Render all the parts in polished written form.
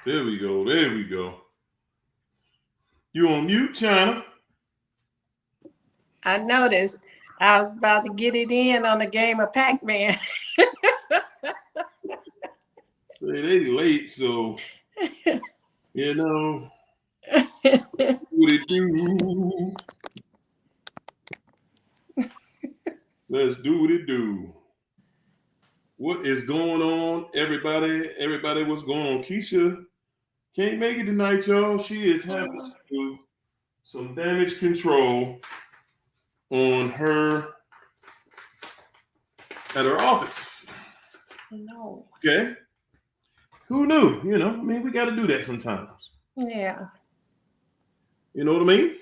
There we go. There we go. You on mute, China? I noticed. I was about to get it in on a game of Pac-Man. Say they late, so you know what it do. Let's do what it do. What is going on, everybody? Everybody, what's going on? Keisha can't make it tonight, y'all. She is having to do some damage control on her at her office. No. Okay. Who knew? You know, I mean, we got to do that sometimes. Yeah. You know what I mean?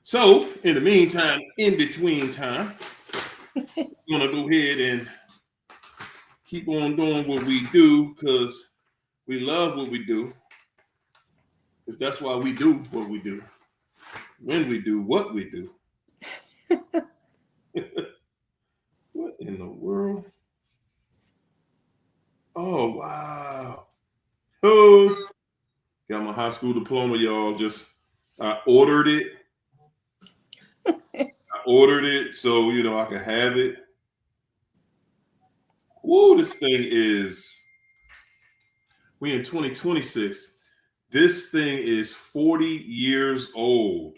So, in the meantime, in between time, we're going to go ahead and keep on doing what we do because we love what we do. Because that's why we do what we do. When we do what we do. What in the world? Oh, wow. Oh, got my high school diploma, y'all. I ordered it. I ordered it so, I could have it. Whoa, this thing we in 2026. This thing is 40 years old.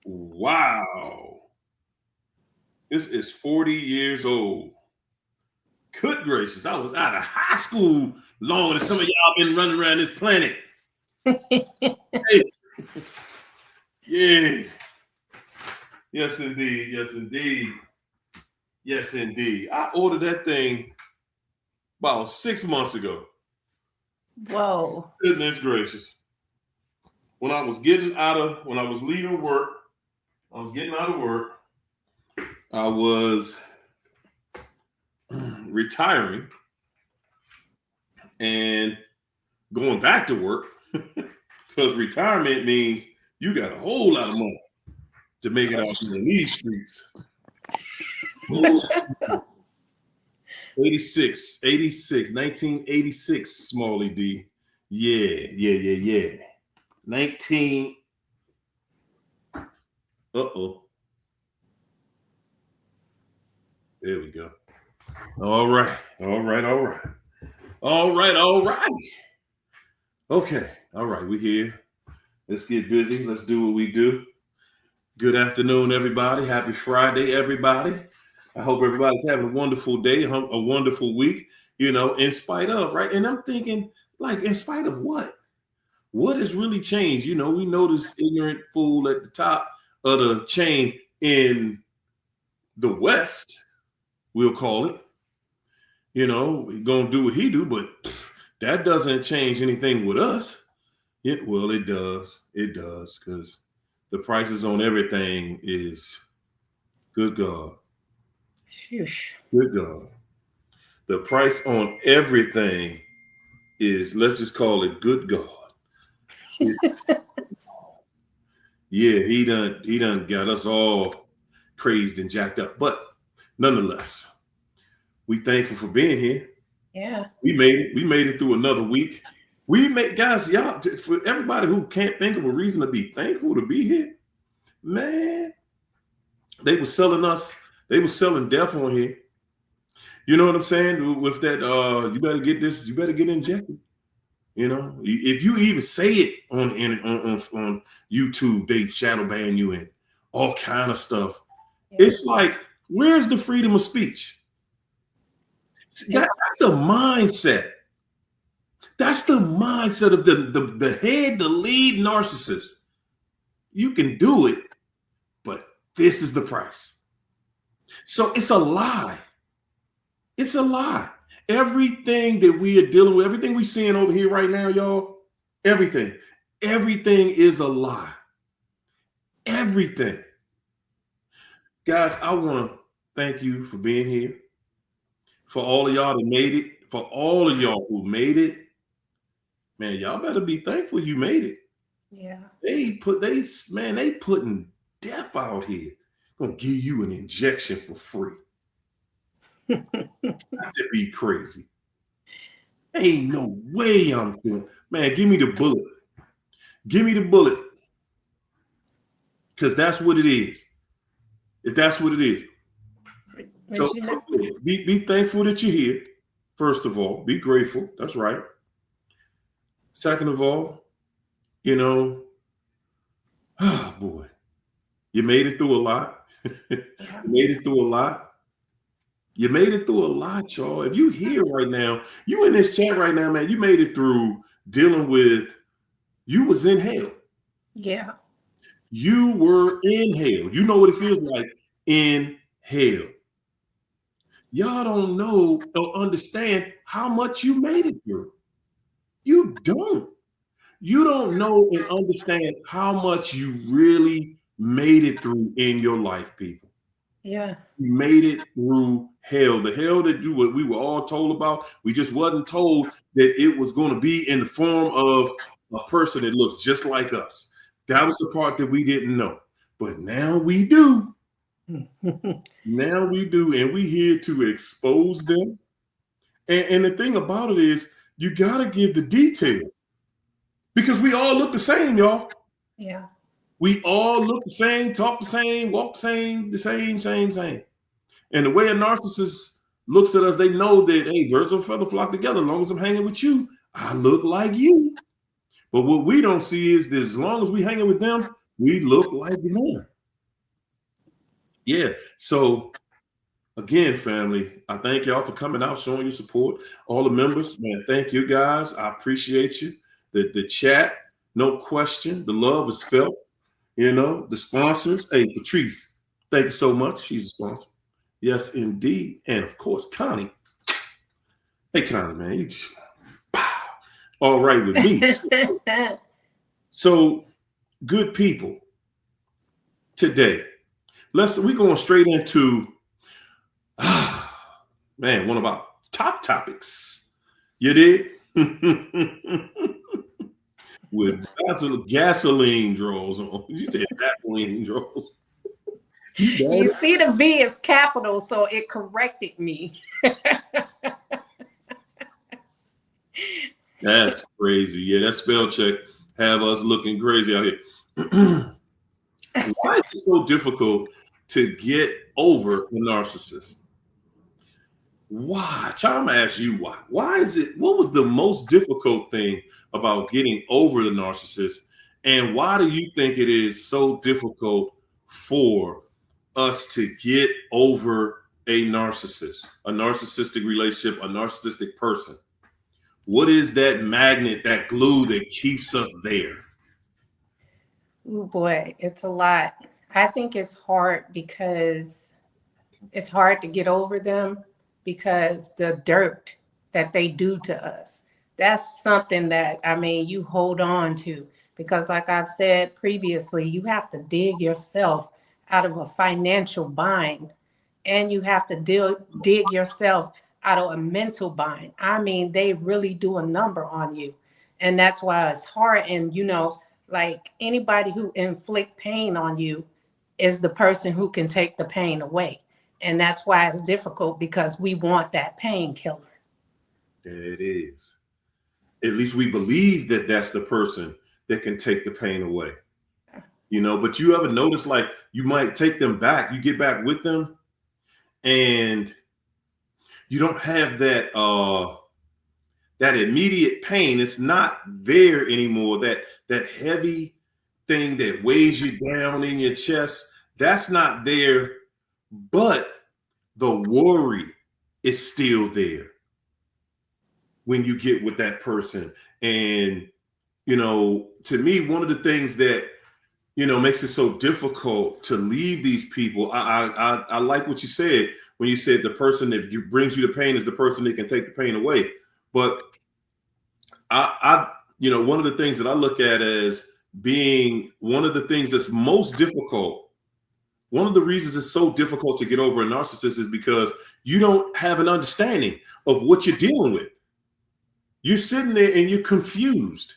Wow. This is 40 years old. Good gracious, I was out of high school longer than some of y'all been running around this planet. Hey. Yeah. Yes, indeed. Yes, indeed. Yes, indeed. I ordered that thing about 6 months ago. Whoa. Goodness gracious. When I was leaving work, I was getting out of work. I was retiring and going back to work because retirement means you got a whole lot of money to make it out in these streets. 1986, Smalley D. Yeah. 19. Uh-oh. There we go. All right. Okay. All right. We're here. Let's get busy. Let's do what we do. Good afternoon, everybody. Happy Friday, everybody. I hope everybody's having a wonderful day, a wonderful week, in spite of, right? And I'm thinking, like, in spite of what? What has really changed? We know this ignorant fool at the top of the chain in the West, we'll call it. He's going to do what he do, but that doesn't change anything with us. It does. It does, because the prices on everything is, good God. Shush. Good God. The price on everything is, let's just call it, good God. Yeah, he done got us all crazed and jacked up. But nonetheless, we thankful for being here. Yeah. We made it through another week. Guys, y'all, for everybody who can't think of a reason to be thankful to be here, man, they were selling death on here. You know what I'm saying? With that, you better get this, you better get injected. If you even say it on YouTube, they shadow ban you and all kind of stuff. Yeah. It's like, where's the freedom of speech? That's the mindset. That's the mindset of the head, the lead narcissist. You can do it, but this is the price. So it's a lie. It's a lie. Everything that we are dealing with, everything we're seeing over here right now, y'all, everything is a lie. Everything. Guys, I want to thank you for being here. For all of y'all that made it, for all of y'all who made it, man, y'all better be thankful you made it. Yeah. They putting death out here. Gonna give you an injection for free. Got to be crazy. Ain't no way I'm doing. Man, give me the bullet. Give me the bullet. Because that's what it is. That's what it is. So be thankful that you're here. First of all, be grateful. That's right. Second of all, oh boy, you made it through a lot. You made it through a lot. You made it through a lot, y'all. If you here right now, you in this chat right now, man, you made it through dealing with, you was in hell. Yeah. You were in hell. You know what it feels like in hell. Y'all don't know or understand how much you made it through. You don't. You don't know and understand how much you really made it through in your life, people. Yeah. You made it through hell. The hell that do what we were all told about. We just wasn't told that it was going to be in the form of a person that looks just like us. That was the part that we didn't know. But now we do. Now we do. And we here to expose them. And the thing about it is, you got to give the detail. Because we all look the same, y'all. Yeah. We all look the same, talk the same, walk the same. And the way a narcissist looks at us, they know that, hey, birds of a feather flock together. As long as I'm hanging with you, I look like you. But what we don't see is that as long as we hanging with them, we look like them. Yeah. So again, family, I thank y'all for coming out, showing your support. All the members, man, thank you guys. I appreciate you. The chat, no question. The love is felt. The sponsors. Hey, Patrice, thank you so much. She's a sponsor. Yes, indeed. And of course, Connie. Hey, Connie, man, you just all right with me. So, good people, today, we're going straight into, man, one of our top topics. You did? With gasoline draws on. You said gasoline draws. You see the V is capital, so it corrected me. That's crazy. Yeah, that spell check have us looking crazy out here. Why is it so difficult to get over a narcissist? Why? I'm gonna ask you why. Why is it? What was the most difficult thing about getting over the narcissist? And why do you think it is so difficult for us to get over a narcissist, a narcissistic relationship, a narcissistic person? What is that magnet, that glue that keeps us there? Oh boy, it's a lot. I think it's hard because it's hard to get over them because the dirt that they do to us, that's something that, you hold on to. Because like I've said previously, you have to dig yourself out of a financial bind, and you have to dig yourself out of a mental bind. They really do a number on you. And that's why it's hard. And, like anybody who inflict pain on you is the person who can take the pain away. And that's why it's difficult, because we want that painkiller. It is. At least we believe that that's the person that can take the pain away. But you ever notice, like, you might take them back, you get back with them, and you don't have that immediate pain. It's not there anymore. That heavy thing that weighs you down in your chest, that's not there, but the worry is still there when you get with that person. And, to me, one of the things that, makes it so difficult to leave these people, I like what you said when you said the person that brings you the pain is the person that can take the pain away. But one of the things that I look at as being one of the things that's most difficult, one of the reasons it's so difficult to get over a narcissist is because you don't have an understanding of what you're dealing with. You're sitting there and you're confused.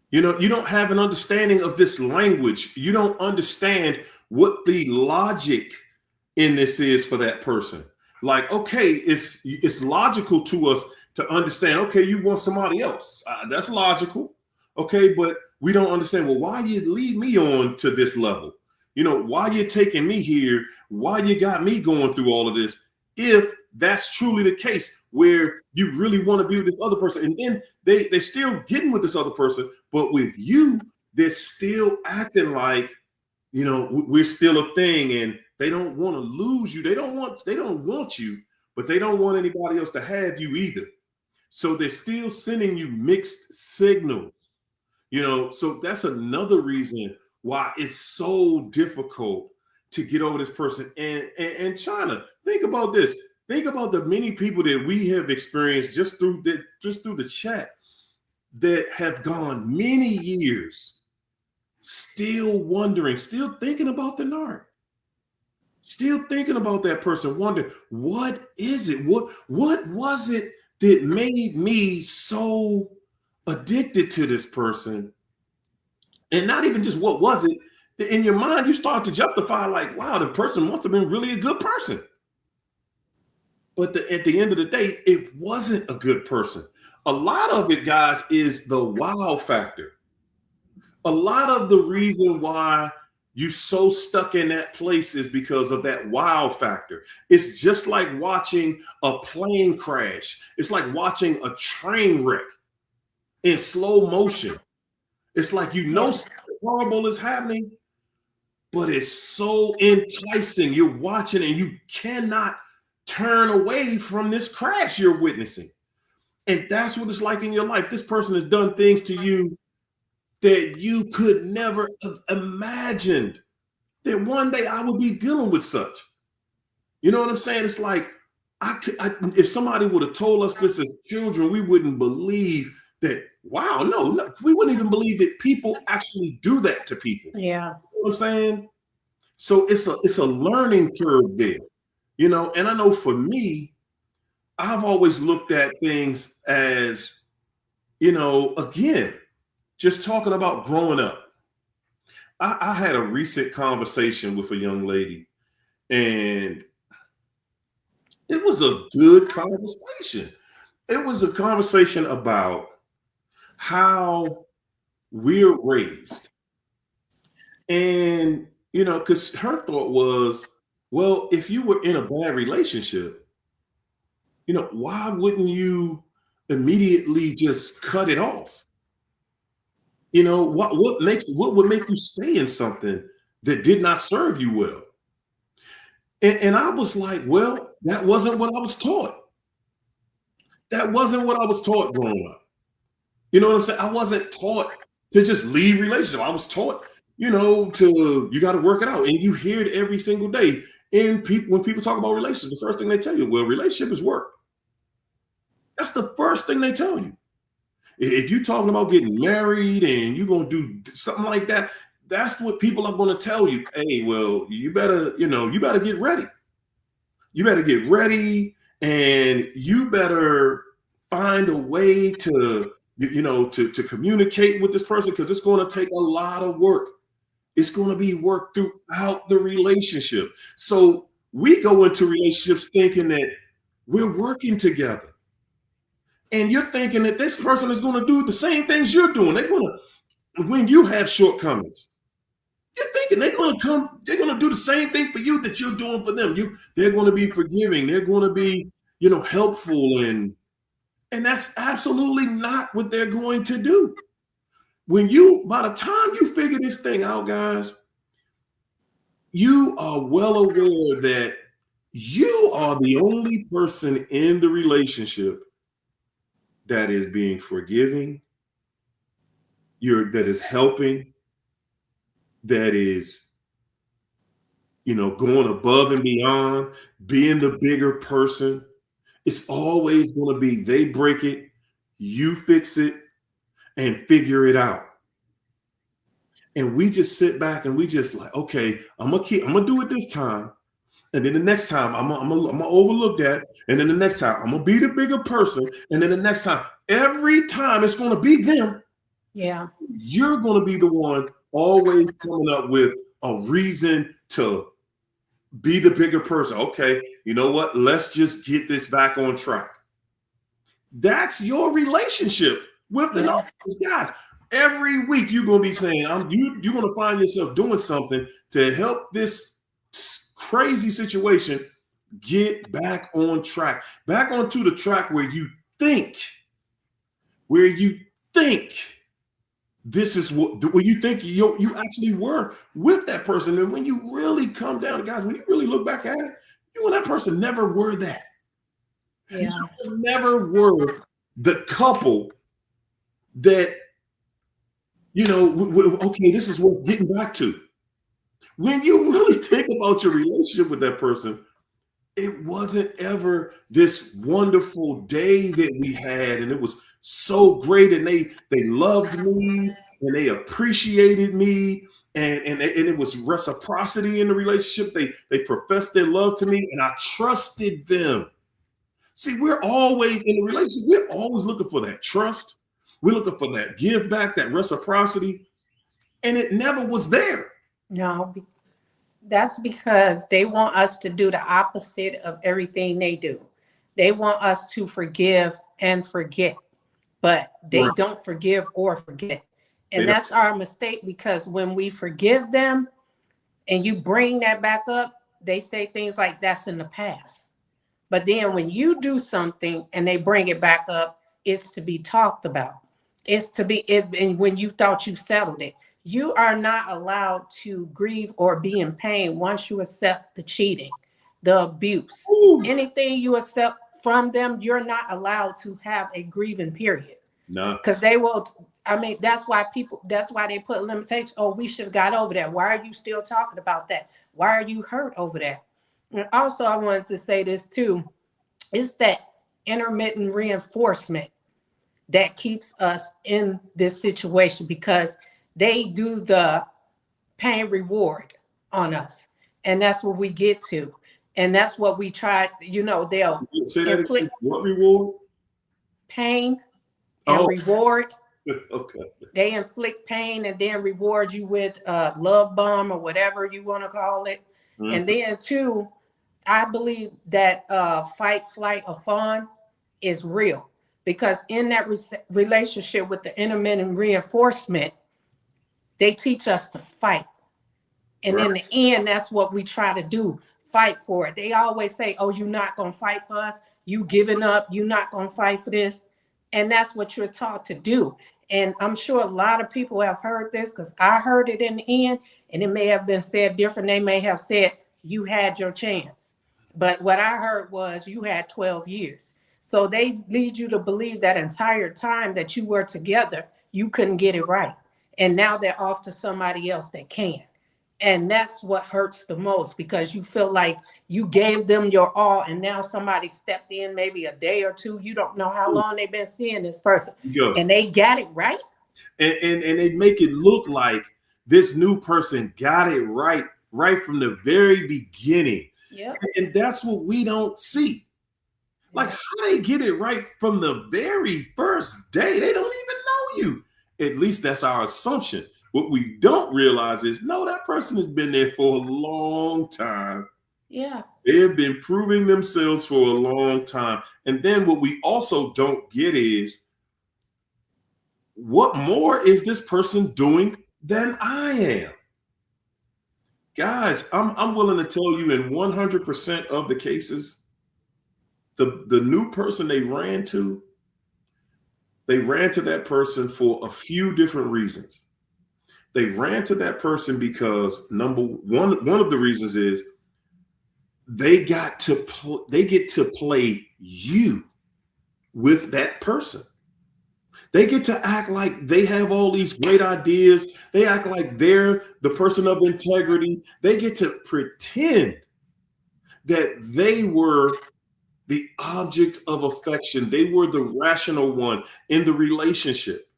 You don't have an understanding of this language. You don't understand what the logic in this is for that person. Like, okay, it's logical to us to understand, okay, you want somebody else. That's logical. Okay, but we don't understand, well, why you lead me on to this level? You know, why you taking me here? Why you got me going through all of this? If that's truly the case, where you really want to be with this other person, and then they're still getting with this other person, but with you, they're still acting like, you know, we're still a thing, and they don't want to lose you. They don't want you, but they don't want anybody else to have you either. So they're still sending you mixed signals. You know, so that's another reason why it's so difficult to get over this person. And China, think about this. Think about the many people that we have experienced just through the chat that have gone many years still wondering, still thinking about the narc, still thinking about that person, wondering, what is it? What was it that made me so addicted to this person? And not even just what was it, in your mind, you start to justify, like, wow, the person must have been really a good person. But at the end of the day, it wasn't a good person. A lot of it, guys, is the wow factor. A lot of the reason why you so stuck in that place is because of that wow factor. It's just like watching a plane crash. It's like watching a train wreck in slow motion. It's like, you know, something horrible is happening, but it's so enticing. You're watching and you cannot turn away from this crash you're witnessing. And that's what it's like in your life. This person has done things to you that you could never have imagined that one day I would be dealing with such. You know what I'm saying? It's like, if somebody would have told us this as children, we wouldn't believe that. Wow, no, we wouldn't even believe that people actually do that to people. Yeah. You know what I'm saying? So it's a learning curve there, you know. And I know for me, I've always looked at things as, you know, again, just talking about growing up. I had a recent conversation with a young lady, and it was a good conversation. It was a conversation about how we're raised. And, you know, because her thought was, well, if you were in a bad relationship, you know, why wouldn't you immediately just cut it off? You know, what would make you stay in something that did not serve you well? And I was like, well, that wasn't what I was taught. That wasn't what I was taught growing up. You know what I'm saying? I wasn't taught to just leave relationship. I was taught, you know, you got to work it out. And you hear it every single day. And when people talk about relationships, the first thing they tell you, well, relationship is work. That's the first thing they tell you. If you're talking about getting married and you're going to do something like that, that's what people are going to tell you. Hey, well, you better get ready. You better get ready, and you better find a way to, you know, to communicate with this person, because it's going to take a lot of work. It's going to be work throughout the relationship. So we go into relationships thinking that we're working together. And you're thinking that this person is going to do the same things you're doing. They're going to, when you have shortcomings, you're thinking they're going to do the same thing for you that you're doing for them. They're going to be forgiving. They're going to be, you know, helpful. And that's absolutely not what they're going to do. By the time you figure this thing out, guys, you are well aware that you are the only person in the relationship that is being forgiving, that is helping, that is, you know, going above and beyond, being the bigger person. It's always going to be, they break it, you fix it, and figure it out. And we just sit back and we just like, okay, I'm gonna do it this time. And then the next time I'm gonna overlook that. And then the next time I'm gonna be the bigger person. And then the next time, every time it's gonna be them. Yeah. You're gonna be the one always coming up with a reason to be the bigger person. Okay, you know what? Let's just get this back on track. That's your relationship with the narcissist. Guys, every week you're gonna be saying, you're gonna find yourself doing something to help this crazy situation get back on track, back onto the track where you think this is where you think you actually were with that person. And when you really come down, guys, when you really look back at it, you and that person never were that. Yeah. You never were the couple that, okay, this is worth getting back to. When you really think about your relationship with that person, it wasn't ever this wonderful day that we had, and it was so great, and they loved me and they appreciated me, and it was reciprocity in the relationship. They professed their love to me, and I trusted them. See, we're always in a relationship, we're always looking for that trust. We're looking for that give back, that reciprocity, and it never was there. No, that's because they want us to do the opposite of everything they do. They want us to forgive and forget, but they don't forgive or forget. And that's our mistake, because when we forgive them and you bring that back up, they say things like that's in the past. But then when you do something and they bring it back up, it's to be talked about. It's to be, and when you thought you settled it, you are not allowed to grieve or be in pain once you accept the cheating, the abuse. Ooh. Anything you accept from them, you're not allowed to have a grieving period. No. Because they will, that's why they put limitations. Oh, we should have got over that. Why are you still talking about that? Why are you hurt over that? And also, I wanted to say this too. It's that intermittent reinforcement that keeps us in this situation, because they do the pain reward on us. And that's what we get to. And that's what we try, they'll say that again. What reward? Pain and reward. Okay. They inflict pain and then reward you with a love bomb or whatever you want to call it. Mm-hmm. And then too, I believe that fight, flight, or fawn is real, because in that relationship with the intermittent reinforcement, they teach us to fight. And in the end, that's what we try to do, fight for it. They always say, oh, you're not going to fight for us. You giving up. You're not going to fight for this. And that's what you're taught to do. And I'm sure a lot of people have heard this, because I heard it in the end, and it may have been said different. They may have said, you had your chance. But what I heard was you had 12 years. So they lead you to believe that entire time that you were together, you couldn't get it right. And now they're off to somebody else that can. And that's what hurts the most, because you feel like you gave them your all, and now somebody stepped in maybe a day or two. You don't know how long they've been seeing this person. And they got it right. And they make it look like this new person got it right from the very beginning. Yep. And that's what we don't see. Like, how they get it right from the very first day. They don't even know you. At least that's our assumption. What we don't realize is, no, that person has been there for a long time. Yeah. They have been proving themselves for a long time. And then what we also don't get is, what more is this person doing than I am? Guys, I'm willing to tell you, in 100% of the cases, the new person they ran to that person for a few different reasons. They ran to that person because one of the reasons is they get to play you with that person. They get to act like they have all these great ideas. They act like they're the person of integrity. They get to pretend that they were the object of affection. They were the rational one in the relationship.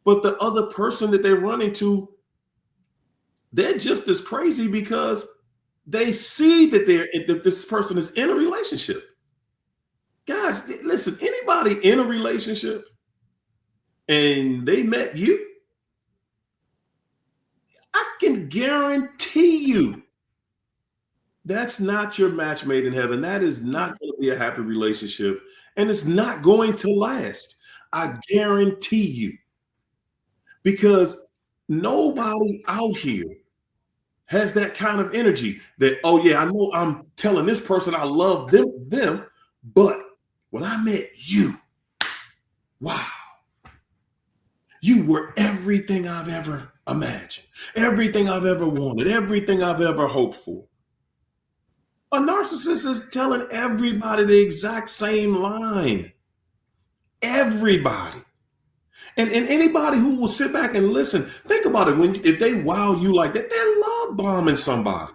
But the other person that they're running to, they're just as crazy, because they see that this person is in a relationship. Guys, listen, anybody in a relationship and they met you, I can guarantee you that's not your match made in heaven. That is not going to be a happy relationship. and it's not going to last. I guarantee you, because nobody out here has that kind of energy that, oh yeah, I know I'm telling this person I love them, but when I met you, wow, you were everything I've ever imagined, everything I've ever wanted, everything I've ever hoped for. A narcissist is telling everybody the exact same line. Everybody. And anybody who will sit back and listen, think about it. If they wow you like that, they're love bombing somebody.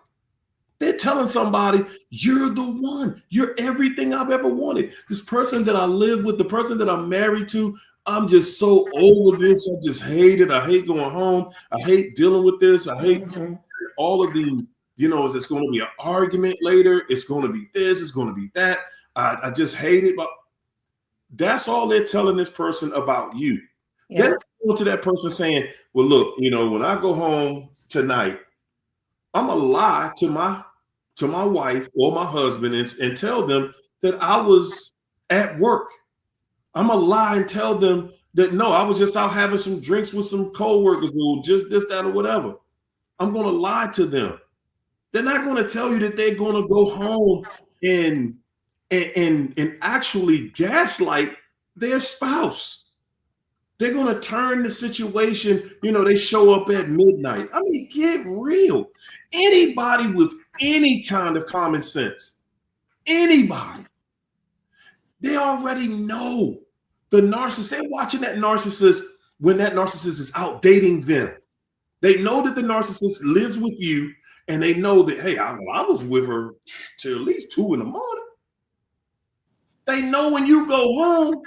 They're telling somebody, you're the one. You're everything I've ever wanted. This person that I live with, the person that I'm married to, I'm just so over this. I just hate it. I hate going home. I hate dealing with this. I hate all of these, it's going to be an argument later. It's going to be this. It's going to be that. I just hate it. But that's all they're telling this person about you. Yes. They're going to that person saying, well, look, when I go home tonight, I'm going to lie to my wife or my husband and tell them that I was at work. I'm going to lie and tell them that, no, I was just out having some drinks with some coworkers or just this, that, or whatever. I'm going to lie to them. They're not going to tell you that they're going to go home and actually gaslight their spouse. They're going to turn the situation, they show up at midnight. I mean, get real. Anybody with any kind of common sense, anybody, they already know the narcissist. They're watching that narcissist when that narcissist is out dating them. They know that the narcissist lives with you, and they know that, hey, I was with her till at least 2 a.m. They know when you go home,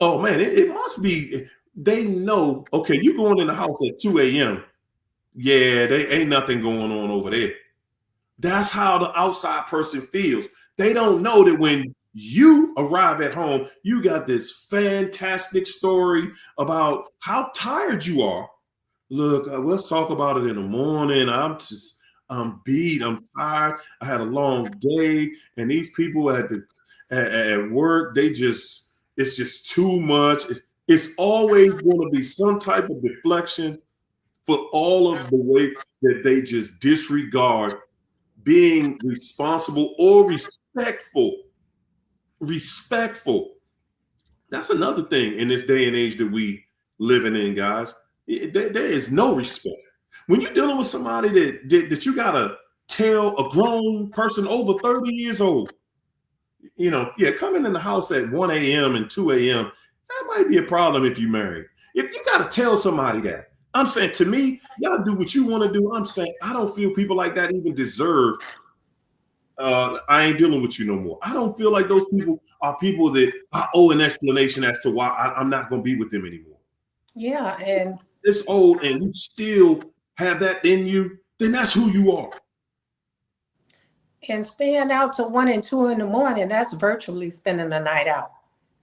oh man, it must be, they know, okay, you going in the house at 2 a.m. Yeah, there ain't nothing going on over there. That's how the outside person feels. They don't know that when you arrive at home, you got this fantastic story about how tired you are. Look, let's talk about it in the morning. I'm beat. I'm tired. I had a long day, and these people at work, it's just too much. It's always going to be some type of deflection for all of the way that they just disregard being responsible or respectful. Respectful. That's another thing in this day and age that we living in, guys. There is no respect. When you're dealing with somebody that you gotta tell, a grown person over 30 years old, coming in the house at 1 a.m. and 2 a.m., that might be a problem if you're married. If you got to tell somebody that, I'm saying, to me, y'all do what you want to do. I'm saying, I don't feel people like that even deserve, I ain't dealing with you no more. I don't feel like those people are people that I owe an explanation as to why I'm not going to be with them anymore. Yeah. And this old and you still have that in you, then that's who you are. And staying out till 1 and 2 in the morning, that's virtually spending the night out.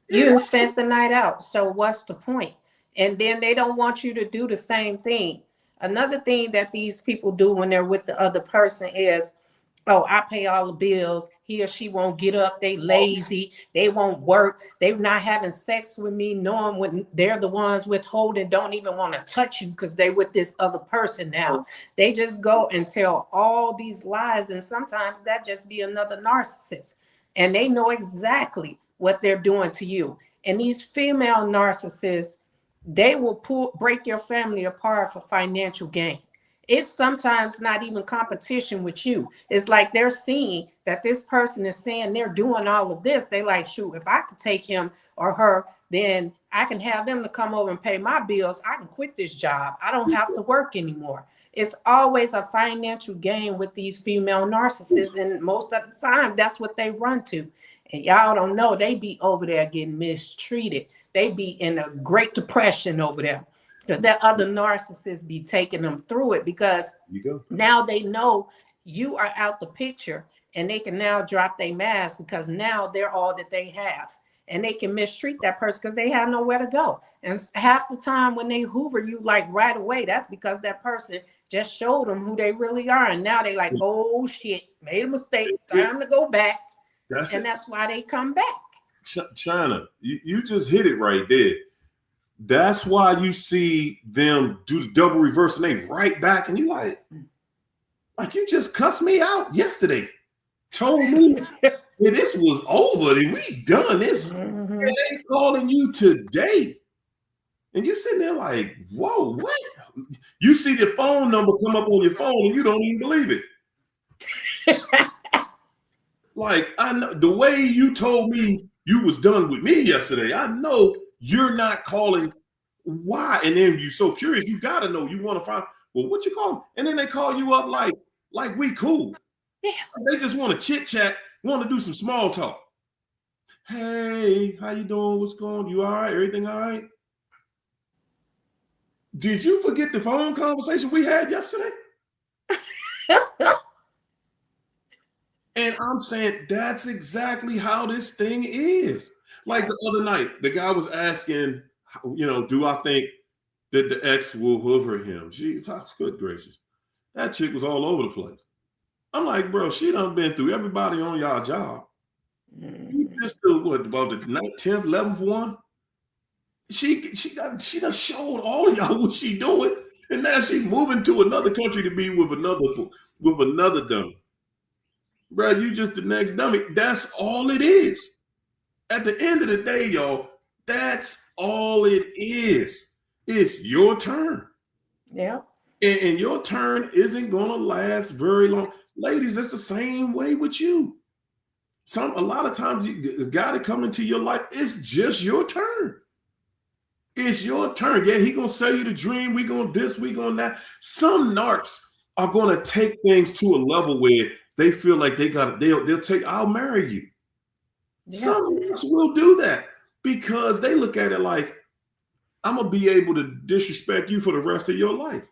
You done spent the night out. So what's the point? And then they don't want you to do the same thing. Another thing that these people do when they're with the other person is, oh, I pay all the bills. He or she won't get up. They lazy. They won't work. They're not having sex with me, knowing when they're the ones withholding, don't even want to touch you because they're with this other person now. They just go and tell all these lies. And sometimes that just be another narcissist. And they know exactly what they're doing to you. And these female narcissists, they will break your family apart for financial gain. It's sometimes not even competition with you. It's like they're seeing that this person is saying they're doing all of this. They like, shoot, if I could take him or her, then I can have them to come over and pay my bills. I can quit this job. I don't have to work anymore. It's always a financial gain with these female narcissists. And most of the time, that's what they run to. And y'all don't know, they be over there getting mistreated. They be in a great depression over there. Because that other narcissist be taking them through it, because now they know you are out the picture and they can now drop their mask because now they're all that they have. And they can mistreat that person because they have nowhere to go. And half the time when they hoover you like right away, that's because that person just showed them who they really are. And now they like, oh shit, made a mistake, time to go back. That's why they come back. China, you just hit it right there. That's why you see them do the double reverse and they right back, and you like you just cussed me out yesterday. Told me that this was over, and we done this. Mm-hmm. And they calling you today. And you're sitting there like, whoa, what? You see the phone number come up on your phone and you don't even believe it. Like, I know the way you told me you was done with me yesterday, I know you're not calling. Why? And then you're so curious, you gotta know. You want to find, well, what you call them? And then they call you up like we cool. Yeah. They just want to chit chat, want to do some small talk. Hey, how you doing? What's going on? You all right? Everything all right? Did you forget the phone conversation we had yesterday? And I'm saying that's exactly how this thing is. Like the other night, the guy was asking, do I think that the ex will hoover him? She talks, good gracious. That chick was all over the place. I'm like, bro, she done been through everybody on y'all job. You just about the 10th, 11th one? She done showed all of y'all what she doing, and now she moving to another country to be with another dummy. Bro, you just the next dummy. That's all it is. At the end of the day, y'all, that's all it is. It's your turn. Yeah. And your turn isn't gonna last very long. Ladies, it's the same way with you. A lot of times the guy that come into your life, it's just your turn. It's your turn. Yeah, he gonna sell you the dream. We gonna this, we gonna that. Some narcs are gonna take things to a level where they feel like they'll take, I'll marry you. Yeah. Some narcs will do that because they look at it like, I'm gonna be able to disrespect you for the rest of your life.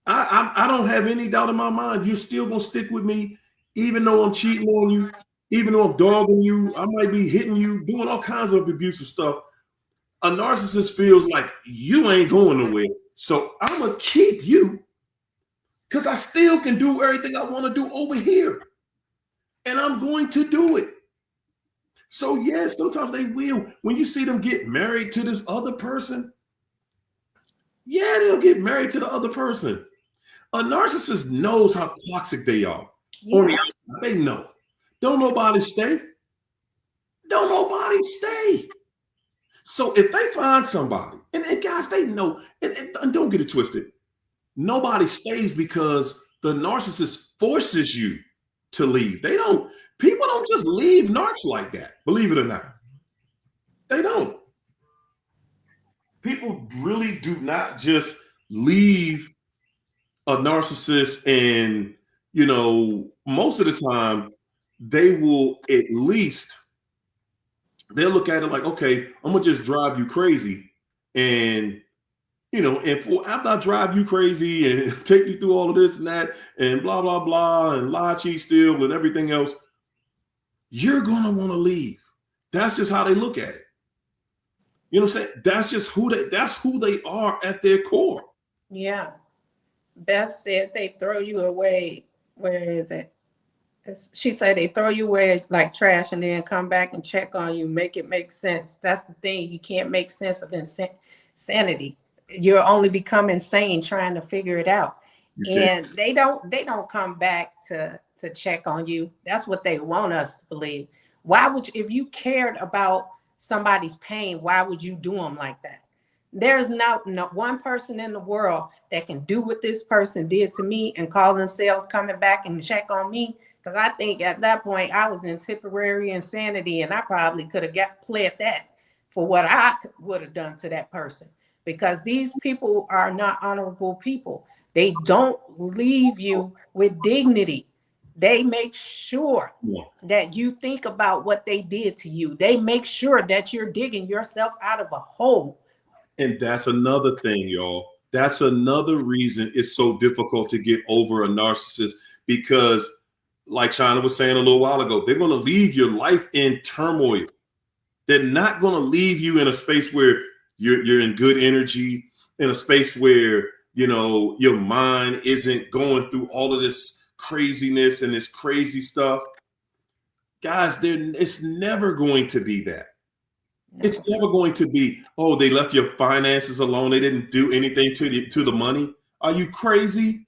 I don't have any doubt in my mind you're still gonna stick with me, even though I'm cheating on you, even though I'm dogging you, I might be hitting you, doing all kinds of abusive stuff. A narcissist feels like you ain't going nowhere, so I'm gonna keep you because I still can do everything I want to do over here, and I'm going to do it. So yeah, sometimes they will. When you see them get married to this other person, yeah, they'll get married to the other person. A narcissist knows how toxic they are. Yeah. They know. Don't nobody stay. Don't nobody stay. So if they find somebody, and guys, they know, and don't get it twisted, nobody stays because the narcissist forces you to leave. People don't just leave narcs like that, believe it or not. They don't. People really do not just leave a narcissist, and most of the time they will at least, they'll look at it like, okay, I'm gonna just drive you crazy, and after I drive you crazy and take you through all of this and that and blah blah blah and lie, cheat, steal, and everything else, you're gonna want to leave. That's just how they look at it. You know what I'm saying? That's just who they are at their core. Yeah. Beth said they throw you away. Where is it? She said they throw you away like trash and then come back and check on you, make it make sense. That's the thing. You can't make sense of insanity. You'll only become insane trying to figure it out. Okay. And they don't come back to check on you. That's what they want us to believe. Why would you, if you cared about somebody's pain, why would you do them like that? There's not one person in the world that can do what this person did to me and call themselves coming back and check on me. Because I think at that point I was in temporary insanity, and I probably could have played that for what I would have done to that person. Because these people are not honorable people. They don't leave you with dignity. They make sure that you think about what they did to you. They make sure that you're digging yourself out of a hole. And that's another thing, y'all. That's another reason it's so difficult to get over a narcissist, because like China was saying a little while ago, they're going to leave your life in turmoil. They're not going to leave you in a space where you're in good energy, in a space where, your mind isn't going through all of this craziness and this crazy stuff. Guys, it's never going to be that. No. It's never going to be, oh, they left your finances alone. They didn't do anything to the money. Are you crazy?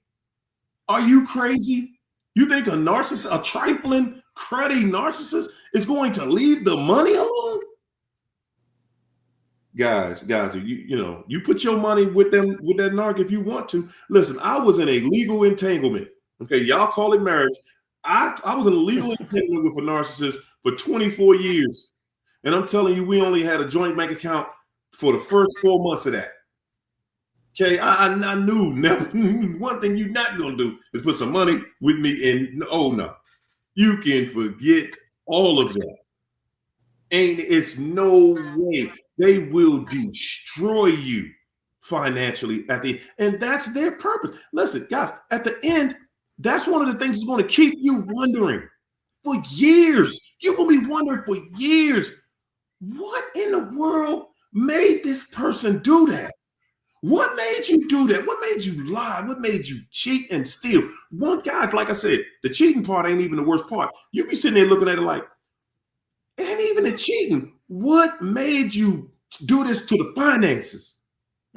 Are you crazy? You think a narcissist, a trifling, cruddy narcissist is going to leave the money alone? Guys, you put your money with them, with that narc if you want to. Listen, I was in a legal entanglement. Okay, y'all call it marriage. I was in a legal entanglement with a narcissist for 24 years. And I'm telling you, we only had a joint bank account for the first 4 months of that. Okay, I knew never. One thing you're not gonna do is put some money with me, and oh no, you can forget all of that. And it's no way. They will destroy you financially at the end, and that's their purpose. Listen, guys, at the end, that's one of the things that's going to keep you wondering for years. You're gonna be wondering for years, what in the world made this person do that? What made you do that? What made you lie? What made you cheat and steal? One guy, like I said, the cheating part ain't even the worst part. You be sitting there looking at it like, it ain't even the cheating. What made you do this to the finances?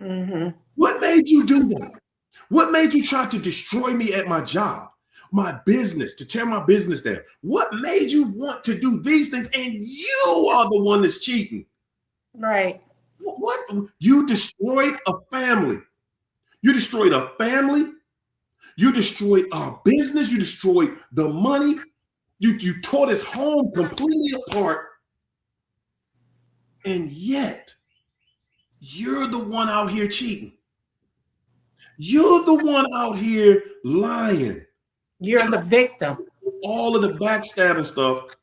Mm-hmm. What made you do that? What made you try to destroy me at my job, my business, to tear my business down? What made you want to do these things? And you are the one that's cheating. Right. What? You destroyed a family. You destroyed a family. You destroyed our business. You destroyed the money. You tore this home completely apart. And yet, you're the one out here cheating. You're the one out here lying. You're the victim. All of the backstabbing stuff.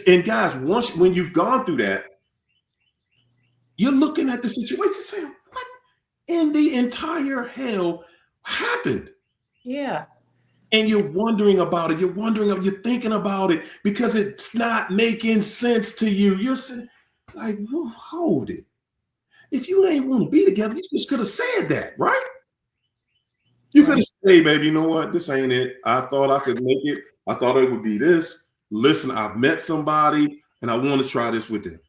And guys, when you've gone through that, you're looking at the situation saying, what in the entire hell happened? Yeah. And you're wondering about it. You're thinking about it because it's not making sense to you. You're saying, like, well, hold it. If you ain't want to be together, you just could have said that, right? You could have said, hey, baby, you know what? This ain't it. I thought I could make it. I thought it would be this. Listen, I've met somebody and I want to try this with them.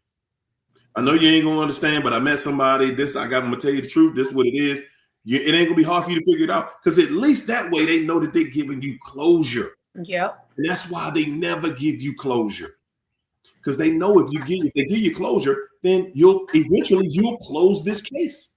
I know you ain't going to understand, but I met somebody. I'm going to tell you the truth. This is what it is. It ain't going to be hard for you to figure it out because at least that way they know that they're giving you closure. Yep. And that's why they never give you closure. Because they know if they give you closure, then you'll close this case.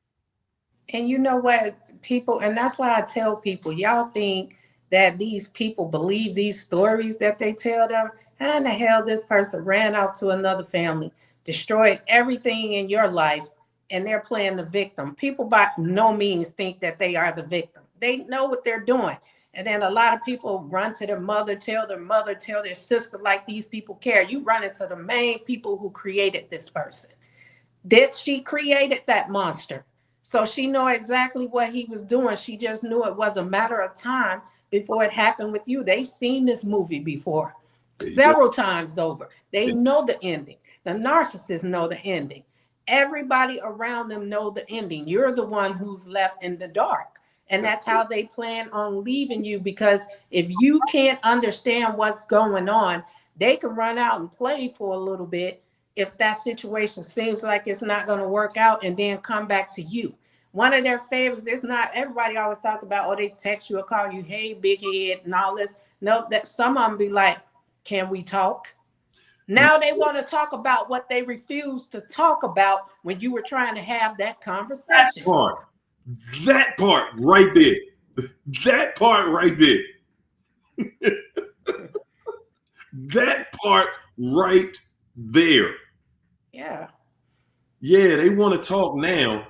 And you know what, people, and that's why I tell people, y'all think that these people believe these stories that they tell them. How in the hell this person ran out to another family, destroyed everything in your life, and they're playing the victim? People by no means think that they are the victim. They know what they're doing. And then a lot of people run to their mother, tell their sister, like these people care. You run into the main people who created this person. She created that monster. So she knew exactly what he was doing. She just knew it was a matter of time before it happened with you. They've seen this movie before several times over. They know the ending. The narcissists know the ending. Everybody around them know the ending. You're the one who's left in the dark. And that's how they plan on leaving you, because if you can't understand what's going on, they can run out and play for a little bit if that situation seems like it's not going to work out, and then come back to you. One of their favorites, it's not everybody always talk about, oh, they text you or call you, hey, big head and all this. No, that some of them be like, can we talk? Now they want to talk about what they refused to talk about when you were trying to have that conversation. That part right there. That part right there. That part right there. Yeah. Yeah, they want to talk now.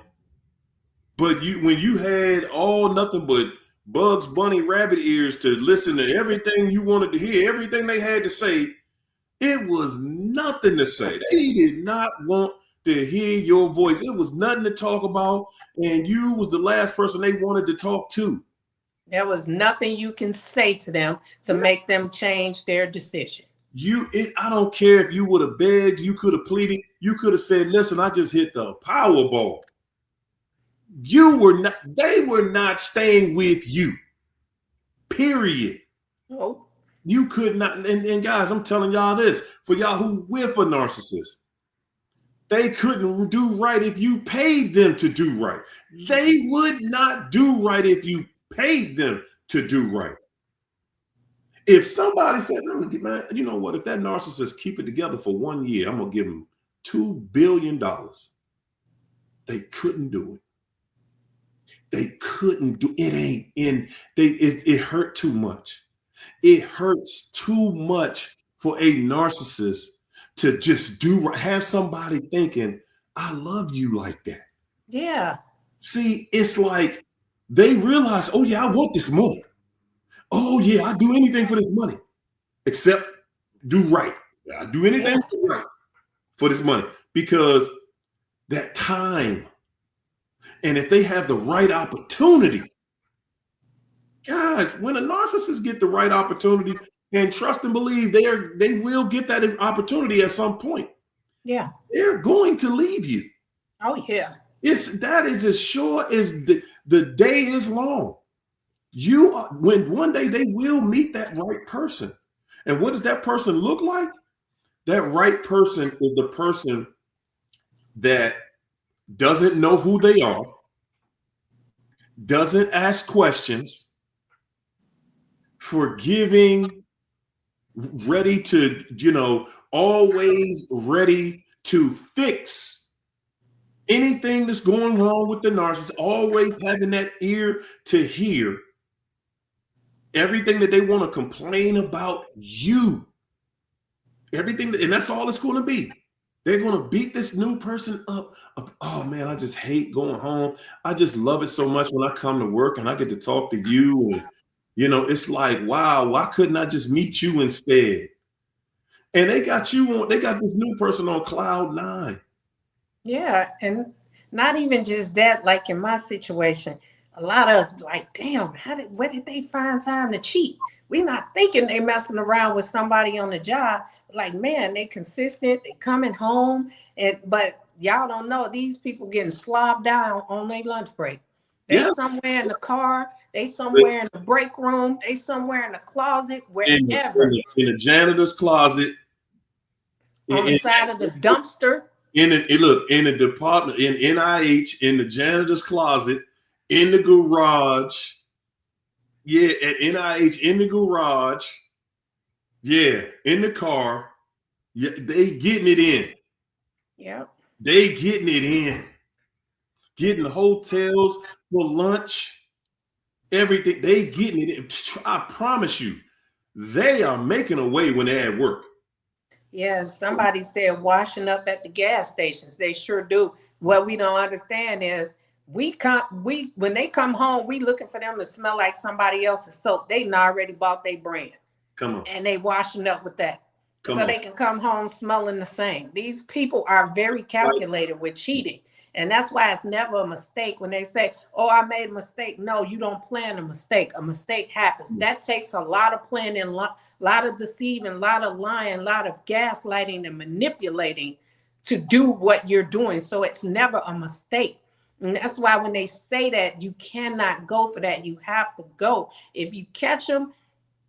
But when you had nothing but Bugs Bunny rabbit ears to listen to everything you wanted to hear, everything they had to say, it was nothing to say. They did not want to hear your voice. It was nothing to talk about. And you was the last person they wanted to talk to. There was nothing you can say to them to make them change their decision. I don't care if you would have begged, you could have pleaded, you could have said, listen, I just hit the Powerball. They were not staying with you. Period. Oh. You could not, and guys, I'm telling y'all this, for y'all who with a narcissist, they couldn't do right if you paid them to do right. They would not do right if you paid them to do right. If somebody said, man, you know what? If that narcissist keep it together for 1 year, I'm gonna give him $2 billion. They couldn't do it. They couldn't do it. Ain't in they it hurt too much. It hurts too much for a narcissist to just have somebody thinking, I love you like that. Yeah. See, it's like they realize, oh yeah, I want this money. Oh yeah, I do anything for this money, except do right. I do anything right for this money because that time. And if they have the right opportunity, guys, when a narcissist get the right opportunity, and trust and believe they will get that opportunity at some point. Yeah. They're going to leave you. Oh yeah. That is as sure as the day is long. When one day they will meet that right person. And what does that person look like? That right person is the person that doesn't know who they are, doesn't ask questions, forgiving, ready to, always ready to fix anything that's going wrong with the narcissist, always having that ear to hear everything that they want to complain about you. Everything, and that's all it's going to be. They're going to beat this new person up. Oh man, I just hate going home. I just love it so much when I come to work and I get to talk to you. And, it's like, wow, why couldn't I just meet you instead? And they got this new person on cloud 9. Yeah. And not even just that, like in my situation, a lot of us like, damn, where did they find time to cheat? We're not thinking they messing around with somebody on the job. Like, man, they consistent, they coming home, but y'all don't know these people getting slobbed down on their lunch break. They somewhere in the car, they somewhere in the break room, they somewhere in the closet, wherever. In the janitor's closet. On the side of the dumpster. In the department, in NIH, in the janitor's closet, in the garage. Yeah, at NIH, in the garage. Yeah, in the car. Yeah, they getting it in. Yeah. They getting it in. Getting hotels for lunch. Everything. They getting it in. I promise you, they are making a way when they're at work. Yeah, somebody said washing up at the gas stations. They sure do. What we don't understand is when they come home, we looking for them to smell like somebody else's soap. They already bought their brand. Come on. And they washing up with that. They can come home smelling the same. These people are very calculated with cheating. And that's why it's never a mistake when they say, oh, I made a mistake. No, you don't plan a mistake. A mistake happens. Mm-hmm. That takes a lot of planning, a lot of deceiving, a lot of lying, a lot of gaslighting and manipulating to do what you're doing. So it's never a mistake. And that's why when they say that, you cannot go for that. You have to go. If you catch them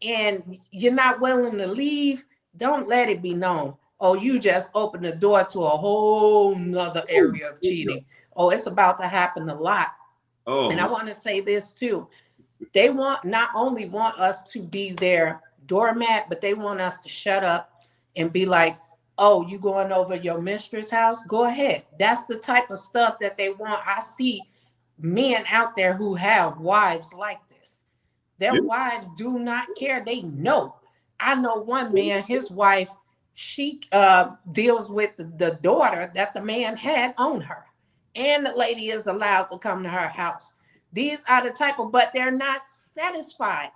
and you're not willing to leave, don't let it be known. Oh, you just opened the door to a whole nother area of cheating. Oh, it's about to happen a lot. Oh. And I want to say this too. They not only want us to be their doormat, but they want us to shut up and be like, oh, you going over your mistress' house? Go ahead. That's the type of stuff that they want. I see men out there who have wives like this. Their wives do not care. They know. I know one man, his wife, she deals with the daughter that the man had on her. And the lady is allowed to come to her house. These are the type of, but they're not satisfied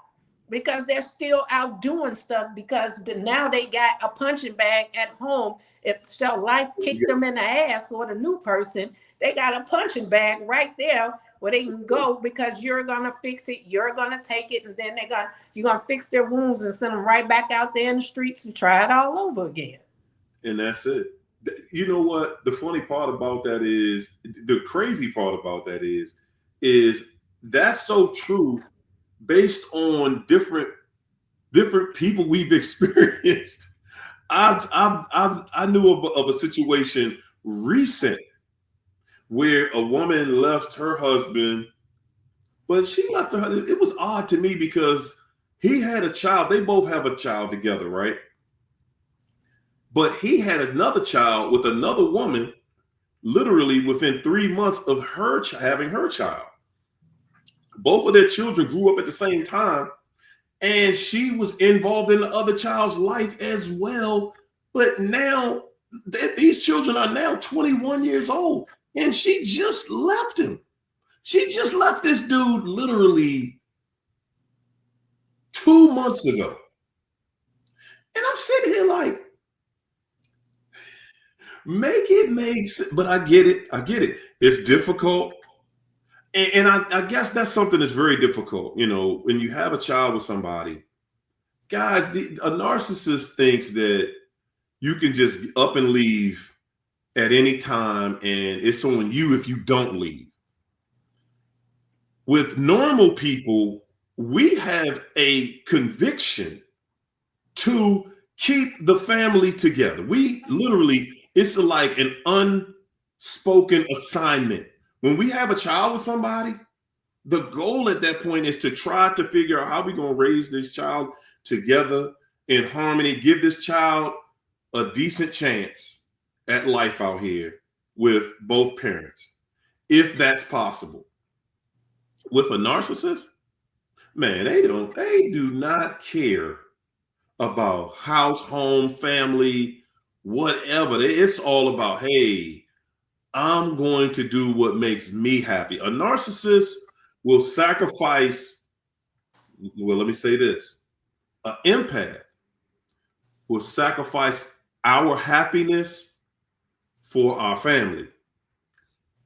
because they're still out doing stuff because now they got a punching bag at home. If so life kicked them in the ass or the new person, they got a punching bag right there where they can go because you're going to fix it. You're going to take it. And then you're going to fix their wounds and send them right back out there in the streets and try it all over again. And that's it. You know what? The funny part about that is, the crazy part about that is that's so true based on different different people we've experienced. I knew of a situation recent where a woman left her husband, but she left her. It was odd to me because he had a child. They both have a child together, right? But he had another child with another woman, literally within 3 months of her having her child. Both of their children grew up at the same time, and she was involved in the other child's life as well. But now these children are now 21 years old, and she just left him. She just left this dude literally 2 months ago. And I'm sitting here like, make it make sense. But I get it. I get it. It's difficult. And I guess that's something that's very difficult. You know, when you have a child with somebody, guys, a narcissist thinks that you can just up and leave at any time, and it's on you if you don't leave. With normal people, we have a conviction to keep the family together. We literally, it's like an unspoken assignment. When we have a child with somebody, the goal at that point is to try to figure out how we're going to raise this child together in harmony, give this child a decent chance at life out here with both parents, if that's possible. With a narcissist, man, they do not care about house, home, family, whatever. It's all about, hey, I'm going to do what makes me happy. A narcissist will sacrifice, well, let me say this. An empath will sacrifice our happiness for our family.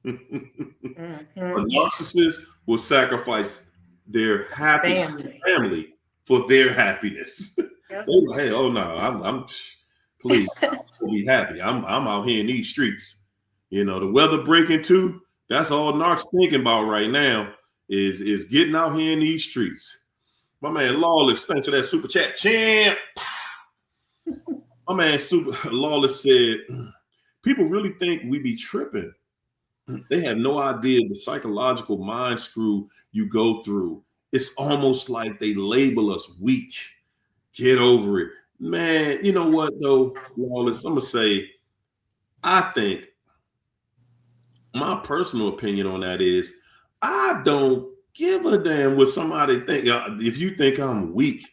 Mm-hmm. A narcissist will sacrifice their happiness family for their happiness. Yep. Hey, oh no, I'm please be happy. I'm out here in these streets. You know, the weather breaking too. That's all Narc's thinking about right now is getting out here in these streets. My man Lawless, thanks for that super chat, champ. My man Lawless said, people really think we be tripping. They have no idea the psychological mind screw you go through. It's almost like they label us weak. Get over it. Man, you know what though, Lawless, I'm going to say, I think my personal opinion on that is I don't give a damn what somebody think. If you think I'm weak,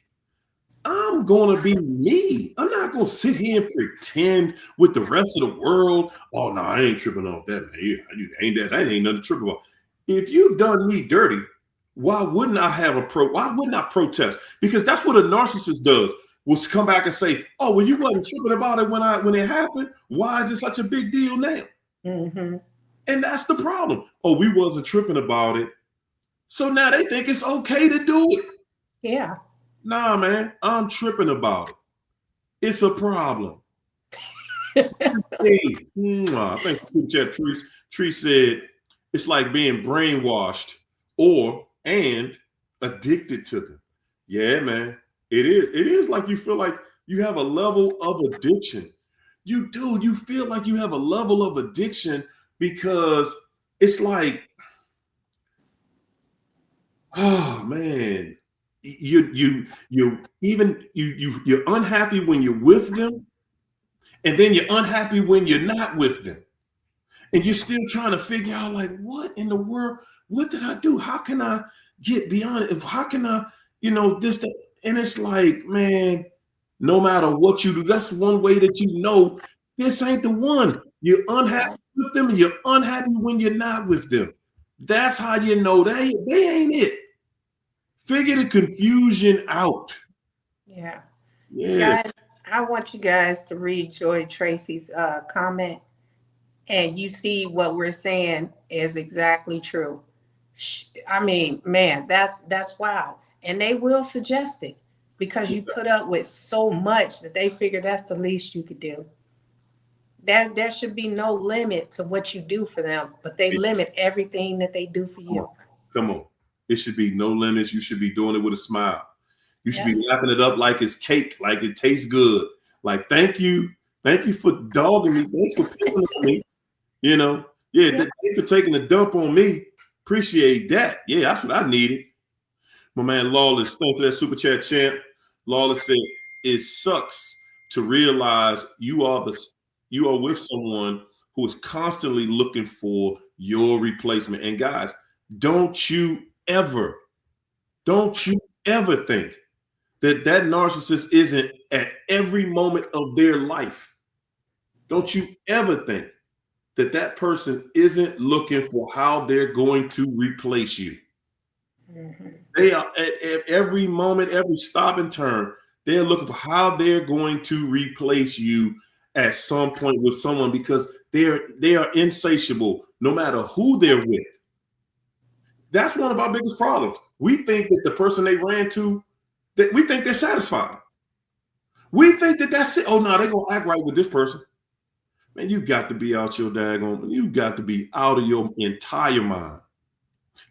I'm going to be me. I'm not going to sit here and pretend with the rest of the world. Oh, no, I ain't tripping off that, man. You ain't that ain't nothing to trip about. If you've done me dirty, why wouldn't I why wouldn't I protest? Because that's what a narcissist does. Will come back and say, oh, well, you wasn't tripping about it when it happened. Why is it such a big deal now? Mm-hmm. And that's the problem. Oh, we wasn't tripping about it. So now they think it's okay to do it. Yeah. Nah, man, I'm tripping about it. It's a problem. Hey, thanks for the chat, Trees. Tree said it's like being brainwashed and addicted to them. Yeah, man, it is. It is like you feel like you have a level of addiction. You do. You feel like you have a level of addiction because it's like, oh man, you're unhappy when you're with them, and then you're unhappy when you're not with them, and you're still trying to figure out like, what in the world? What did I do? How can I get beyond it? How can I, this, that? And it's like, man, no matter what you do, that's one way that you know this ain't the one. You're unhappy with them, and you're unhappy when you're not with them. That's how you know they ain't it. Figure the confusion out. Yeah. Yeah. Guys, I want you guys to read Joy Tracy's comment, and you see what we're saying is exactly true. I mean, man, that's wow. And they will suggest it because you put up with so much that they figure that's the least you could do. There should be no limit to what you do for them, but they limit everything that they do for you. Come on. It should be no limits. You should be doing it with a smile. You should be lapping it up like it's cake, like it tastes good. Like, thank you for dogging me. Thanks for pissing on me. You know, thanks for taking a dump on me. Appreciate that. Yeah, that's what I needed. My man Lawless, thanks for that super chat, champ. Lawless said, it sucks to realize you are with someone who is constantly looking for your replacement. And guys, don't you ever think that narcissist isn't at every moment of their life. Don't you ever think that person isn't looking for how they're going to replace you. Mm-hmm. They are at every moment, every stop and turn, they're looking for how they're going to replace you at some point with someone, because they are insatiable no matter who they're with. That's one of our biggest problems. We think that the person they ran to, that we think they're satisfied. We think that that's it. Oh no, they're gonna act right with this person. Man, you got to be out your daggone, you got to be out of your entire mind.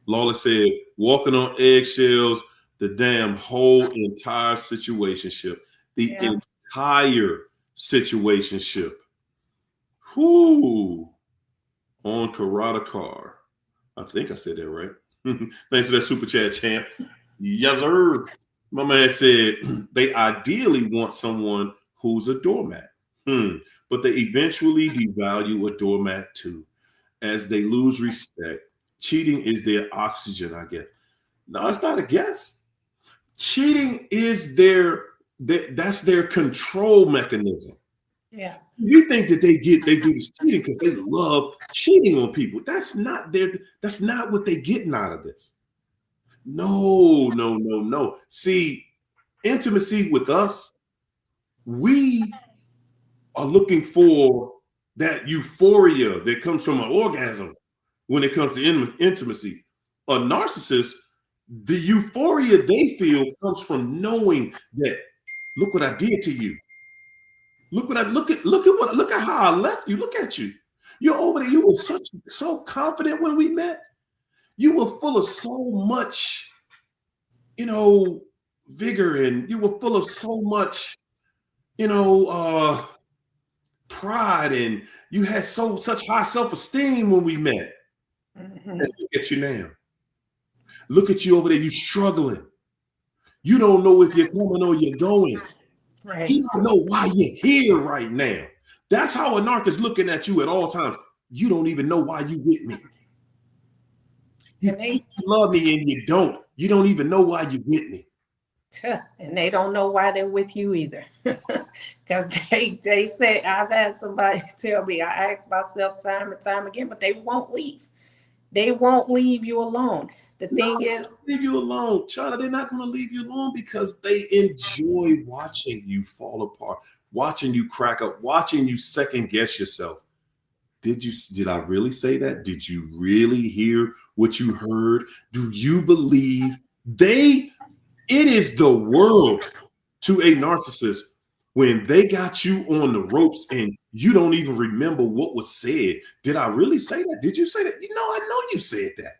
Lawless said, walking on eggshells, the damn whole entire situationship. The entire situationship. Whoo. On Karate Car. I think I said that right. Thanks for that super chat, champ. Yes, sir. My man said they ideally want someone who's a doormat. But they eventually devalue a doormat too. As they lose respect, cheating is their oxygen, I guess. No, it's not a guess. Cheating is that's their control mechanism. Yeah. You think that they do this cheating because they love cheating on people. That's not what they're getting out of this. No. See, intimacy with us, we are looking for that euphoria that comes from an orgasm when it comes to intimacy. A narcissist, the euphoria they feel comes from knowing that, look what I did to you. Look at how I left you. Look at you. You're over there. You were so confident when we met. You were full of so much, vigor, and you were full of so much, pride, and you had such high self-esteem when we met. Mm-hmm. And look at you now. Look at you over there. You struggling. You don't know if you're coming or you're going. Right. You don't know why you're here right now. That's how a narc is looking at you at all times. You don't even know why you with me. You love me and you don't. You don't even know why you with me. And they don't know why they're with you either. Because they say, I've had somebody tell me, I ask myself time and time again, but they won't leave. They won't leave you alone. The thing is, leave you alone, China. They're not going to leave you alone because they enjoy watching you fall apart, watching you crack up, watching you second guess yourself. Did I really say that? Did you really hear what you heard? Do you believe it is the world to a narcissist when they got you on the ropes and you don't even remember what was said. Did I really say that? Did you say that? I know you said that.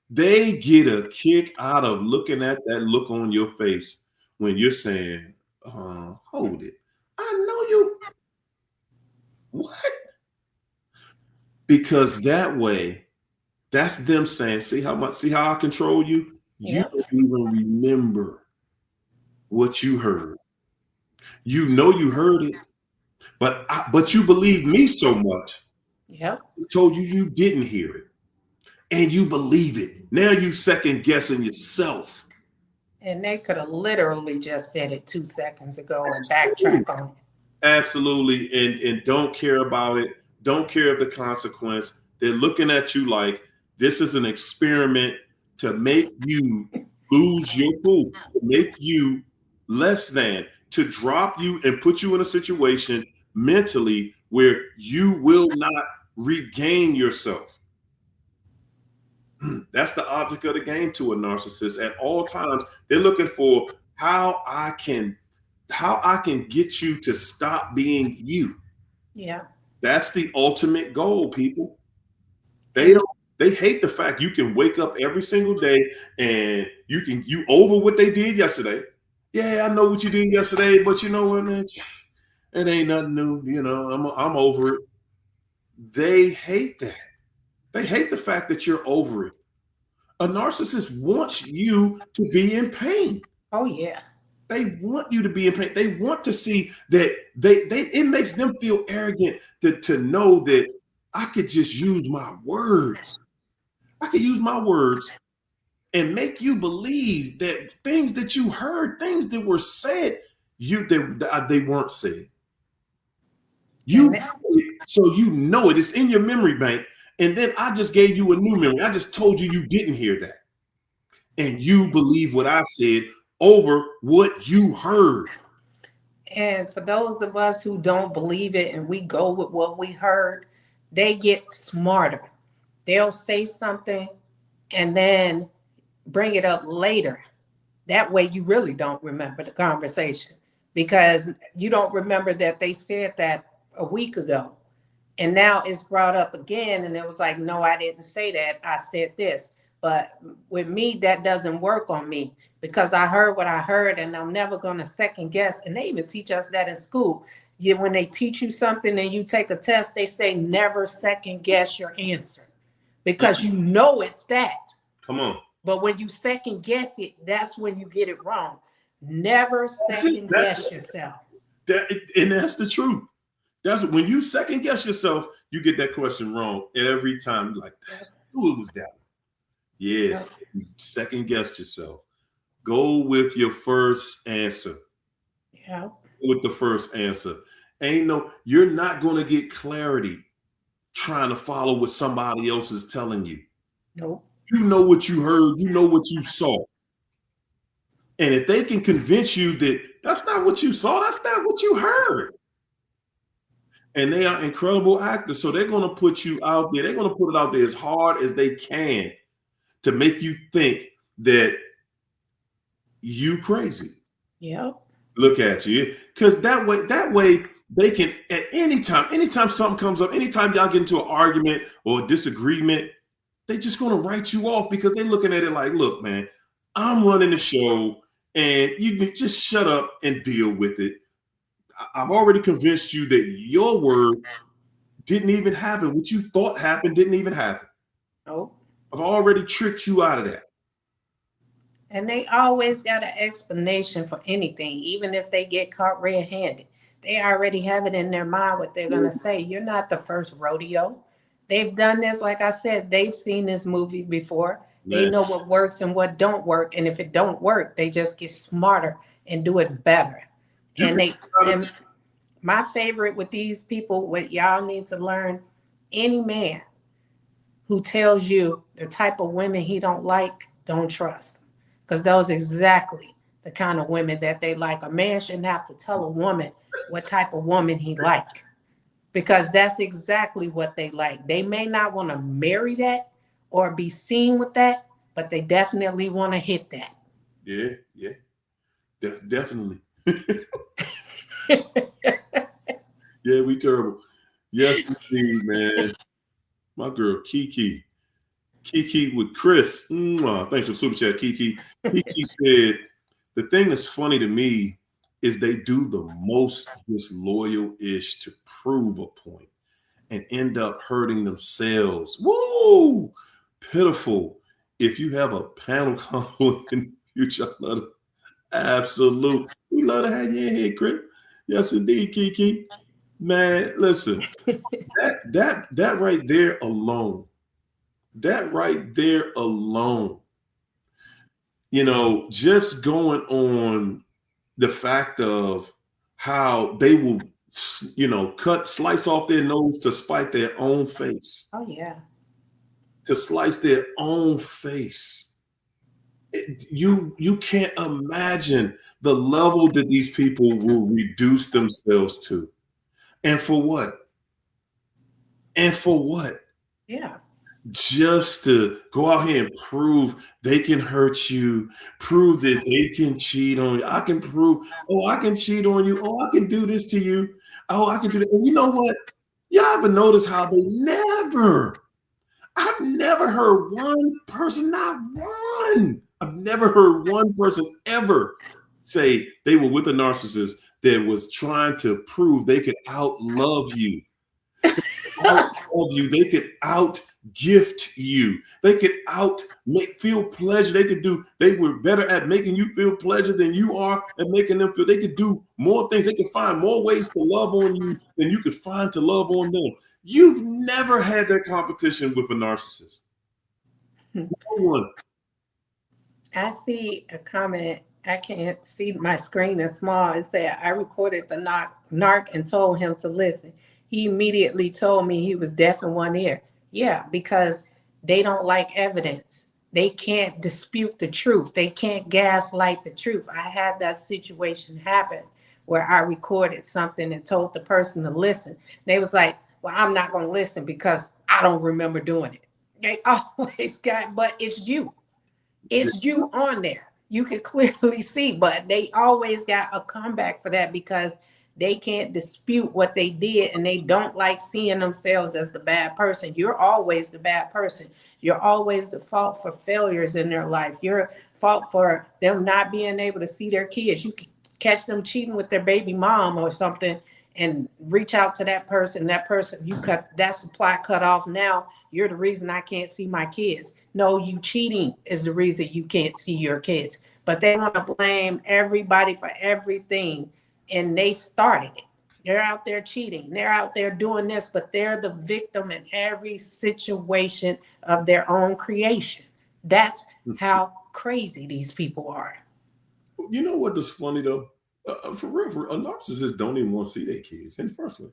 They get a kick out of looking at that look on your face when you're saying, hold it. I know you. What? Because that way, that's them saying, see how I control you? Yep. You don't even remember what you heard. You know you heard it, but you believe me so much. Yep. I told you didn't hear it. And you believe it. Now you second guessing yourself. And they could have literally just said it 2 seconds ago and backtrack on it. Absolutely. And don't care about it. Don't care of the consequence. They're looking at you like this is an experiment to make you lose your cool, to make you less than, to drop you and put you in a situation mentally where you will not regain yourself. That's the object of the game to a narcissist. At all times, they're looking for how I can get you to stop being you. Yeah. That's the ultimate goal, people. They hate the fact you can wake up every single day and you over what they did yesterday. Yeah, I know what you did yesterday, but you know what, man? It ain't nothing new. You know, I'm over it. They hate that. They hate the fact that you're over it. A narcissist wants you to be in pain. Oh yeah. They want you to be in pain. They want to see that they it makes them feel arrogant to know that I could just use my words. I could use my words and make you believe that things that you heard, things that were said, they weren't said. So you know it. It's in your memory bank. And then I just gave you a new memory. I just told you you didn't hear that. And you believe what I said over what you heard. And for those of us who don't believe it and we go with what we heard, they get smarter. They'll say something and then bring it up later. That way you really don't remember the conversation because you don't remember that they said that a week ago. And now it's brought up again and it was like, no, I didn't say that. I said this. But with me, that doesn't work on me because I heard what I heard and I'm never going to second guess. And they even teach us that in school. When they teach you something and you take a test, they say never second guess your answer because you know it's that. Come on. But when you second guess it, that's when you get it wrong. Never second guess yourself. And that's the truth. That's when you second guess yourself, you get that question wrong every time. You're like, who it was that? Yeah, you second guess yourself. Go with your first answer. Yeah. With the first answer. You're not going to get clarity trying to follow what somebody else is telling you. Nope. You know what you heard, you know what you saw. And if they can convince you that that's not what you saw, that's not what you heard. And they are incredible actors. So they're going to put you out there. They're going to put it out there as hard as they can to make you think that you crazy. Yeah. Look at you. Because that way they can, at anytime something comes up, anytime y'all get into an argument or a disagreement, they're just going to write you off because they're looking at it like, look, man, I'm running the show and you can just shut up and deal with it. I've already convinced you that your word didn't even happen. What you thought happened didn't even happen. Oh. I've already tricked you out of that. And they always got an explanation for anything, even if they get caught red-handed. They already have it in their mind what they're going to say. You're not the first rodeo. They've done this, like I said, they've seen this movie before. Yeah. They know what works and what don't work. And if it don't work, they just get smarter and do it better. And my favorite with these people, what y'all need to learn, any man who tells you the type of women he don't like, don't trust them. Because those are exactly the kind of women that they like. A man shouldn't have to tell a woman what type of woman he like. Because that's exactly what they like. They may not want to marry that or be seen with that, but they definitely want to hit that. Yeah. Definitely. Yeah, we terrible. Yes, indeed, man. My girl, Kiki with Chris. Thanks for super chat, Kiki. Kiki said, the thing that's funny to me is they do the most disloyal-ish to prove a point and end up hurting themselves. Woo! Pitiful. If you have a panel combo in the future, I love it. Absolutely. We love to have you in here, Chris. Yes, indeed, Kiki. Man, listen, that right there alone, just going on the fact of how they will, slice off their nose to spite their own face. Oh, yeah. To slice their own face. You can't imagine the level that these people will reduce themselves to. And for what? Yeah. Just to go out here and prove they can hurt you, prove that they can cheat on you. I can prove, I can cheat on you. I can do this to you. I can do that. And you know what? Y'all ever notice how I've never heard one person, not one. I've never heard one person ever say they were with a narcissist that was trying to prove they could outlove you. Outlove you. They could out gift you. They could out make feel pleasure. They were better at making you feel pleasure than you are at making them feel. They could do more things. They could find more ways to love on you than you could find to love on them. You've never had that competition with a narcissist. No one. I see a comment. I can't see, my screen is small. It said, I recorded the narc and told him to listen. He immediately told me he was deaf in one ear. Yeah, because they don't like evidence. They can't dispute the truth. They can't gaslight the truth. I had that situation happen where I recorded something and told the person to listen. They was like, well, I'm not going to listen because I don't remember doing it. They always but it's you. It's you on there. You can clearly see, but they always got a comeback for that because they can't dispute what they did and they don't like seeing themselves as the bad person. You're always the bad person. You're always the fault for failures in their life. You're fault for them not being able to see their kids. You can catch them cheating with their baby mom or something and reach out to that person. That person, you cut that supply cut off. Now you're the reason I can't see my kids. No, you cheating is the reason you can't see your kids. But they want to blame everybody for everything. And they started it. They're out there cheating. They're out there doing this, but they're the victim in every situation of their own creation. That's how crazy these people are. You know what is funny though? For real, a narcissist don't even want to see their kids in the first place.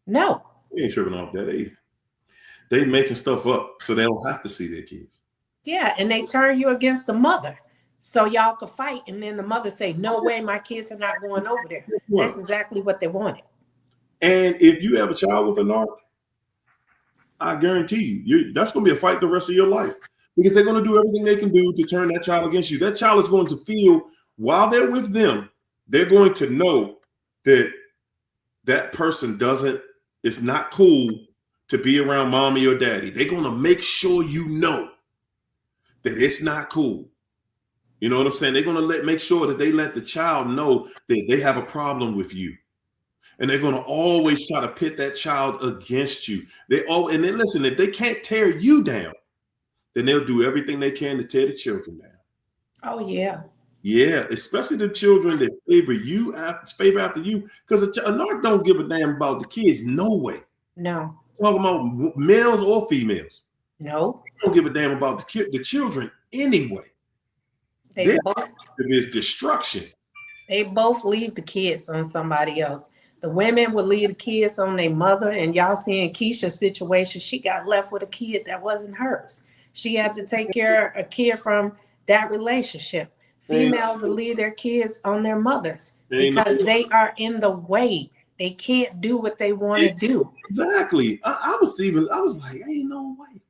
No. They ain't tripping off that. They making stuff up so they don't have to see their kids. Yeah, and they turn you against the mother. So y'all could fight, and then the mother say, no way, my kids are not going over there. That's exactly what they wanted. And if you have a child with a narc, I guarantee you, that's going to be a fight the rest of your life because they're going to do everything they can do to turn that child against you. That child is going to feel, while they're with them, they're going to know that that person it's not cool to be around mommy or daddy. They're going to make sure you know that it's not cool. You know what I'm saying? They're going to make sure that they let the child know that they have a problem with you. And they're going to always try to pit that child against you. And then listen, if they can't tear you down, then they'll do everything they can to tear the children down. Oh, yeah. Yeah, especially the children that favor after you. Because a narc don't give a damn about the kids. No way. No. Talking about males or females. No. They don't give a damn about the children anyway. They both is destruction. They both leave the kids on somebody else. The women will leave the kids on their mother, and y'all seeing Keisha's situation. She got left with a kid that wasn't hers. She had to take care of a kid from that relationship. Females will leave their kids on their mothers because they are in the way. They can't do what they want to do. Exactly. I was like, ain't no way.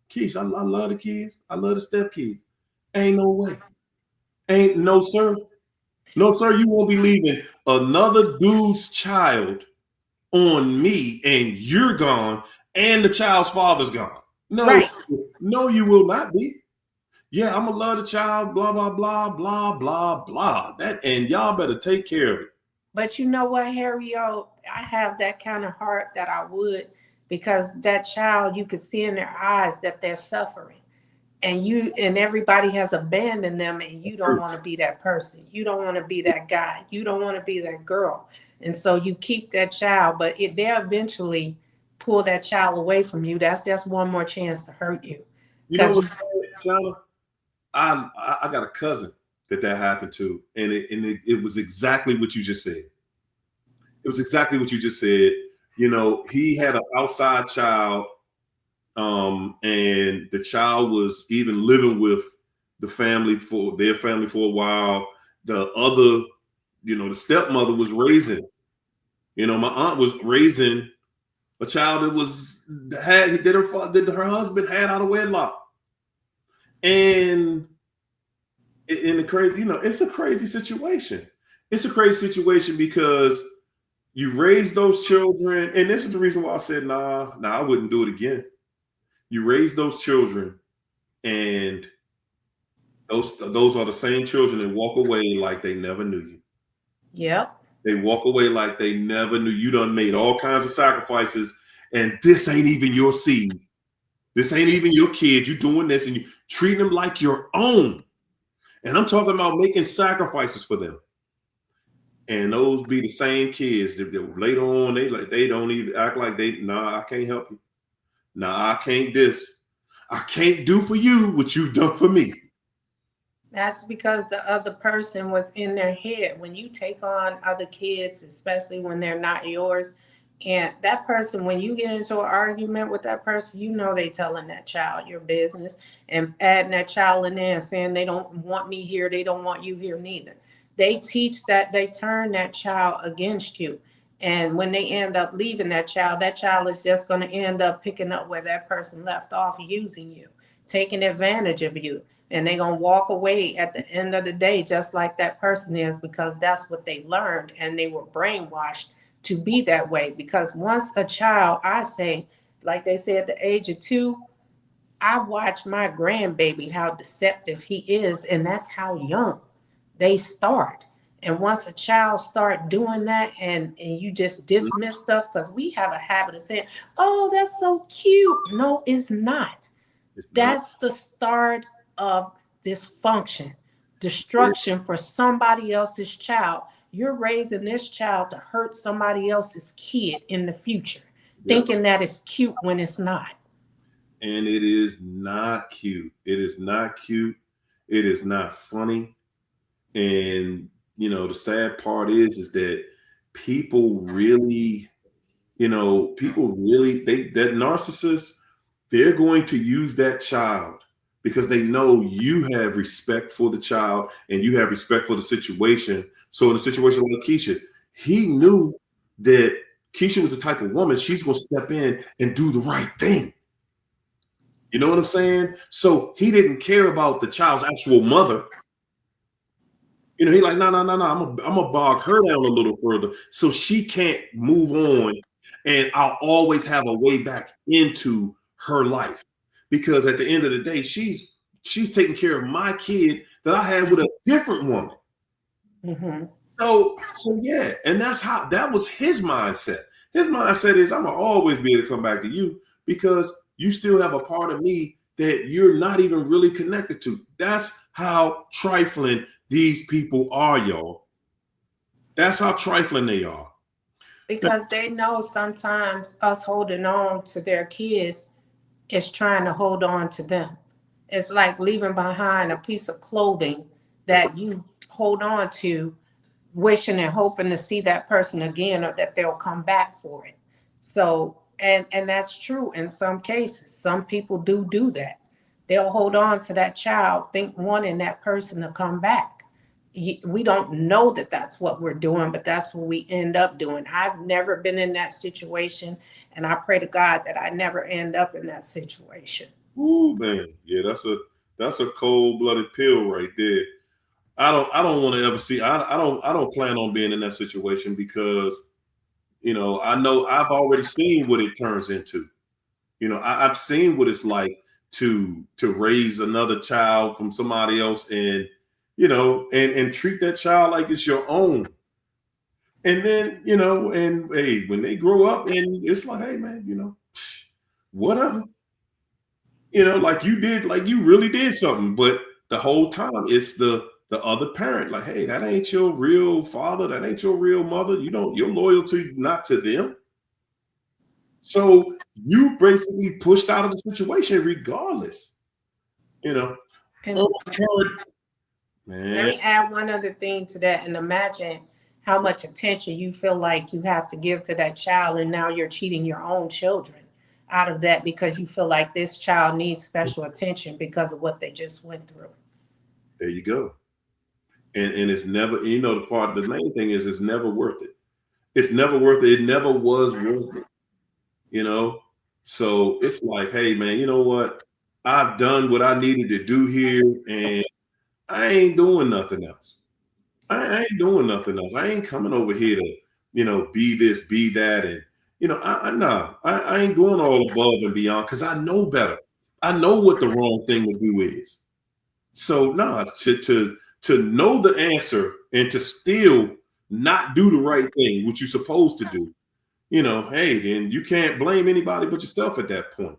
Keisha, I love the kids. I love the stepkids. Ain't no way. Ain't no, sir. No, sir, you won't be leaving another dude's child on me and you're gone and the child's father's gone. No, right. No, you will not be. Yeah, I'm gonna love the child, blah, blah, blah, blah, blah, blah. And y'all better take care of it. But you know what, Harry, I have that kind of heart that I would, because that child, you could see in their eyes that they're suffering. And everybody has abandoned them, and you don't want to be that person. You don't want to be that guy. You don't want to be that girl. And so you keep that child, but they'll eventually pull that child away from you. That's just one more chance to hurt you. You know what, China? I got a cousin that happened to, and it was exactly what you just said. It was exactly what you just said. You know, he had an outside child. And the child was even living with their family for a while. The other, the stepmother was raising. My aunt was raising a child that her husband had out of wedlock. And in the crazy, it's a crazy situation. It's a crazy situation because you raise those children, and this is the reason why I said, nah, I wouldn't do it again. You raise those children, and those are the same children that walk away like they never knew you. Yep. They walk away like they never knew. You done made all kinds of sacrifices, and this ain't even your seed. This ain't even your kid. You doing this, and you treating them like your own. And I'm talking about making sacrifices for them. And those be the same kids that later on they don't even act like I can't help you. Nah, I can't this. I can't do for you what you've done for me. That's because the other person was in their head. When you take on other kids, especially when they're not yours, and that person, when you get into an argument with that person, you know they telling that child your business and adding that child in there and saying they don't want me here, they don't want you here neither. They teach that, they turn that child against you. And when they end up leaving that child is just going to end up picking up where that person left off, using you, taking advantage of you, and they're going to walk away at the end of the day just like that person is, because that's what they learned and they were brainwashed to be that way. Because once a child, I say, like they say at the age of 2, I watch my grandbaby how deceptive he is, and that's how young they start. And once a child start doing that, and you just dismiss stuff, because we have a habit of saying, oh, that's so cute. No, it's not. It's not. That's the start of dysfunction, destruction for somebody else's child. You're raising this child to hurt somebody else's kid in the future, thinking that it's cute when it's not. And it is not cute. It is not cute. It is not funny. And the sad part is that people really, that narcissists, they're going to use that child because they know you have respect for the child and you have respect for the situation. So in a situation like Keisha, he knew that Keisha was the type of woman, she's going to step in and do the right thing. You know what I'm saying? So he didn't care about the child's actual mother. He like, no. I'm gonna bog her down a little further so she can't move on, and I'll always have a way back into her life, because at the end of the day, she's taking care of my kid that I had with a different woman. Mm-hmm. So yeah, and that was his mindset. His mindset is, I'm gonna always be able to come back to you because you still have a part of me that you're not even really connected to. That's how trifling these people are, y'all. That's how trifling they are. Because they know sometimes us holding on to their kids is trying to hold on to them. It's like leaving behind a piece of clothing that you hold on to, wishing and hoping to see that person again or that they'll come back for it. So, and that's true in some cases. Some people do that. They'll hold on to that child, wanting that person to come back. We don't know that that's what we're doing, but that's what we end up doing. I've never been in that situation, and I pray to God that I never end up in that situation. Ooh, man, yeah, that's a cold-blooded pill right there. I don't want to ever see. I don't plan on being in that situation because I know I've already seen what it turns into. I've seen what it's like to raise another child from somebody else, and and treat that child like it's your own. And then, and hey, when they grow up, and it's like, hey man, whatever. Like you really did something. But the whole time it's the other parent, like, hey, that ain't your real father, that ain't your real mother. You're loyal to not to them. So you basically pushed out of the situation regardless. And Oh, man. let me add one other thing to that, and imagine how much attention you feel like you have to give to that child, and now you're cheating your own children out of that because you feel like this child needs special attention because of what they just went through. There you go. And it's never, the main thing is it's never worth it. It's never worth it. It never was worth it. So it's like, hey man, you know what? I've done what I needed to do here, and I ain't doing nothing else. I ain't doing nothing else. I ain't coming over here to, be this, be that. And, I ain't doing all above and beyond because I know better. I know what the wrong thing to do is. So to know the answer and to still not do the right thing, which you're supposed to do, hey, then you can't blame anybody but yourself at that point.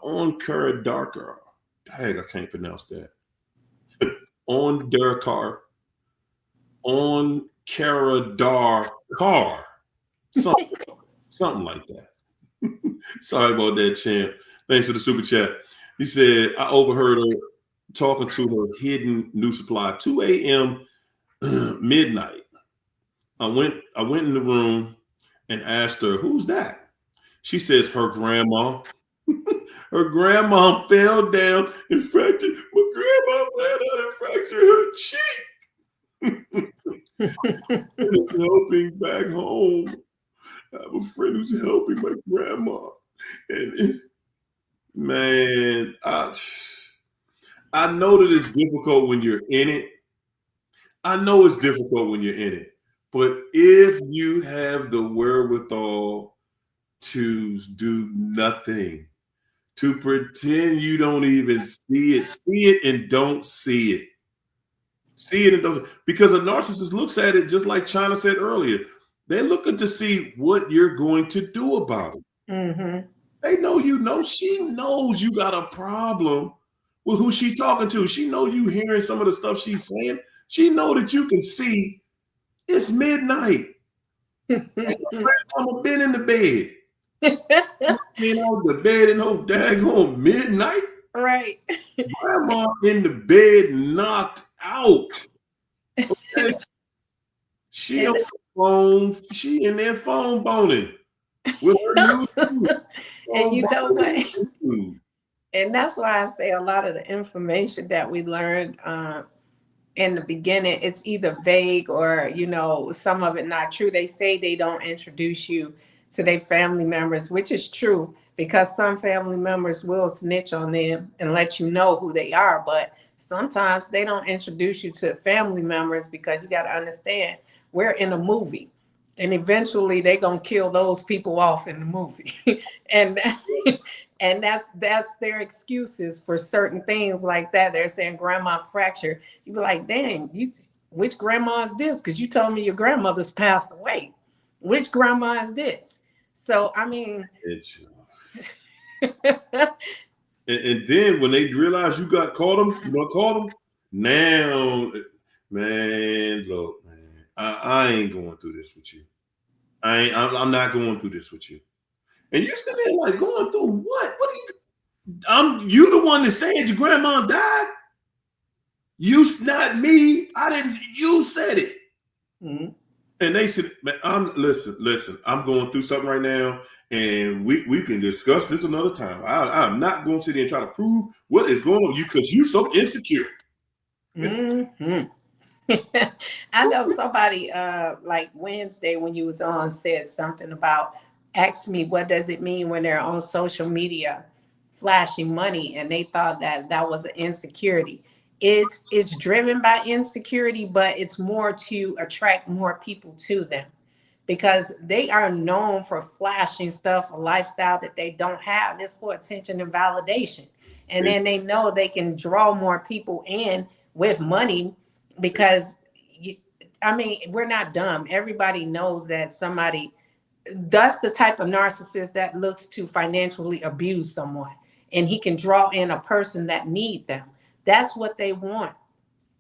On Kara Darker. Dang, I can't pronounce that. On Darkar. On Kara Darkar. Something like that. Sorry about that, champ. Thanks for the super chat. He said, I overheard her talking to her hidden new supply, 2 a.m. midnight. I went in the room and asked her, who's that? She says her grandma. Her grandma fell down and fractured. My grandma fell down and fractured her cheek. Is helping back home. I have a friend who's helping my grandma. And man, I know that it's difficult when you're in it. I know it's difficult when you're in it. But if you have the wherewithal to do nothing, to pretend you don't even see it and don't see it. See it and don't. Because a narcissist looks at it just like China said earlier. They're looking to see what you're going to do about it. Mm-hmm. They know she knows you got a problem with who she talking to. She know you hearing some of the stuff she's saying. She know that you can see it's midnight. I'm been in the bed. On the bed in no daggone midnight. Right. Grandma in the bed knocked out. Okay? She on the phone. She in there phone boning with her new and you know what? And that's why I say a lot of the information that we learned in the beginning, it's either vague or, some of it not true. They say they don't introduce you to their family members, which is true because some family members will snitch on them and let you know who they are. But sometimes they don't introduce you to family members because you got to understand we're in a movie and eventually they're going to kill those people off in the movie. and that's their excuses for certain things like that. They're saying grandma fractured. You be like, dang, which grandma is this? Because you told me your grandmother's passed away. Which grandma is this? So, I mean. And then when they realize you caught them, now, man, look, man, I ain't going through this with you. I'm not going through this with you. And you sitting there like going through what? What are you the one that said your grandma died? You, not me. I didn't. You said it. Mm-hmm. And they said, man, listen, I'm going through something right now, and we can discuss this another time. I'm not going to sit there and try to prove what is going on with you because you're so insecure. Mm-hmm. I know somebody like Wednesday when you was on said something about ask me what does it mean when they're on social media flashing money, and they thought that was an insecurity. It's driven by insecurity, but it's more to attract more people to them because they are known for flashing stuff, a lifestyle that they don't have. It's for attention and validation. And then they know they can draw more people in with money because, we're not dumb. Everybody knows that that's the type of narcissist that looks to financially abuse someone, and he can draw in a person that need them. That's what they want,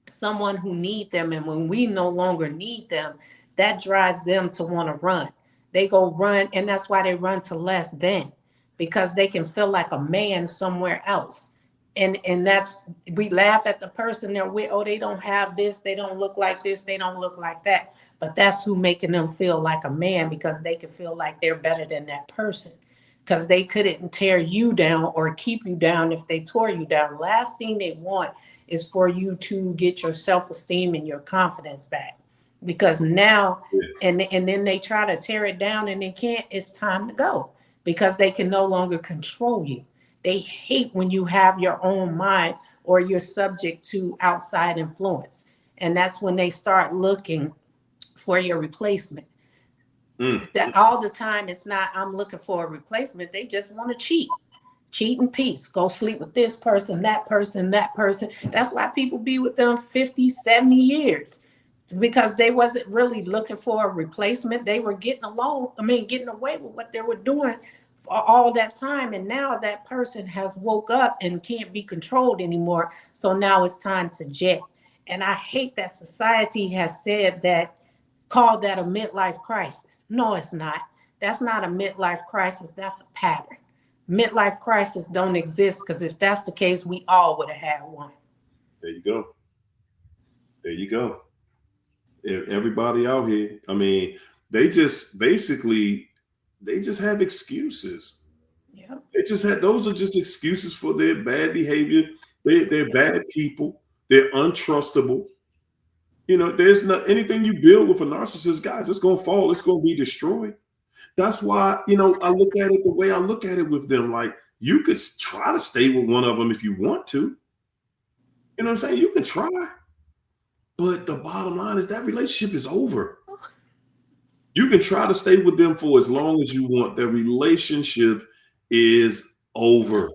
someone who need them. And when we no longer need them, that drives them to want to run. They go run, and that's why they run to less than, because they can feel like a man somewhere else. And that's, we laugh at the person they're with. Oh, they don't have this, they don't look like this, they don't look like that. But that's who making them feel like a man, because they can feel like they're better than that person. Because they couldn't tear you down or keep you down if they tore you down. Last thing they want is for you to get your self-esteem and your confidence back. Because now, and then they try to tear it down and they can't, it's time to go. Because they can no longer control you. They hate when you have your own mind or you're subject to outside influence. And that's when they start looking for your replacement. That all the time, it's not, I'm looking for a replacement. They just want to cheat in peace. Go sleep with this person, that person, that person. That's why people be with them 50, 70 years. because they wasn't really looking for a replacement. They were getting along, getting away with what they were doing for all that time. And now that person has woke up and can't be controlled anymore. So now it's time to jet. And I hate that society has said that, called that a midlife crisis. No, it's not. That's not a midlife crisis. That's a pattern. Midlife crisis don't exist, because if that's the case, we all would have had one. There you go. There you go. Everybody out here, they just basically, they just have excuses. Yeah. They just had, those are just excuses for their bad behavior. They're bad people. They're untrustable. There's not anything you build with a narcissist, guys, it's going to fall. It's going to be destroyed. That's why, I look at it the way I look at it with them. Like, you could try to stay with one of them if you want to. You know what I'm saying? You can try. But the bottom line is that relationship is over. You can try to stay with them for as long as you want. The relationship is over.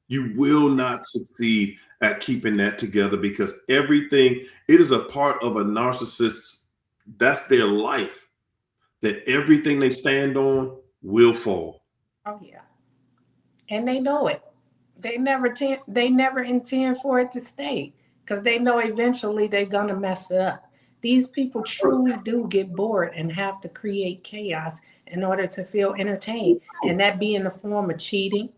You will not succeed at keeping that together, because everything, it is a part of a narcissist's, that's their life, that everything they stand on will fall. Oh yeah. And they know it. They never intend for it to stay, because they know eventually they're gonna mess it up. These people truly do get bored and have to create chaos in order to feel entertained. And that be in the form of cheating,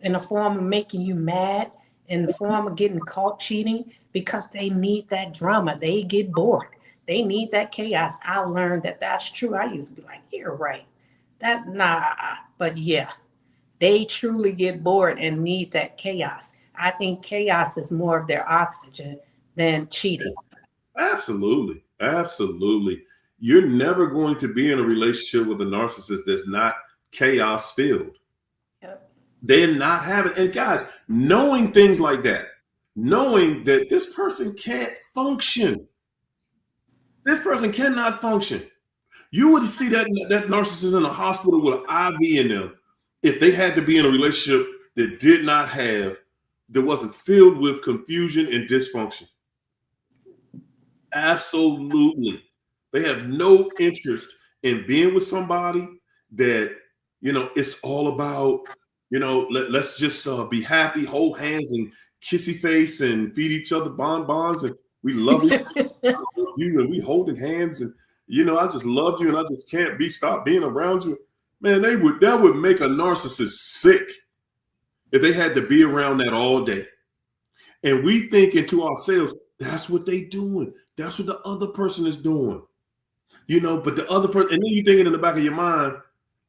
in the form of making you mad, in the form of getting caught cheating, because they need that drama. They get bored. They need that chaos. I learned that that's true. I used to be like, you're right. But yeah, they truly get bored and need that chaos. I think chaos is more of their oxygen than cheating. Absolutely. Absolutely. You're never going to be in a relationship with a narcissist that's not chaos filled. Yep. They're not having, and guys, knowing things like that, knowing that this person can't function. This person cannot function. You would see that narcissist in a hospital with an IV in them if they had to be in a relationship that wasn't filled with confusion and dysfunction. Absolutely. They have no interest in being with somebody that, it's all about, let's just be happy, hold hands and kissy face and feed each other bonbons. And we love you and we holding hands. And, I just love you and I just can't stop being around you. Man, that would make a narcissist sick if they had to be around that all day. And we thinking to ourselves, that's what they doing. That's what the other person is doing. But the other person, and then you thinking in the back of your mind,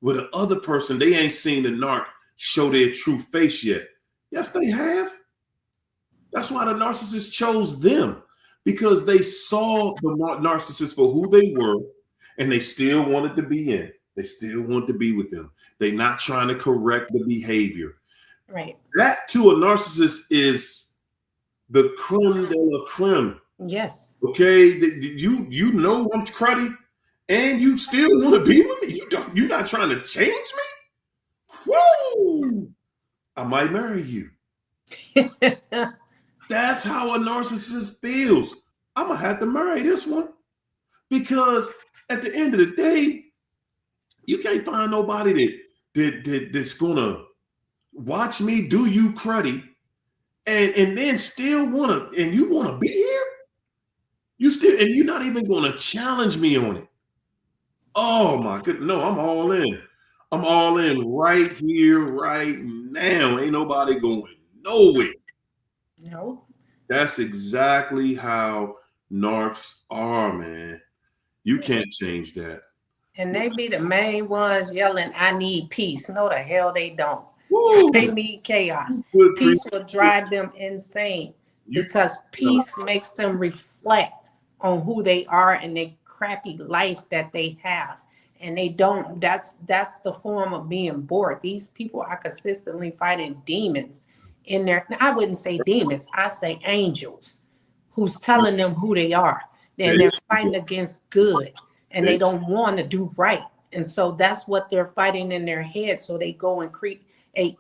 well, the other person, they ain't seen the narc show their true face yet. Yes, they have. That's why the narcissist chose them, because they saw the narcissist for who they were, and they still wanted to be in. They still want to be with them. They're not trying to correct the behavior. Right. That to a narcissist is the creme de la creme. Yes. Okay, you know I'm cruddy, and you still want to be with me. You're not trying to change me. Whoa! I might marry you. That's how a narcissist feels. I'm gonna have to marry this one, because at the end of the day, you can't find nobody that's gonna watch me do you cruddy, and then still you wanna be here. And you're not even going to challenge me on it. Oh my goodness. No, I'm all in. I'm all in right here, right now. Ain't nobody going nowhere. No. That's exactly how narcs are, man. You can't change that. And they be the main ones yelling, I need peace. No, the hell they don't. Woo. They need chaos. Peace will drive them insane, because peace makes them reflect on who they are and the crappy life that they have. And they don't, that's the form of being bored. These people are consistently fighting demons in there. I wouldn't say demons, I say angels who's telling them who they are. Then they're fighting against good, and they don't want to do right. And so that's what they're fighting in their head. So they go and create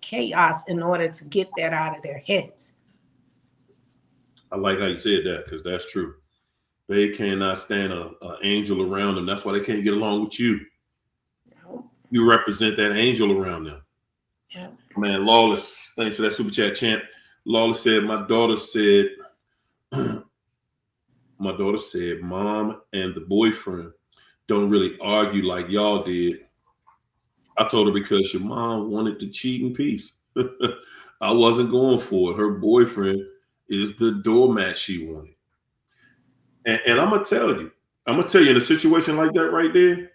chaos in order to get that out of their heads. I like how you said that, because that's true. They cannot stand a angel around them. That's why they can't get along with you. You represent that angel around them. Yeah. Man, Lawless, thanks for that super chat, champ. Lawless said, my daughter said, mom and the boyfriend don't really argue like y'all did. I told her because your mom wanted to cheat in peace. I wasn't going for it. Her boyfriend is the doormat she wanted. And I'm gonna tell you in a situation like that right there,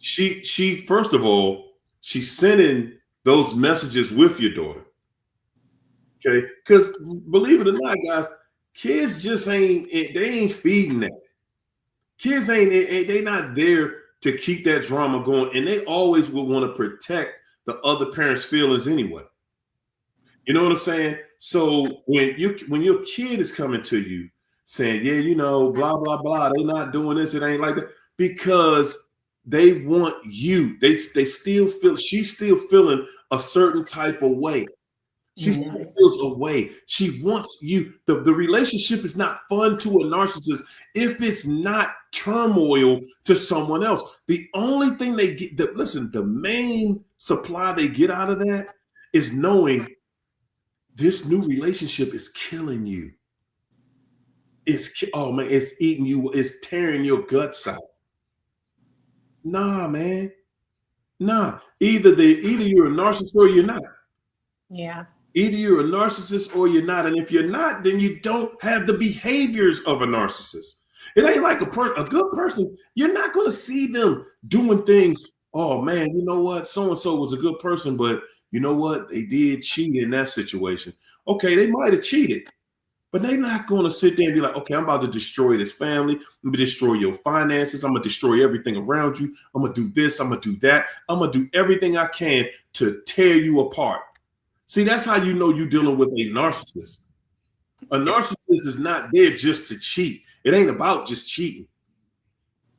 she first of all, she's sending those messages with your daughter. Okay, because believe it or not, guys, kids just ain't feeding that. Kids they not there to keep that drama going, and they always will want to protect the other parent's feelings anyway. You know what I'm saying? So when your kid is coming to you saying, yeah, you know, blah, blah, blah, they not doing this, it ain't like that, because they want you. They still feel, she's still feeling a certain type of way. She still feels a way. She wants you. The relationship is not fun to a narcissist if it's not turmoil to someone else. The only thing they get, the main supply they get out of that is knowing this new relationship is killing you. It's eating you. It's tearing your guts out. Nah, man. Nah. Either you're a narcissist or you're not. Yeah. Either you're a narcissist or you're not. And if you're not, then you don't have the behaviors of a narcissist. It ain't like a good person. You're not going to see them doing things. Oh, man, you know what? So-and-so was a good person, but you know what? They did cheat in that situation. Okay, they might have cheated, but they're not going to sit there and be like, okay, I'm about to destroy this family. I'm going to destroy your finances. I'm going to destroy everything around you. I'm going to do this. I'm going to do that. I'm going to do everything I can to tear you apart. See, that's how you know you're dealing with a narcissist. A narcissist is not there just to cheat. It ain't about just cheating.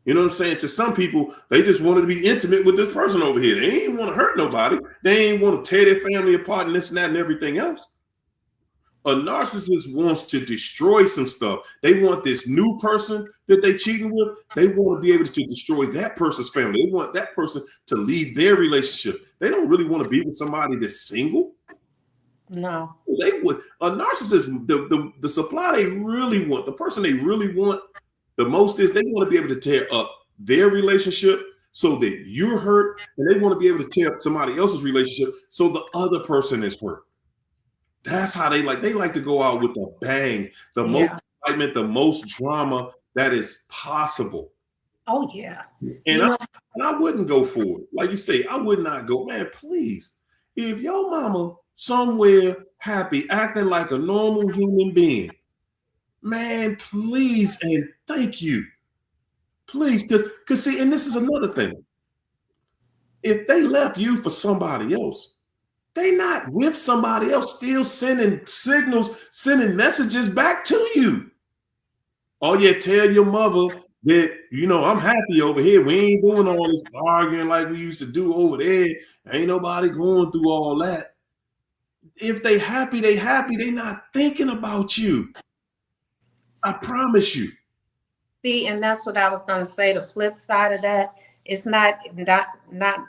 You know what I'm saying? To some people, they just wanted to be intimate with this person over here. They ain't want to hurt nobody. They ain't want to tear their family apart and this and that and everything else. A narcissist wants to destroy some stuff. They want this new person that they cheating with. They want to be able to destroy that person's family. They want that person to leave their relationship. They don't really want to be with somebody that's single. No. They would. A narcissist, the supply they really want, the person they really want the most is they want to be able to tear up their relationship so that you're hurt, and they want to be able to tear up somebody else's relationship so the other person is hurt. That's how they like to go out with a bang, the most excitement, the most drama that is possible. Oh, yeah. And I wouldn't go for it. Like you say, I would not go, man, please. If your mama somewhere happy, acting like a normal human being, man, please and thank you. Please, because see, and this is another thing. If they left you for somebody else, they not with somebody else still sending signals, sending messages back to you. Oh yeah, tell your mother that, you know, I'm happy over here. We ain't doing all this arguing like we used to do over there. Ain't nobody going through all that. If they happy, they happy. They not thinking about you. I promise you. See, and that's what I was going to say. The flip side of that, it's not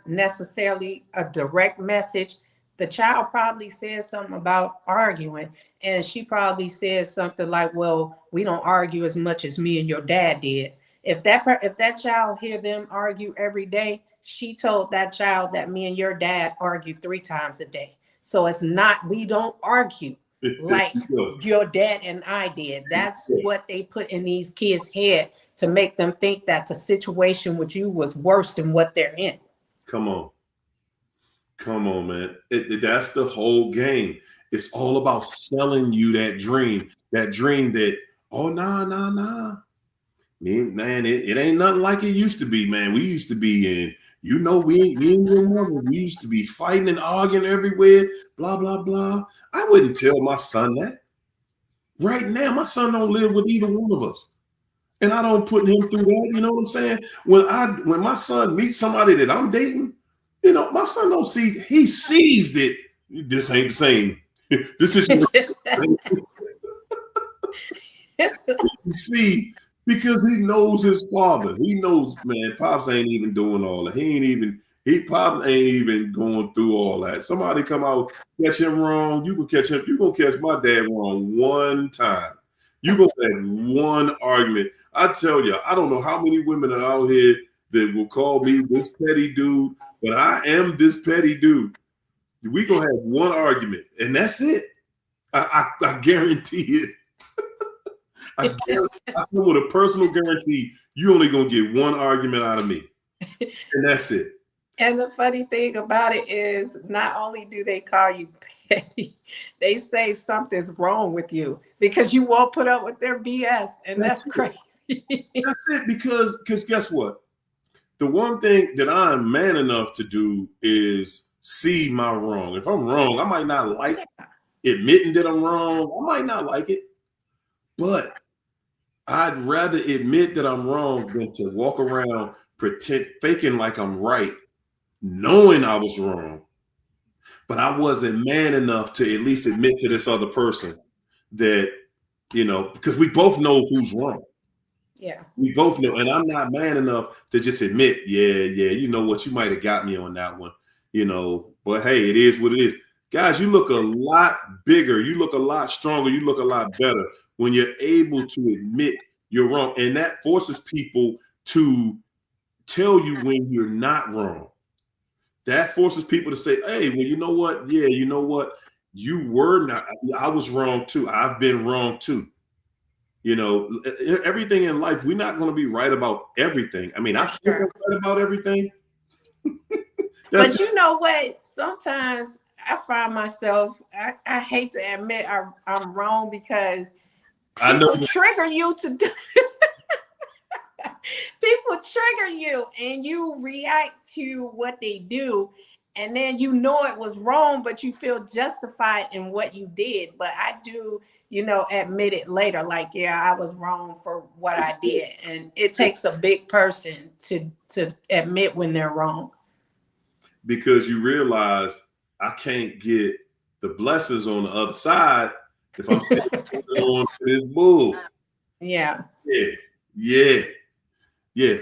necessarily a direct message. The child probably said something about arguing, and she probably said something like, well, we don't argue as much as me and your dad did. If that child hear them argue every day, she told that child that me and your dad argue 3 times a day. So it's not, we don't argue like your dad and I did. That's what they put in these kids' head to make them think that the situation with you was worse than what they're in. Come on, man. That's the whole game. It's all about selling you that dream that, oh, nah. Man, it ain't nothing like it used to be, man. We used to be in, you know, me and your mother, we used to be fighting and arguing everywhere, blah, blah, blah. I wouldn't tell my son that. Right now, my son don't live with either one of us. And I don't put him through that, you know what I'm saying? When my son meets somebody that I'm dating, you know, my son don't see, he sees that this ain't the same. This is You see, because he knows his father. He knows, man, Pops ain't even doing all that. Pops ain't even going through all that. Somebody come out, catch him wrong. You can catch him. You gonna catch my dad wrong one time. You gonna have one argument. I tell you, I don't know how many women are out here that will call me this petty dude, but I am this petty dude. We gonna have one argument, and that's it. I guarantee it. I come with a personal guarantee you only gonna get one argument out of me, and that's it. And the funny thing about it is, not only do they call you petty, they say something's wrong with you because you won't put up with their BS, and that's crazy. That's it, because guess what? The one thing that I'm man enough to do is see my wrong. If I'm wrong, I might not like admitting that I'm wrong. I might not like it, but I'd rather admit that I'm wrong than to walk around faking like I'm right, knowing I was wrong. But I wasn't man enough to at least admit to this other person that, because we both know who's wrong. Yeah. We both know. And I'm not man enough to just admit, yeah, you know what, you might have got me on that one, but hey, it is what it is. Guys, you look a lot bigger. You look a lot stronger. You look a lot better when you're able to admit you're wrong. And that forces people to tell you when you're not wrong. That forces people to say, hey, well, you know what? Yeah, you know what? You were not. I was wrong too. I've been wrong too. Everything in life, we're not going to be right about everything. I mean, I think I'm right about everything. But you know what? Sometimes I find myself, I hate to admit I'm wrong because people trigger you to do. People trigger you and you react to what they do, and then it was wrong, but you feel justified in what you did. But I do, admit it later, like, yeah, I was wrong for what I did. And it takes a big person to admit when they're wrong. Because you realize I can't get the blessings on the other side if I'm on this bull. Yeah. Yeah.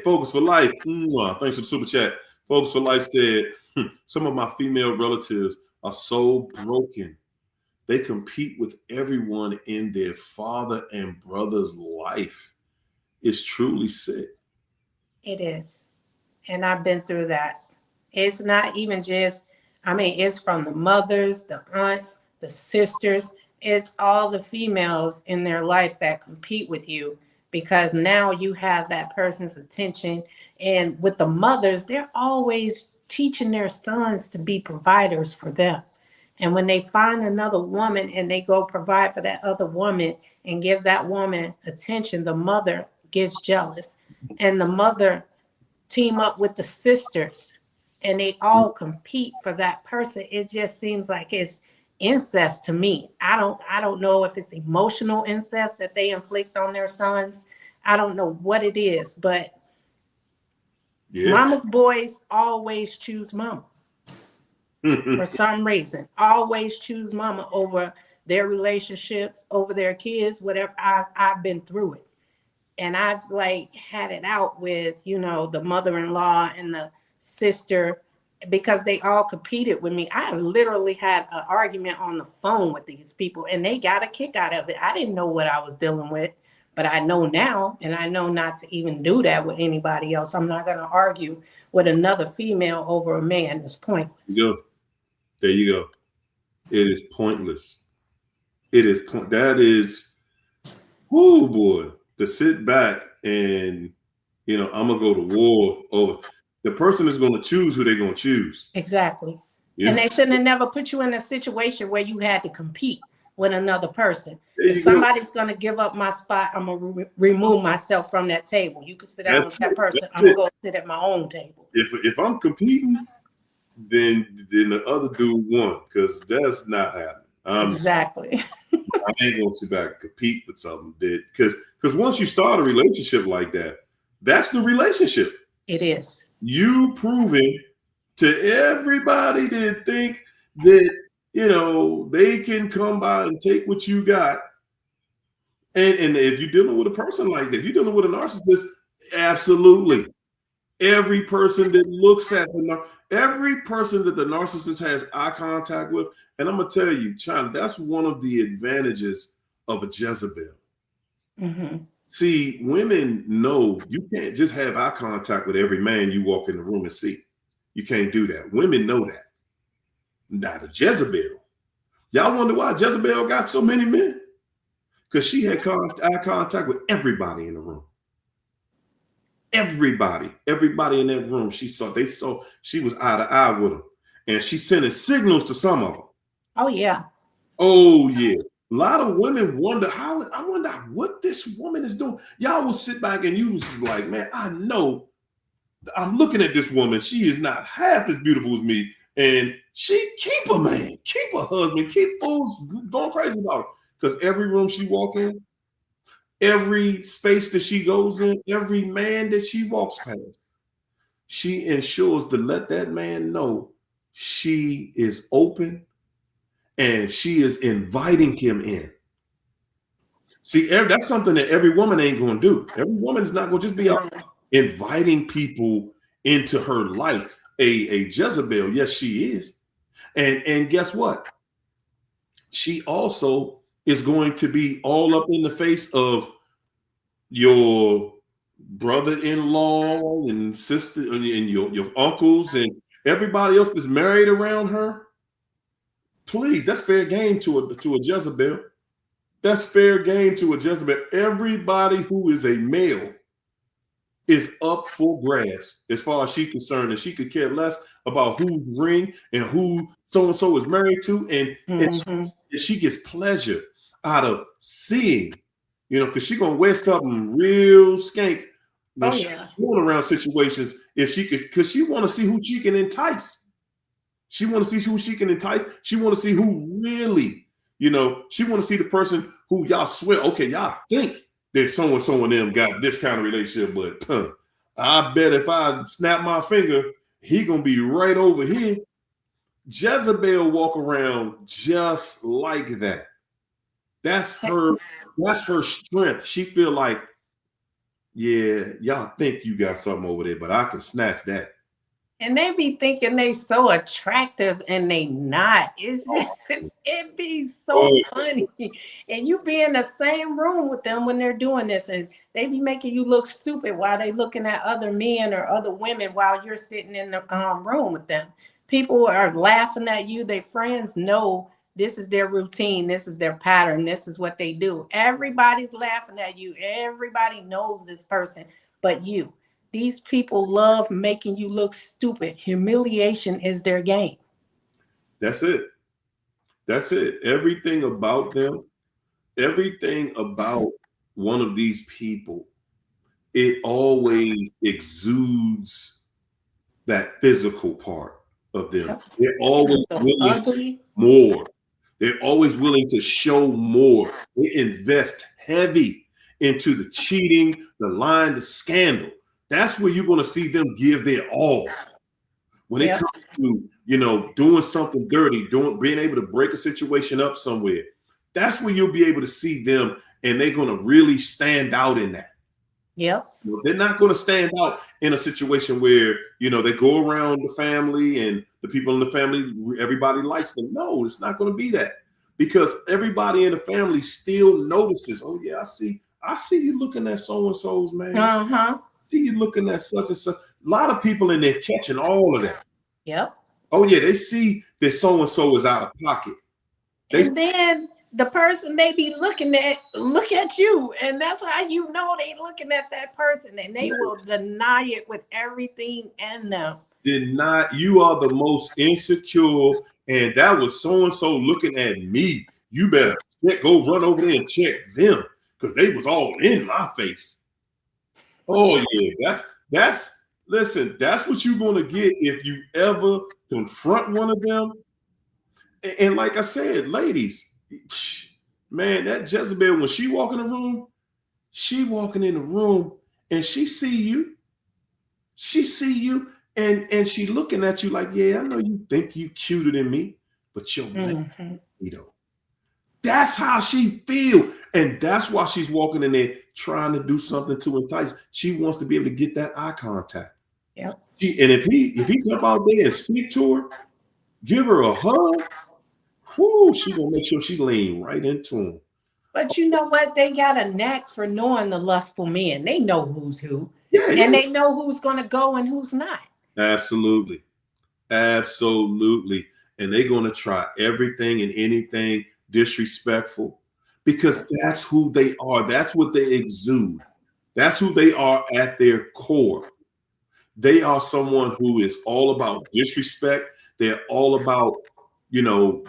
Focus for Life. Thanks for the super chat. Focus for Life said, some of my female relatives are so broken. They compete with everyone in their father and brother's life. It's truly sick. It is. And I've been through that. It's not even just, it's from the mothers, the aunts, the sisters. It's all the females in their life that compete with you, because now you have that person's attention. And with the mothers, they're always teaching their sons to be providers for them. And when they find another woman and they go provide for that other woman and give that woman attention, the mother gets jealous. And the mother team up with the sisters and they all compete for that person. It just seems like it's incest to me. I don't know if it's emotional incest that they inflict on their sons. I don't know what it is, but mama's boys always choose mama. For some reason, always choose mama over their relationships, over their kids, whatever. I've been through it. And I've had it out with, the mother-in-law and the sister, because they all competed with me. I literally had an argument on the phone with these people and they got a kick out of it. I didn't know what I was dealing with, but I know now, and I know not to even do that with anybody else. I'm not going to argue with another female over a man. It's pointless. There you go. It is pointless. That is, oh boy, to sit back and, I'm going to go to war over. The person is going to choose who they're going to choose. Exactly. Yeah. And they shouldn't have never put you in a situation where you had to compete with another person. If somebody's going to give up my spot, I'm going to remove myself from that table. You can sit down with that person. I'm going to go sit at my own table. If I'm competing, then the other dude won, because that's not happening. Exactly. I ain't going to sit back and compete with something because once you start a relationship like that, that's the relationship. It is. You proving to everybody that think that, they can come by and take what you got, And if you're dealing with a person like that, if you're dealing with a narcissist, absolutely. Every person that looks at every person that the narcissist has eye contact with, and I'm gonna tell you, China, that's one of the advantages of a Jezebel. Mm-hmm. See, women know you can't just have eye contact with every man you walk in the room and see. You can't do that. Women know that. Not a Jezebel. Y'all wonder why Jezebel got so many men? Because she had eye contact with everybody in the room. Everybody in that room, she saw she was eye to eye with them. And she sending signals to some of them. Oh, yeah. Oh, yeah. A lot of women wonder I wonder what this woman is doing. Y'all will sit back and you was like, man, I know I'm looking at this woman. She is not half as beautiful as me. And she keep a man, keep a husband, keep fools going crazy about her. Because every room she walk in, every space that she goes in, every man that she walks past, she ensures to let that man know she is open and she is inviting him in. See, that's something that every woman ain't going to do. Every woman is not going to just be out inviting people into her life. A Jezebel, yes, she is. And guess what? She also is going to be all up in the face of your brother-in-law and sister and your uncles and everybody else that's married around her. Please, that's fair game to a Jezebel. That's fair game to a Jezebel. Everybody who is a male is up for grabs as far as she's concerned, and she could care less about whose ring and who so-and-so is married to, and she gets pleasure out of seeing, because she's going to wear something real skank when she's going around situations if she could, because she want to see who she can entice. She want to see who she can entice. She want to see who really, she want to see the person who y'all swear, okay, y'all think that so-and-so and them got this kind of relationship, but I bet if I snap my finger, he gonna be right over here. Jezebel walk around just like that. That's her strength. She feel like, yeah, y'all think you got something over there, but I can snatch that. And they be thinking they so attractive and they not. It's just, it be so funny. And you be in the same room with them when they're doing this, and they be making you look stupid while they looking at other men or other women while you're sitting in the room with them. People are laughing at you. Their friends know this is their routine. This is their pattern. This is what they do. Everybody's laughing at you. Everybody knows this person but you. These people love making you look stupid. Humiliation is their game. That's it. That's it. Everything about them, everything about one of these people, it always exudes that physical part of them. They're always willing to more. They're always willing to show more. They invest heavy into the cheating, the lying, the scandal. That's where you're going to see them give their all. When it comes to, doing something dirty, being able to break a situation up somewhere, that's where you'll be able to see them, and they're going to really stand out in that. Yep. They're not going to stand out in a situation where, they go around the family and the people in the family, everybody likes them. No, it's not going to be that, because everybody in the family still notices, oh yeah, I see you looking at so-and-so's, man. See you looking at such and such. A lot of people in there catching all of that. Yep. Oh yeah, they see that so-and-so is out of pocket. Then the person they be looking at look at you, and that's how you know they looking at that person, and they will deny it with everything in them. You are the most insecure, and that was so-and-so looking at me. You better go run over there and check them, because they was all in my face. Oh yeah, listen, that's what you're gonna get if you ever confront one of them. And like I said, ladies, man, that Jezebel, when she walk in the room, and she see you. She see you, and she looking at you like, yeah, I know you think you cuter than me, but you're me though. That's how she feel. And that's why she's walking in there trying to do something to entice. She wants to be able to get that eye contact. Yep. And if he come out there and speak to her, give her a hug, whoo, she gonna make sure she lean right into him. But you know what? They got a knack for knowing the lustful men. They know who's who. Yeah, and they know who's going to go and who's not. Absolutely. Absolutely. And they're going to try everything and anything disrespectful because that's who they are. That's what they exude. That's who they are at their core. They are someone who is all about disrespect. They're all about,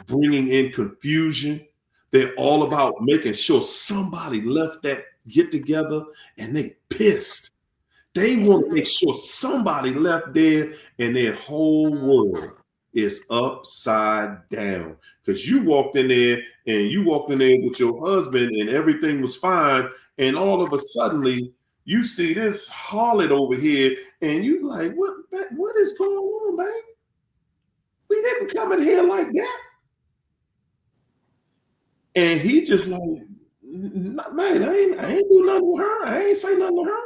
bringing in confusion. They're all about making sure somebody left that get together and they pissed. They want to make sure somebody left there and their whole world is upside down. Because you walked in there with your husband and everything was fine. And all of a sudden, you see this harlot over here and you like, what is going on, babe? We didn't come in here like that. And he just like, man, I ain't do nothing with her. I ain't say nothing to her.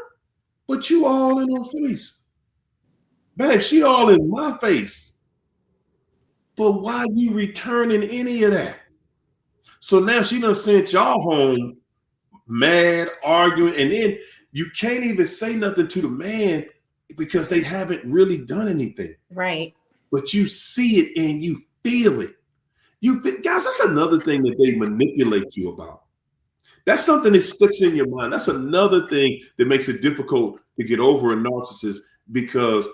But you all in her face. Babe, she all in my face. But why you returning any of that? So now she done sent y'all home mad, arguing, and then you can't even say nothing to the man because they haven't really done anything. Right. But you see it and you feel it. Guys, that's another thing that they manipulate you about. That's something that sticks in your mind. That's another thing that makes it difficult to get over a narcissist because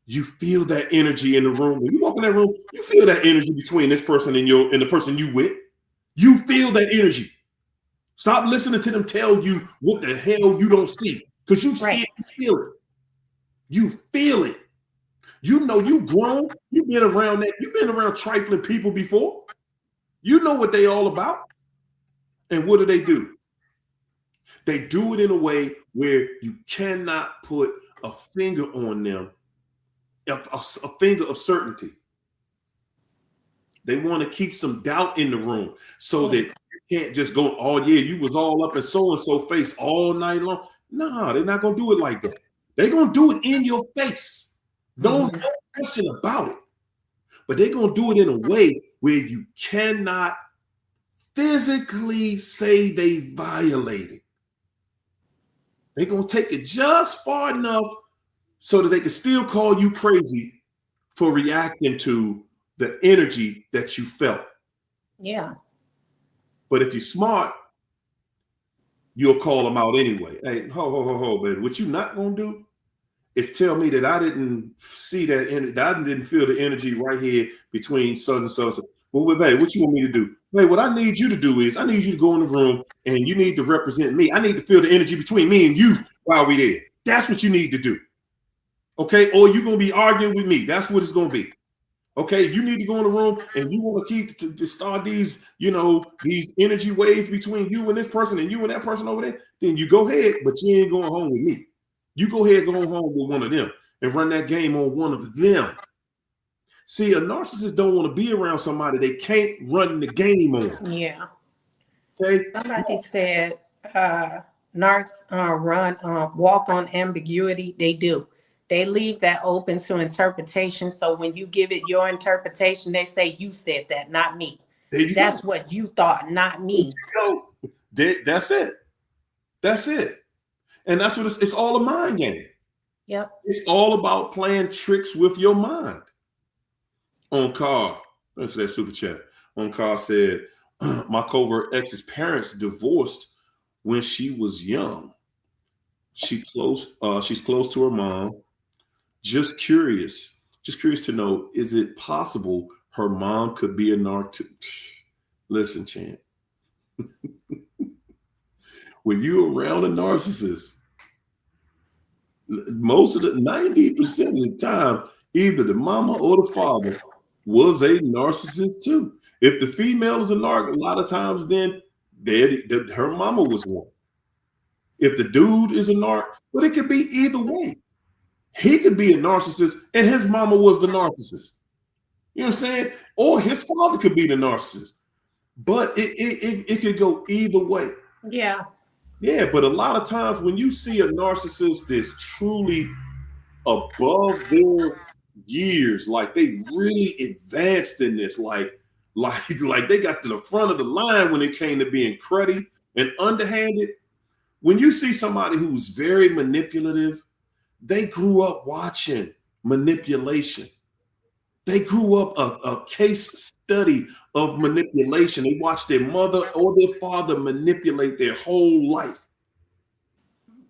you feel that energy in the room. When you walk in that room, you feel that energy between this person and the person you with. You feel that energy. Stop listening to them tell you what the hell you don't see because you see it, you feel it. You feel it. You know you grown. You've been around that. You've been around trifling people before. You know what they all about. And what do? They do it in a way where you cannot put a finger on them, a finger of certainty. They want to keep some doubt in the room so that you can't just go, oh yeah, you was all up in so-and-so face all night long. No, they're not going to do it like that. They're going to do it in your face. No question about it. But they're going to do it in a way where you cannot physically say they violated. They're going to take it just far enough so that they can still call you crazy for reacting to the energy that you felt. Yeah. But if you're smart, you'll call them out anyway. Hey, ho, baby. What you not going to do is tell me that I didn't see that energy, that I didn't feel the energy right here between so and so. Well, babe, what you want me to do? Babe, what I need you to do is I need you to go in the room and you need to represent me. I need to feel the energy between me and you while we're there. That's what you need to do. Okay? Or you're going to be arguing with me. That's what it's going to be. Okay? You need to go in the room and you want to keep to start these, these energy waves between you and this person and you and that person over there. Then you go ahead, but you ain't going home with me. You go ahead and go home with one of them and run that game on one of them. See, a narcissist don't want to be around somebody they can't run the game on. Yeah. Okay. Somebody said narcs walk on ambiguity. They do. They leave that open to interpretation. So when you give it your interpretation, they say you said that, not me. That's what you thought, not me. That's it. That's it. And that's what it's all a mind game. Yep. It's all about playing tricks with your mind. On Carl, thanks for that super chat. On Carl said, my covert ex's parents divorced when she was young. She's close to her mom. Just curious to know, is it possible her mom could be a narcissist? Listen, champ. When you're around a narcissist, most of the 90% of the time, either the mama or the father was a narcissist too. If the female is a narc, a lot of times then her mama was one. If the dude is a narc, but it could be either way. He could be a narcissist and his mama was the narcissist. You know what I'm saying? Or his father could be the narcissist. But it could go either way. Yeah. Yeah, but a lot of times when you see a narcissist that's truly above their years, like they really advanced in this, like they got to the front of the line when it came to being cruddy and underhanded. When you see somebody who's very manipulative, they grew up watching manipulation. They grew up a case study of manipulation. They watched their mother or their father manipulate their whole life.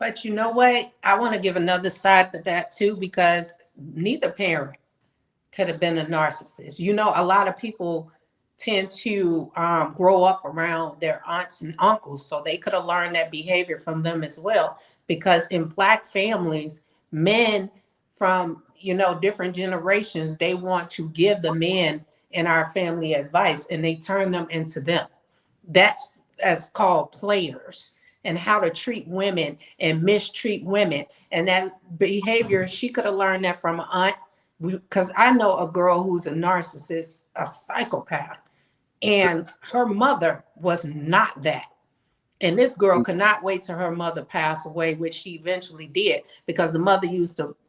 But you know what? I want to give another side to that too, because neither parent could have been a narcissist. You know, a lot of people tend to grow up around their aunts and uncles, so they could have learned that behavior from them as well. Because in Black families, men from, you know, different generations, they want to give the men in our family advice, and they turn them into them. That's called players, and how to treat women and mistreat women. And that behavior, she could have learned that from an aunt, because I know a girl who's a narcissist, a psychopath, and her mother was not that. And this girl could not wait till her mother passed away, which she eventually did, because the mother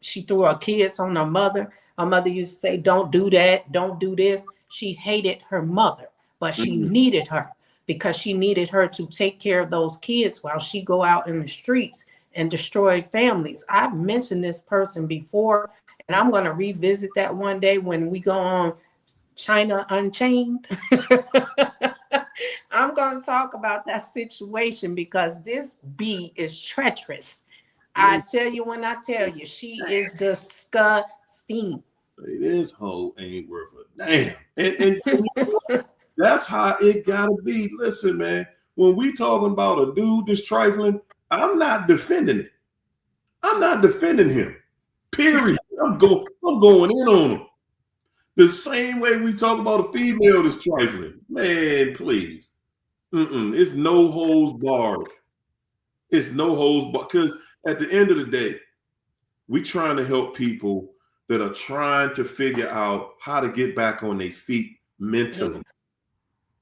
she threw her kids on her mother. Her mother used to say, don't do that, don't do this. She hated her mother, but she needed her, because she needed her to take care of those kids while she go out in the streets and destroy families. I've mentioned this person before, and I'm going to revisit that one day when we go on China Unchained. I'm going to talk about that situation, because this bee is treacherous. I tell you, when I tell you, she is disgusting. This hoe ain't worth a damn. And that's how it gotta be. Listen, man, when we talking about a dude that's trifling, I'm not defending it. I'm not defending him. Period. I'm going in on him. The same way we talk about a female that's trifling. Man, please. It's no holds barred. It's no holds barred. Because at the end of the day, we trying to help people that are trying to figure out how to get back on their feet mentally.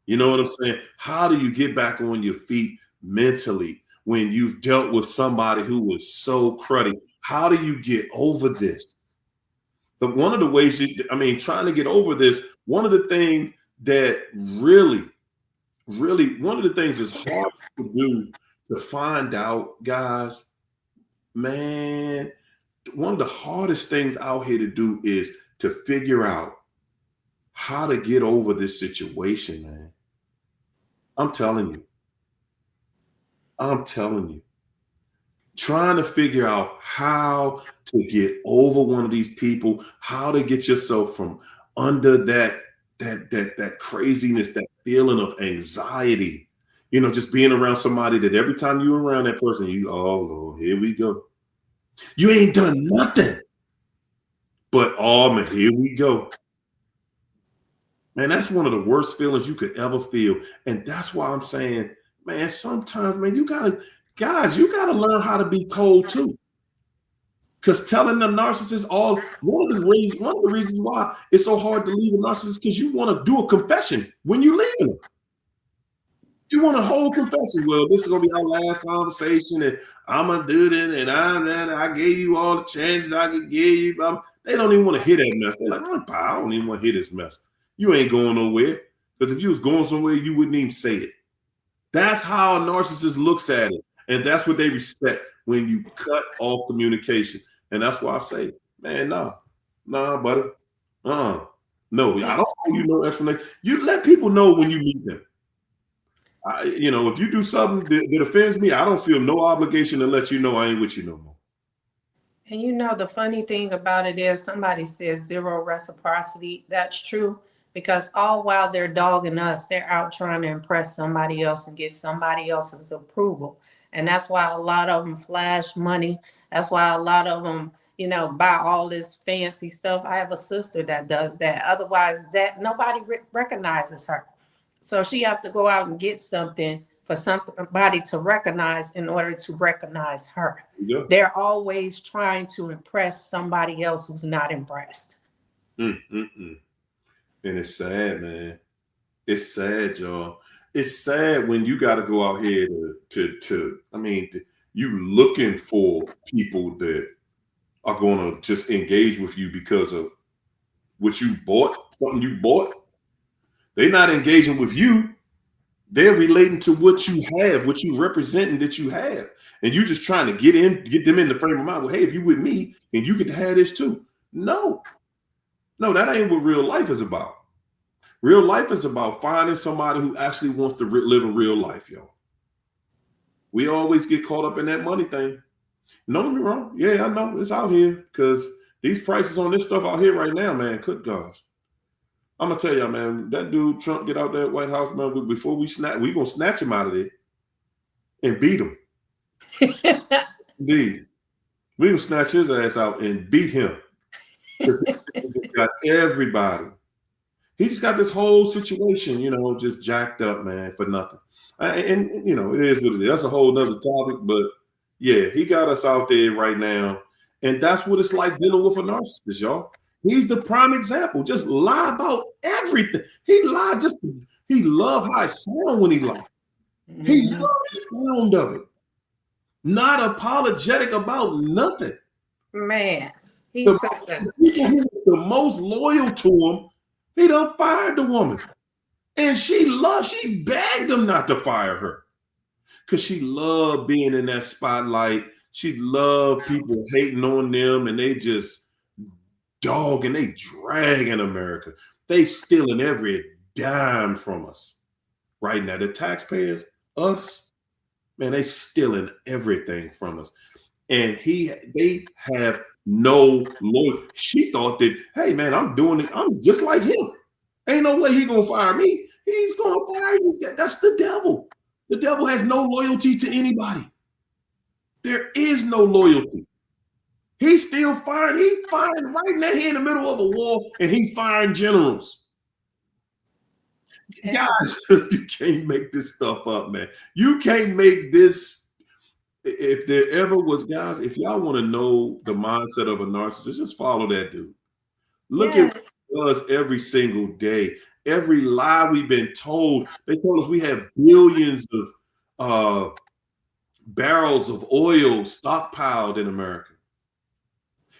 You know what I'm saying? How do you get back on your feet mentally when you've dealt with somebody who was so cruddy? How do you get over this? But one of the ways, trying to get over this, one of the things that really, one of the things that's hard to do to find out, guys, man, one of the hardest things out here to do is to figure out how to get over this situation, man. I'm telling you. Trying to figure out how to get over one of these people, how to get yourself from under that craziness, that feeling of anxiety. You know, just being around somebody that every time you're around that person, oh Lord, here we go. You ain't done nothing. But oh man, here we go. Man, that's one of the worst feelings you could ever feel. And that's why I'm saying, man, sometimes, man, you gotta learn how to be cold too. Because telling the narcissist one of the reasons why it's so hard to leave a narcissist, because you want to do a confession when you leave them. You want a whole confession. Well, this is gonna be our last conversation, and I'm gonna do this, and I gave you all the chances I could give you. They don't even want to hear that mess. They're like, I don't even want to hear this mess. You ain't going nowhere. Because if you was going somewhere, you wouldn't even say it. That's how a narcissist looks at it. And that's what they respect when you cut off communication. And that's why I say, man, nah, buddy. No, I don't owe you no explanation. You let people know when you meet them. If you do something that offends me, I don't feel no obligation to let you know I ain't with you no more. And you know, the funny thing about it is, somebody says zero reciprocity. That's true, because all while they're dogging us, they're out trying to impress somebody else and get somebody else's approval. And that's why a lot of them flash money. That's why a lot of them, buy all this fancy stuff. I have a sister that does that. Otherwise, that nobody recognizes her. So she have to go out and get something for somebody to recognize in order to recognize her. Yeah. They're always trying to impress somebody else who's not impressed. And it's sad, man. It's sad, y'all. It's sad when you got to go out here you looking for people that are going to just engage with you because of what you bought, something you bought. They're not engaging with you. They're relating to what you have, what you representing that you have. And you just trying to get them in the frame of mind. Well, hey, if you with me and you get to have this too. No, that ain't what real life is about. Real life is about finding somebody who actually wants to live a real life, y'all. We always get caught up in that money thing. Don't get me wrong. Yeah, I know it's out here because these prices on this stuff out here right now, man, good gosh. I'm gonna tell y'all, man, that dude Trump get out that White House, man. Before we gonna snatch him out of there and beat him. Indeed, we gonna snatch his ass out and beat him. He's got everybody. He just got this whole situation, just jacked up, man, for nothing. And it is what it is. That's a whole nother topic, but yeah, he got us out there right now, and that's what it's like dealing with a narcissist, y'all. He's the prime example. Just lie about everything. He lied. He loved how it sounded when he lied. He loved the sound of it. Not apologetic about nothing. Man, The people who was the most loyal to him, he done fired the woman. And she begged him not to fire her. Because she loved being in that spotlight. She loved people hating on them, and they just dogging, they dragging America. They stealing every dime from us right now. The taxpayers, us, man, they stealing everything from us. And they have no loyalty. She thought that, hey man, I'm doing it. I'm just like him. Ain't no way he gonna fire me. He's gonna fire you. That's the devil. The devil has no loyalty to anybody. There is no loyalty. He's still firing. He's firing right now. He in the middle of a war, and he's firing generals. Guys, you can't make this stuff up, man. You can't make this. If there ever was, guys, if y'all want to know the mindset of a narcissist, just follow that dude. Look at what he does every single day. Every lie we've been told. They told us we have billions of barrels of oil stockpiled in America.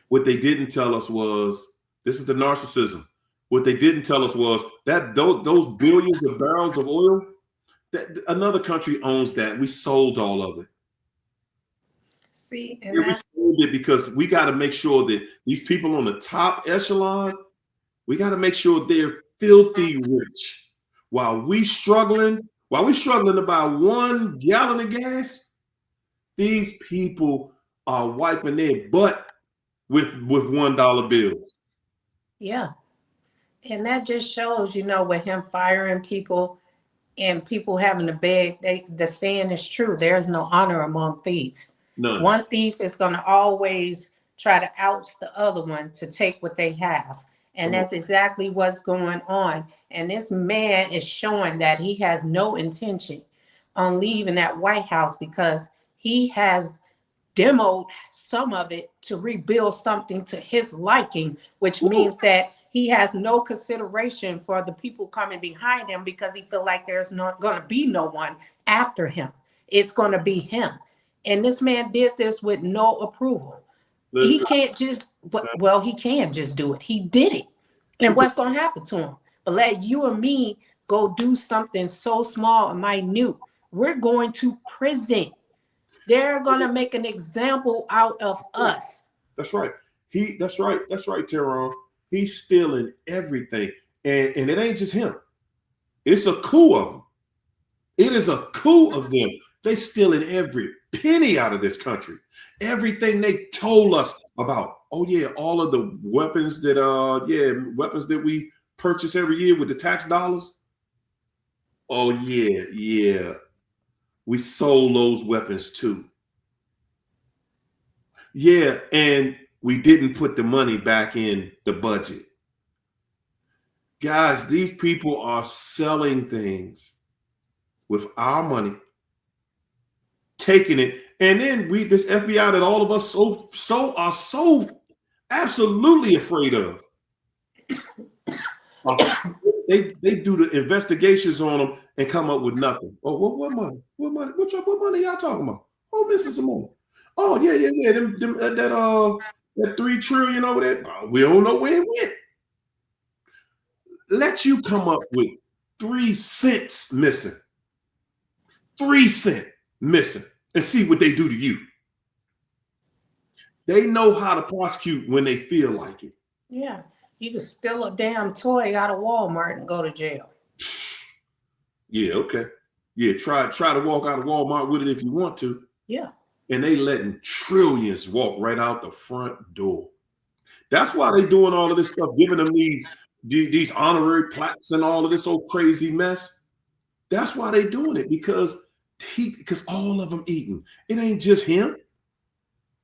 What they didn't tell us was, this is the narcissism. What they didn't tell us was that those billions of barrels of oil, that another country owns that. We sold all of it. See, and we sold it because we got to make sure that these people on the top echelon, we got to make sure they're filthy rich. While we struggling to buy 1 gallon of gas, these people are wiping their butt with $1 bills. Yeah. And that just shows, with him firing people and people having to beg, the saying is true. There's no honor among thieves. None. One thief is going to always try to oust the other one to take what they have. And that's exactly what's going on. And this man is showing that he has no intention on leaving that White House because he has demoed some of it to rebuild something to his liking, which means that he has no consideration for the people coming behind him because he feels like there's not going to be no one after him. It's going to be him. And this man did this with no approval. He can't just, he can just do it. He did it. And what's going to happen to him? But let you and me go do something so small and minute. We're going to prison. They're going to make an example out of us. That's right. That's right, Teron. He's stealing everything. And it ain't just him. It's a coup of them. It is a coup of them. They stealing every penny out of this country. Everything they told us about. Oh yeah, all of the weapons that we purchase every year with the tax dollars. Oh yeah. We sold those weapons too. Yeah, and we didn't put the money back in the budget. Guys, these people are selling things with our money, taking it, and then this FBI that all of us are so absolutely afraid of. They do the investigations on them and come up with nothing. Oh, what money? What money? What money y'all talking about? Oh, Mrs. Simone. Oh, yeah. That 3 trillion over there. We don't know where it went. Let you come up with 3 cents missing. 3 cents missing, and see what they do to you. They know how to prosecute when they feel like it. Yeah. You can steal a damn toy out of Walmart and go to jail. Yeah, okay. Yeah, try to walk out of Walmart with it if you want to. Yeah. And they letting trillions walk right out the front door. That's why they doing all of this stuff, giving them these honorary plaques and all of this old crazy mess. That's why they doing it, because all of them eating. It ain't just him.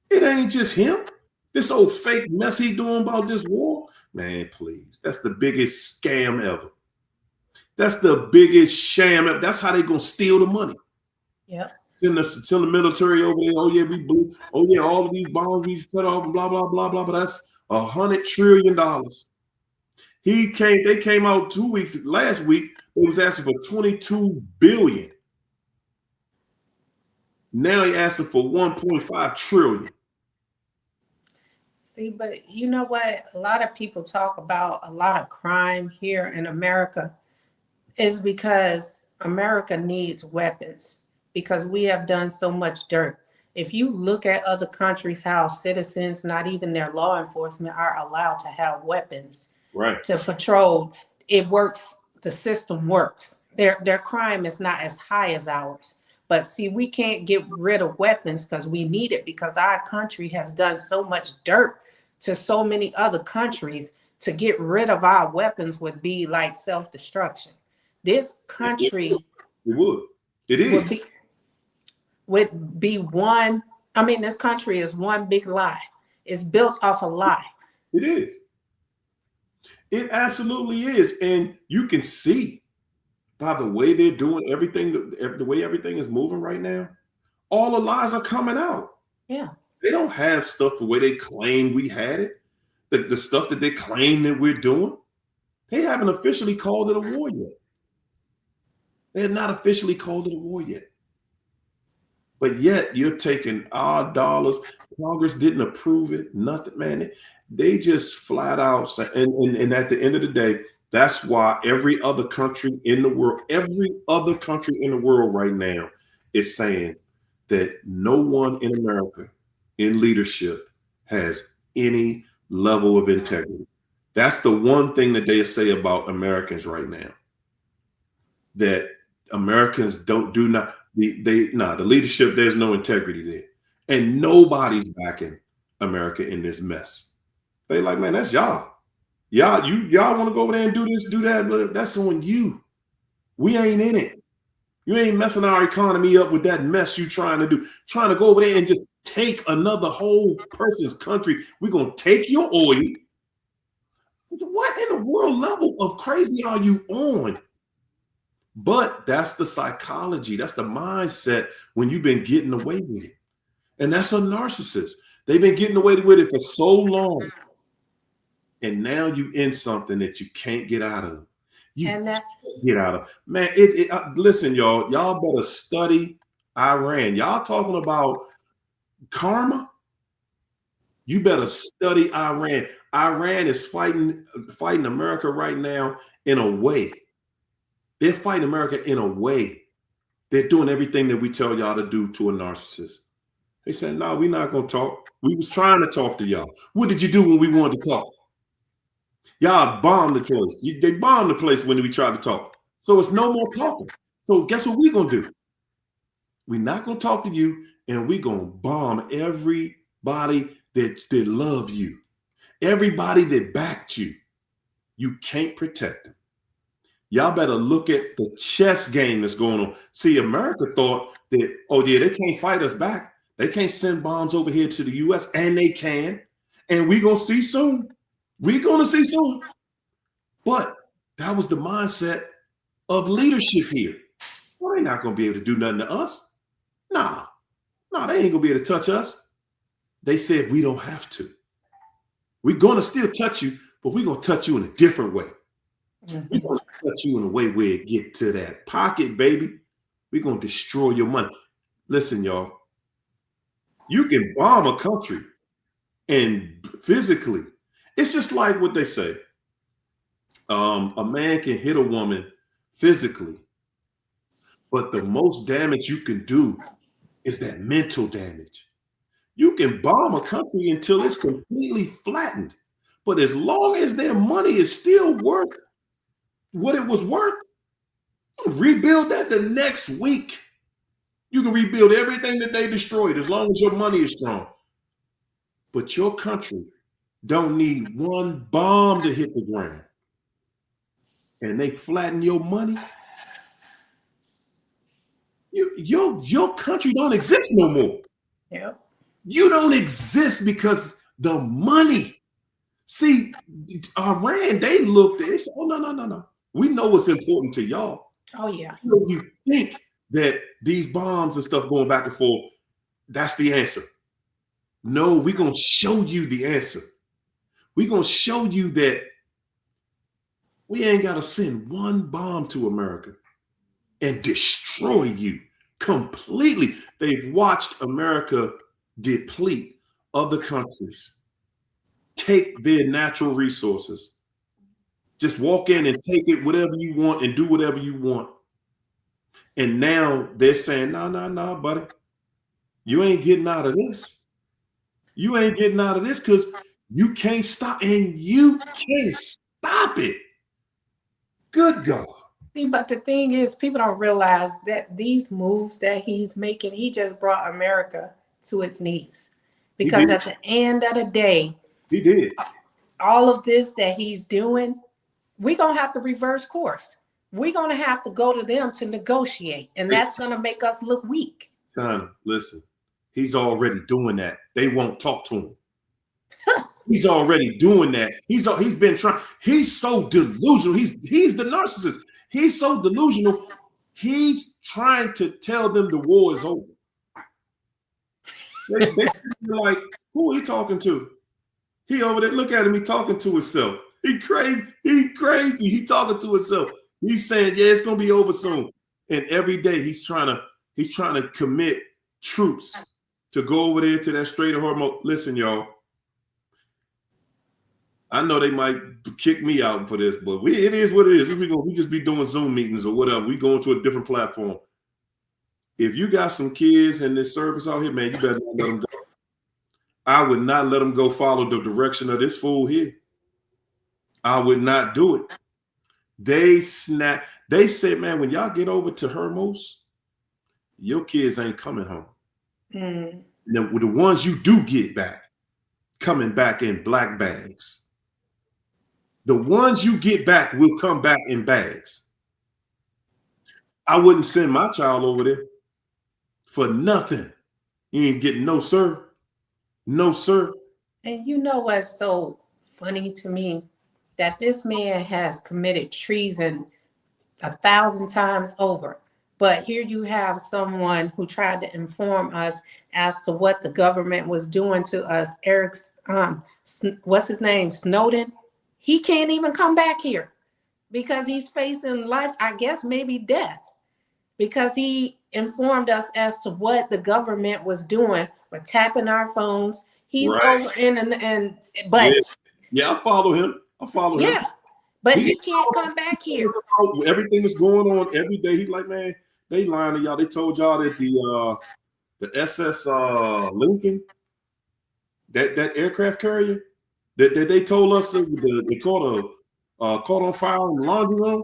It ain't just him. This old fake mess he doing about this war. Man, please. That's the biggest scam ever. That's the biggest sham ever. That's how they gonna steal the money. Yeah. Send the military over there. Oh yeah, we blew. Oh yeah, all of these bombs we set off and blah blah blah blah. But that's $100 trillion. They came out 2 weeks last week. They was asking for 22 billion. Now he asking for 1.5 trillion. See, but you know what? A lot of people talk about a lot of crime here in America is because America needs weapons, because we have done so much dirt. If you look at other countries, how citizens, not even their law enforcement, are allowed to have weapons to patrol, it works. The system works. Their crime is not as high as ours. But see, we can't get rid of weapons because we need it, because our country has done so much dirt to so many other countries. To get rid of our weapons would be like self-destruction. This country would be one. I mean, this country is one big lie. It's built off a lie. It is. It absolutely is. And you can see by the way they're doing everything, the way everything is moving right now, all the lies are coming out. Yeah. They don't have stuff the way they claim we had it. The stuff that they claim that we're doing, they haven't officially called it a war yet. They have not officially called it a war yet. But yet you're taking our dollars. Congress didn't approve it. Nothing, man. They just flat out say, and at the end of the day, that's why every other country in the world right now is saying that no one in America in leadership has any level of integrity. That's the one thing that they say about Americans right now. That Americans the leadership, there's no integrity there. And nobody's backing America in this mess. They like, man, that's y'all. Y'all want to go over there and do this, do that. That's on you. We ain't in it. You ain't messing our economy up with that mess you trying to do. Trying to go over there and just take another whole person's country. We're going to take your oil. What in the world level of crazy are you on? But that's the psychology. That's the mindset when you've been getting away with it. And that's a narcissist. They've been getting away with it for so long. And now you in something that you can't get out of. Get out of. Man, listen, y'all better study Iran. Y'all talking about karma? You better study Iran. Iran is fighting America right now in a way. They're fighting America in a way. They're doing everything that we tell y'all to do to a narcissist. They said, no, we're not going to talk. We was trying to talk to y'all. What did you do when we wanted to talk? Y'all bombed the place. They bombed the place when we tried to talk. So it's no more talking. So guess what we're going to do? We're not going to talk to you, and we're going to bomb everybody that love you. Everybody that backed you. You can't protect them. Y'all better look at the chess game that's going on. See, America thought that, oh yeah, they can't fight us back. They can't send bombs over here to the U.S., and they can. And we're going to see soon. We're going to see soon. But that was the mindset of leadership here. Well, they're not going to be able to do nothing to us. Nah, they ain't going to be able to touch us. They said we don't have to. We're going to still touch you, but we're going to touch you in a different way. We're going to cut you in a way where it get to that pocket, baby. We're going to destroy your money. Listen, y'all, you can bomb a country and physically, it's just like what they say. A man can hit a woman physically, but the most damage you can do is that mental damage. You can bomb a country until it's completely flattened. But as long as their money is still worth what it was worth, rebuild that the next week. You can rebuild everything that they destroyed as long as your money is strong. But your country don't need one bomb to hit the ground. And they flatten your money. Your country don't exist no more. Yep. You don't exist because the money. See, Iran, they looked at it, they said, oh, no. We know what's important to y'all. Oh, yeah. You think that these bombs and stuff going back and forth, that's the answer. No, we're going to show you the answer. We're going to show you that we ain't got to send one bomb to America and destroy you completely. They've watched America deplete other countries, take their natural resources, just walk in and take it, whatever you want, and do whatever you want. And now they're saying, no, buddy, you ain't getting out of this. You ain't getting out of this because you can't stop, and you can't stop it. Good God. See, but the thing is, people don't realize that these moves that he's making, he just brought America to its knees. Because at the end of the day, he did. All of this that he's doing, we're going to have to reverse course. We're going to have to go to them to negotiate, and that's going to make us look weak. China, listen, he's already doing that. They won't talk to him. He's already doing that. He's been trying. He's so delusional. He's the narcissist. He's so delusional. He's trying to tell them the war is over. They like, who are he talking to? He over there. Look at him. He talking to himself. He crazy. He talking to himself. He's saying, yeah, it's gonna be over soon. And every day he's trying to commit troops to go over there to that Strait of Hormuz. Listen, y'all. I know they might kick me out for this, but it is what it is. We just be doing Zoom meetings or whatever. We going to a different platform. If you got some kids in this service out here, man, you better not let them go. I would not let them go follow the direction of this fool here. I would not do it. They said, man, when y'all get over to Hormuz, your kids ain't coming home. Now, with the ones you do get back, coming back in black bags. The ones you get back will come back in bags. I wouldn't send my child over there for nothing. You ain't getting no, sir. No, sir. And you know what's so funny to me? That this man has committed treason 1,000 times over. But here you have someone who tried to inform us as to what the government was doing to us. What's his name? Snowden. He can't even come back here because he's facing life, I guess maybe death, because he informed us as to what the government was doing. We're tapping our phones. He's right. Over in but yeah, I follow him. Yeah, but he can't come back here. Everything that's going on every day. He's like, man, they lying to y'all. They told y'all that the SS Lincoln, that aircraft carrier, that they told us that they caught on fire in the laundry room.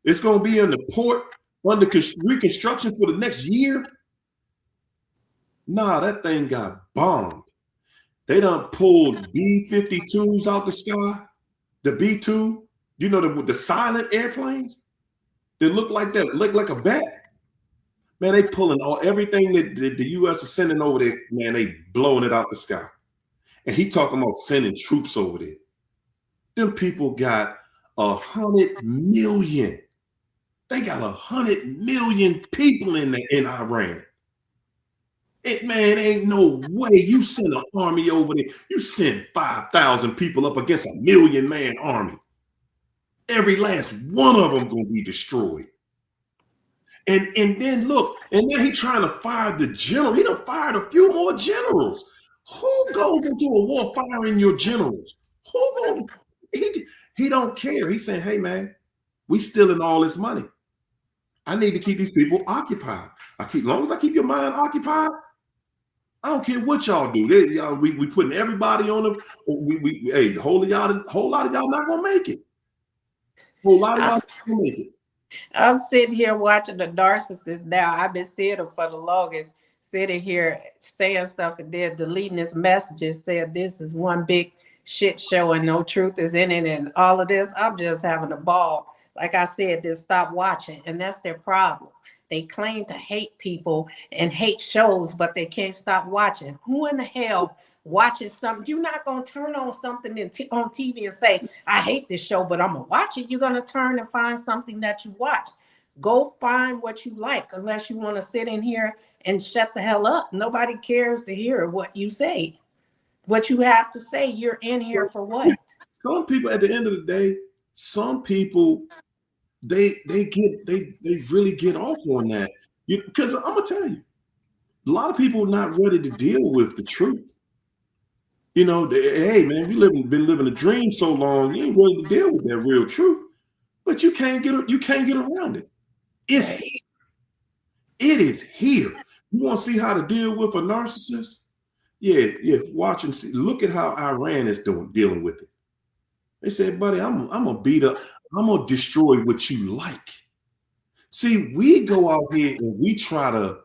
It's gonna be in the port under reconstruction for the next year. Nah, that thing got bombed. They done pulled B-52s out the sky. The B-2, you know, the silent airplanes that look like a bat. Man, they pulling everything that the U.S. is sending over there. Man, they blowing it out the sky. And he talking about sending troops over there. Them people got 100 million. They got 100 million people in Iran. Man, ain't no way you send an army over there. You send 5,000 people up against a 1,000,000-man army. Every last one of them gonna be destroyed. And then look, and then he trying to fire the general. He done fired a few more generals. Who goes into a war firing your generals? Who gonna, he don't care. He's saying, hey man, we stealing all this money. I need to keep these people occupied. As long as I keep your mind occupied, I don't care what y'all do. We putting everybody on them. Hey, a whole lot of y'all not gonna make it. Whole lot of y'all not gonna make it. I'm sitting here watching the Narcissist now. I've been seeing them for the longest, sitting here saying stuff and then deleting his messages, saying this is one big shit show and no truth is in it and all of this. I'm just having a ball. Like I said, just stop watching. And that's their problem. They claim to hate people and hate shows, but they can't stop watching. Who in the hell watches something? You're not going to turn on something on TV and say, I hate this show, but I'm going to watch it. You're going to turn and find something that you watch. Go find what you like, unless you want to sit in here and shut the hell up. Nobody cares to hear what you say. What you have to say, you're in here for what? Some people, at the end of the day, some people, they really get off on that. Because I'm gonna tell you, a lot of people are not ready to deal with the truth. Hey man, been living a dream so long, you ain't ready to deal with that real truth. But you can't get around it. It's here. It is here. You want to see how to deal with a narcissist? Yeah. Watch and see. Look at how Iran is dealing with it. They said, buddy, I'm gonna beat up. I'm gonna destroy what you like. See, we go out here and we try to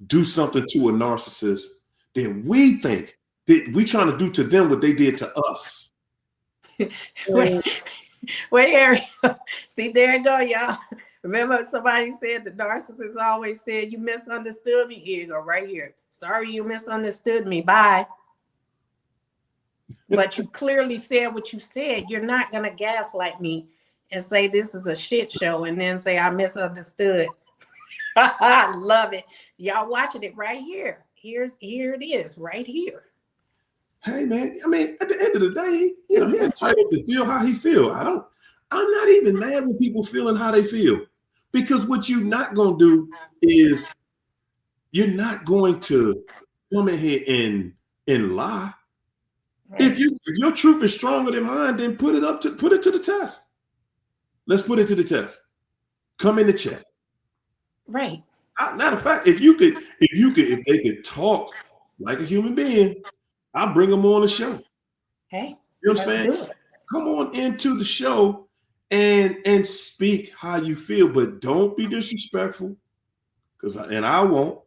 do something to a narcissist that we think that we trying to do to them what they did to us. Wait, Harry. See, there you go, y'all. Remember somebody said the narcissist always said, you misunderstood me. Here you go, right here. Sorry you misunderstood me. Bye. But you clearly said what you said. You're not going to gaslight me and say this is a shit show and then say I misunderstood. I love it. Y'all watching it right here. Here it is, right here. Hey man, I mean, at the end of the day, he's entitled to feel how he feel. I'm not even mad with people feeling how they feel, because what you're not gonna do is you're not going to come in here and lie. Right. If your truth is stronger than mine, then put it to the test. Let's put it to the test. Come in the chat. Right. Matter of fact, if they could talk like a human being, I'll bring them on the show. Hey, you know what I'm saying? Come on into the show and speak how you feel, but don't be disrespectful. I won't.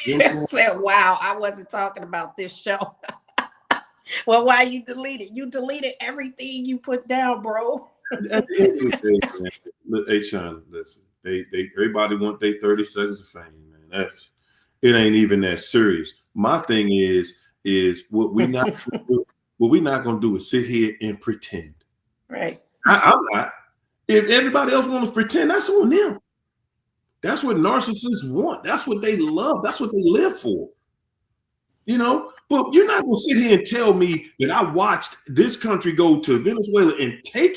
You know said, wow, I wasn't talking about this show. Well, why you deleted? You deleted everything you put down, bro. At the end of the day, man, hey, Sean, listen. Everybody want their 30 seconds of fame, man. It ain't even that serious. My thing is what we not gonna do is sit here and pretend. Right. I'm not. If everybody else wants to pretend, that's on them. That's what narcissists want. That's what they love. That's what they live for. But you're not gonna sit here and tell me that I watched this country go to Venezuela and take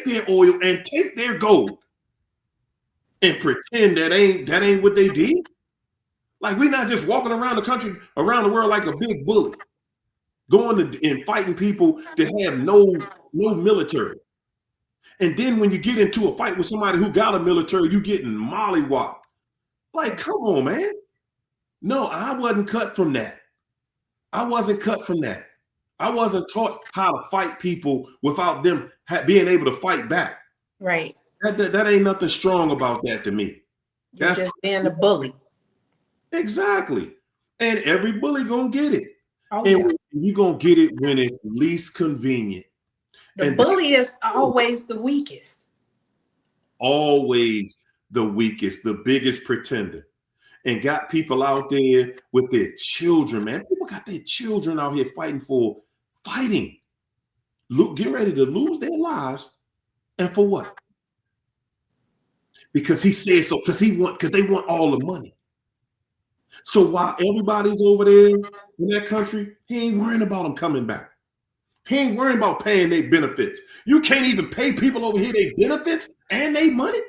their oil and take their gold and pretend that ain't what they did. Like, we're not just walking around the country, around the world like a big bully, going and fighting people that have no military. And then when you get into a fight with somebody who got a military, you getting mollywopped. Like, come on, man. No, I wasn't cut from that. I wasn't cut from that. I wasn't taught how to fight people without them being able to fight back. Right. That ain't nothing strong about that to me. That's just being a bully. Exactly. And every bully gonna get it. Oh, and you're gonna get it when it's least convenient. The bully is always the weakest. Always the weakest, the biggest pretender. And got people out there with their children, man. People got their children out here fighting. Look, get ready to lose their lives. And for what? Because he said so, because they want all the money. So while everybody's over there in that country, he ain't worrying about them coming back. He ain't worrying about paying their benefits. You can't even pay people over here their benefits and their money.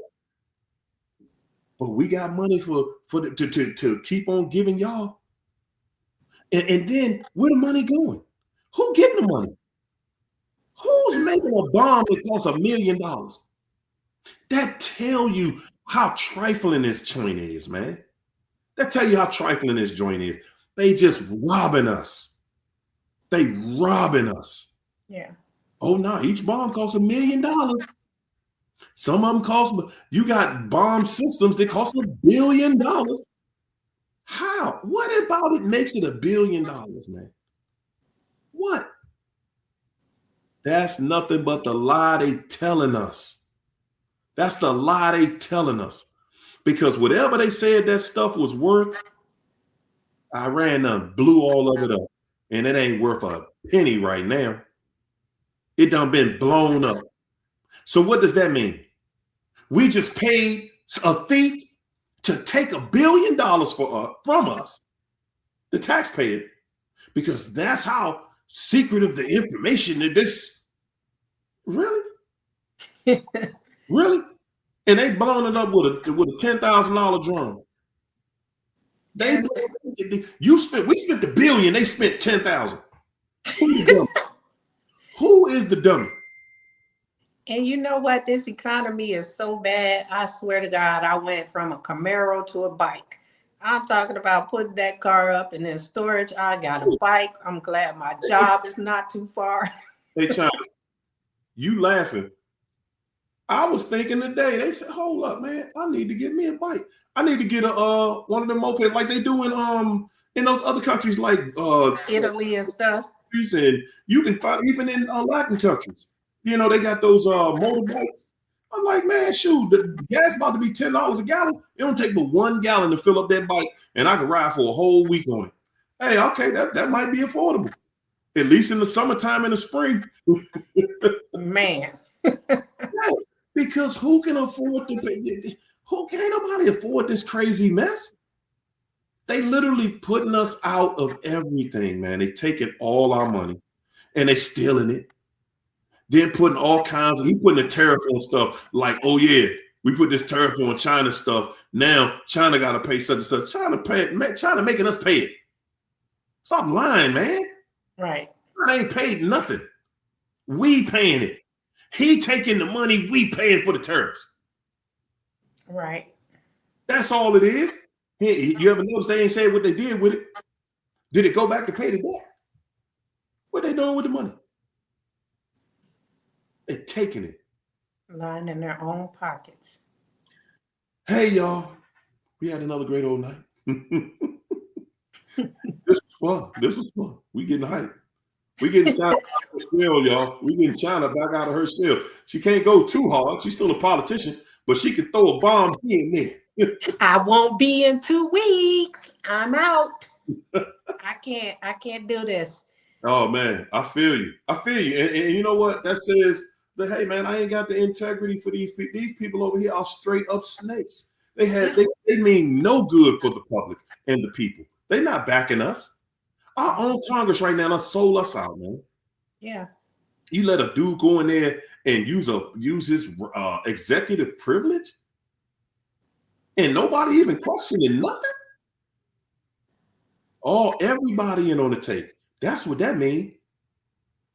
But we got money to keep on giving y'all. And then where the money going? Who getting the money? Who's making a bomb that costs $1 million? That tell you how trifling this joint is, man. That tell you how trifling this joint is. They just robbing us. They robbing us. Yeah. Oh no, each bomb costs $1 million. Some of them cost, you got bomb systems that cost $1 billion. How? What about it makes it $1 billion, man? What? That's nothing but the lie they telling us. That's the lie they telling us. Because whatever they said that stuff was worth, Iran done blew all of it up. And it ain't worth a penny right now. It done been blown up. So what does that mean? We just paid a thief to take $1 billion from us, the taxpayer, because that's how secretive the information is. This really, really, and they blown it up with a $10,000 drone. We spent $1 billion. They spent 10,000. Who is the dummy? And you know what? This economy is so bad. I swear to God, I went from a Camaro to a bike. I'm talking about putting that car up and in storage. I got a bike. I'm glad my job is not too far. Hey, China, you laughing. I was thinking today, they said, hold up, man, I need to get me a bike. I need to get one of them mopeds like they do in those other countries like Italy and stuff. And you can find even in Latin countries. You know, they got those motorbikes. I'm like, man, shoot, the gas about to be $10 a gallon. It don't take but 1 gallon to fill up that bike, and I can ride for a whole week on it. Hey, okay, that might be affordable. At least in the summertime and the spring. Man. Because who can afford to pay? Who can't nobody afford this crazy mess? They literally putting us out of everything, man. They taking all our money and they stealing it. They're putting all kinds of, he putting the tariff on stuff like, oh yeah, we put this tariff on China stuff. Now China got to pay such and such. China making us pay it. Stop lying, man. Right. China ain't paid nothing. We paying it. He taking the money, we paying for the tariffs. Right. That's all it is. You ever notice they ain't saying what they did with it? Did it go back to pay the debt? What they doing with the money? They're taking it. Lying in their own pockets. Hey, y'all. We had another great old night. This was fun. This was fun. We getting hyped. We getting China out of her shell, y'all. We getting China back out of her shell. She can't go too hard. She's still a politician, but she can throw a bomb here and there. I won't be in 2 weeks. I'm out. I can't do this. Oh man, I feel you. And you know what? That says that, hey man, I ain't got the integrity for these people. These people over here are straight up snakes. They mean no good for the public and the people. They're not backing us. Our own Congress right now sold us out, man. Yeah. You let a dude go in there and use his executive privilege, and nobody even questioning nothing. Everybody in on the take. That's what that means.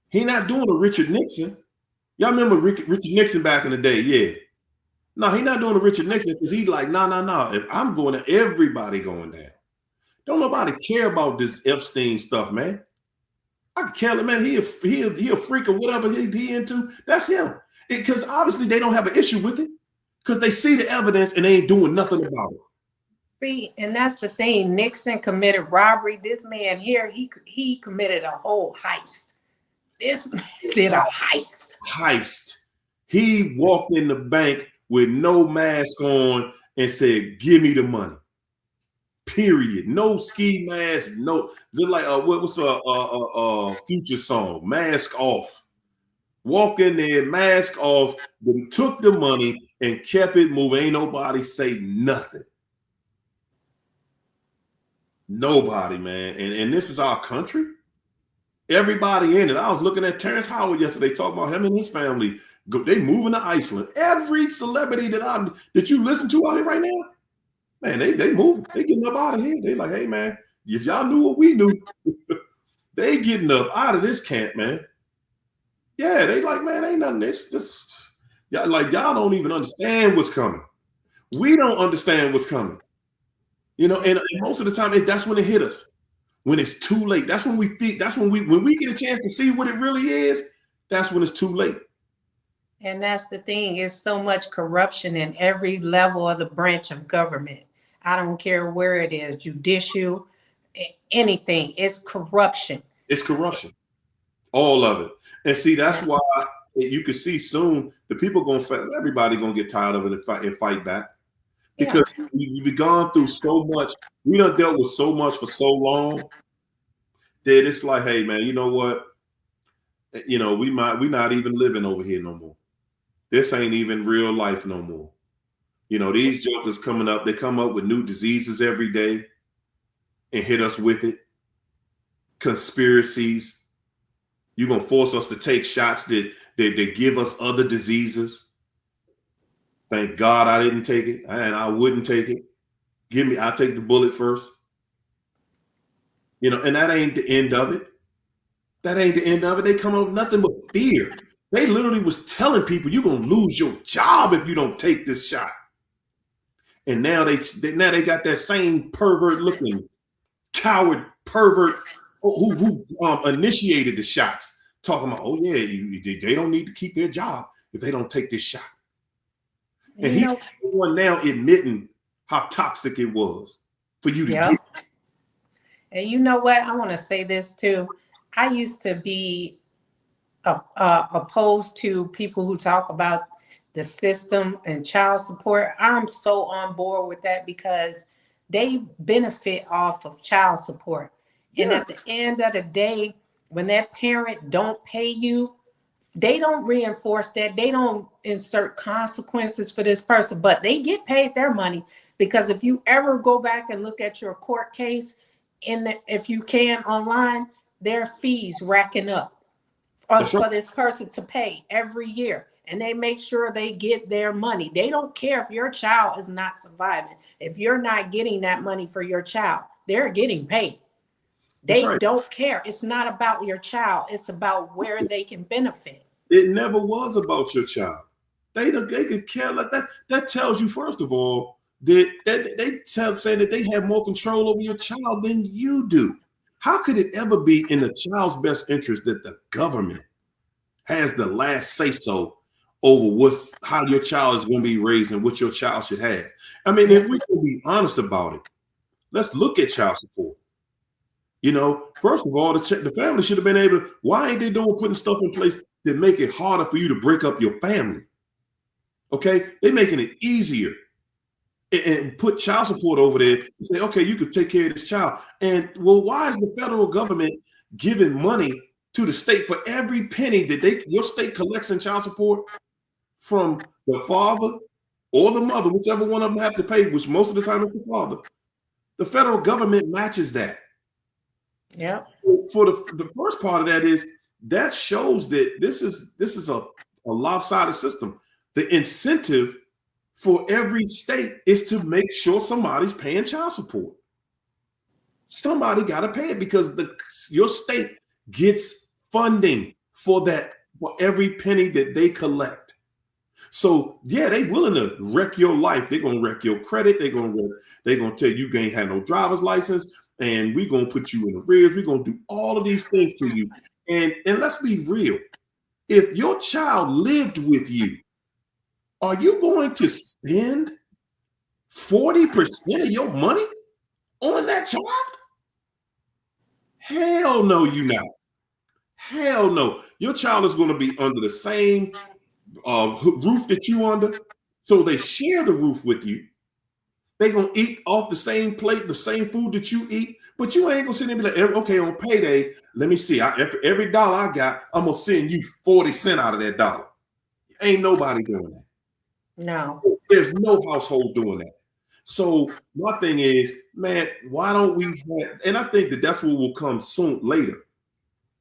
He not doing a Richard Nixon. Y'all remember Richard Nixon back in the day? Yeah. No, he not doing a Richard Nixon because he's like, no. If I'm going to, everybody going down. Don't nobody care about this Epstein stuff, man. I can care, man. He a freak or whatever he into. That's him. Because obviously they don't have an issue with it because they see the evidence and they ain't doing nothing about it. See, and that's the thing. Nixon committed robbery. This man here, he committed a whole heist. This man did a heist. He walked in the bank with no mask on and said, "Give me the money." Period. No ski mask. No, just like what's a Future song? Mask off. Walk in there, mask off. Then took the money and kept it moving. Ain't nobody say nothing. Nobody, man. And this is our country. Everybody in it. I was looking at Terrence Howard yesterday, talking about him and his family. They moving to Iceland. Every celebrity that you listen to out here right now, man, they moving. They getting up out of here. They like, hey man, if y'all knew what we knew, they getting up out of this camp, man. Yeah, they like, man, ain't nothing. This y'all don't even understand what's coming. We don't understand what's coming. You know, and most of the time, that's when it hit us. When it's too late. That's when we feel. That's when we get a chance to see what it really is. That's when it's too late. And that's the thing. It's so much corruption in every level of the branch of government. I don't care where it is, judicial, anything. It's corruption. It's corruption. All of it. And see, that's why you can see soon the people gonna fight. Everybody gonna get tired of it and fight back. Because we've gone through so much. We done dealt with so much for so long that it's like, hey man, you know what? You know, we not even living over here no more. This ain't even real life no more. You know, these jokers coming up, they come up with new diseases every day and hit us with it. Conspiracies. You're gonna force us to take shots that give us other diseases. Thank God I didn't take it, and I wouldn't take it. I'll take the bullet first. You know, and that ain't the end of it. That ain't the end of it. They come up with nothing but fear. They literally was telling people you're gonna lose your job if you don't take this shot. And now they got that same pervert looking coward pervert who initiated the shots, talking about, oh yeah, they don't need to keep their job if they don't take this shot. And he's the one now admitting how toxic it was for you to get. And you know what? I want to say this too. I used to be opposed to people who talk about the system and child support. I'm so on board with that because they benefit off of child support. And at the end of the day, when that parent don't pay you, they don't reinforce that. They don't insert consequences for this person, but they get paid their money. Because if you ever go back and look at your court case, if you can online, there are fees racking up for this person to pay every year. And they make sure they get their money. They don't care if your child is not surviving. If you're not getting that money for your child, they're getting paid. They don't care. It's not about your child. It's about where they can benefit. It never was about your child. They could care like that. That tells you, first of all, that they say that they have more control over your child than you do. How could it ever be in the child's best interest that the government has the last say so over how your child is going to be raised and what your child should have? I mean, if we can be honest about it, let's look at child support. You know, first of all, the family should have been able to, why ain't they putting stuff in place that make it harder for you to break up your family? Okay, they're making it easier and put child support over there and say, okay, you could take care of this child. And well, why is the federal government giving money to the state for every penny that your state collects in child support from the father or the mother, whichever one of them have to pay, which most of the time is the father? The federal government matches that. Yeah. For the first part of that is that shows that this is a lopsided system. The incentive for every state is to make sure somebody's paying child support. Somebody got to pay it because your state gets funding for that, for every penny that they collect. So yeah, they willing to wreck your life. They're gonna wreck your credit. They're gonna tell you ain't had no driver's license, and we're gonna put you in arrears. We're gonna do all of these things to you. And let's be real. If your child lived with you, are you going to spend 40% of your money on that child? Hell no, you not. Hell no. Your child is going to be under the same roof that you under. So they share the roof with you. They're going to eat off the same plate, the same food that you eat. But you ain't going to sit there and be like, okay, on payday, let me see. Every dollar I got, I'm going to send you 40 cents out of that dollar. Ain't nobody doing that. No. There's no household doing that. So my thing is, man, why don't we have, and I think that's what will come soon later.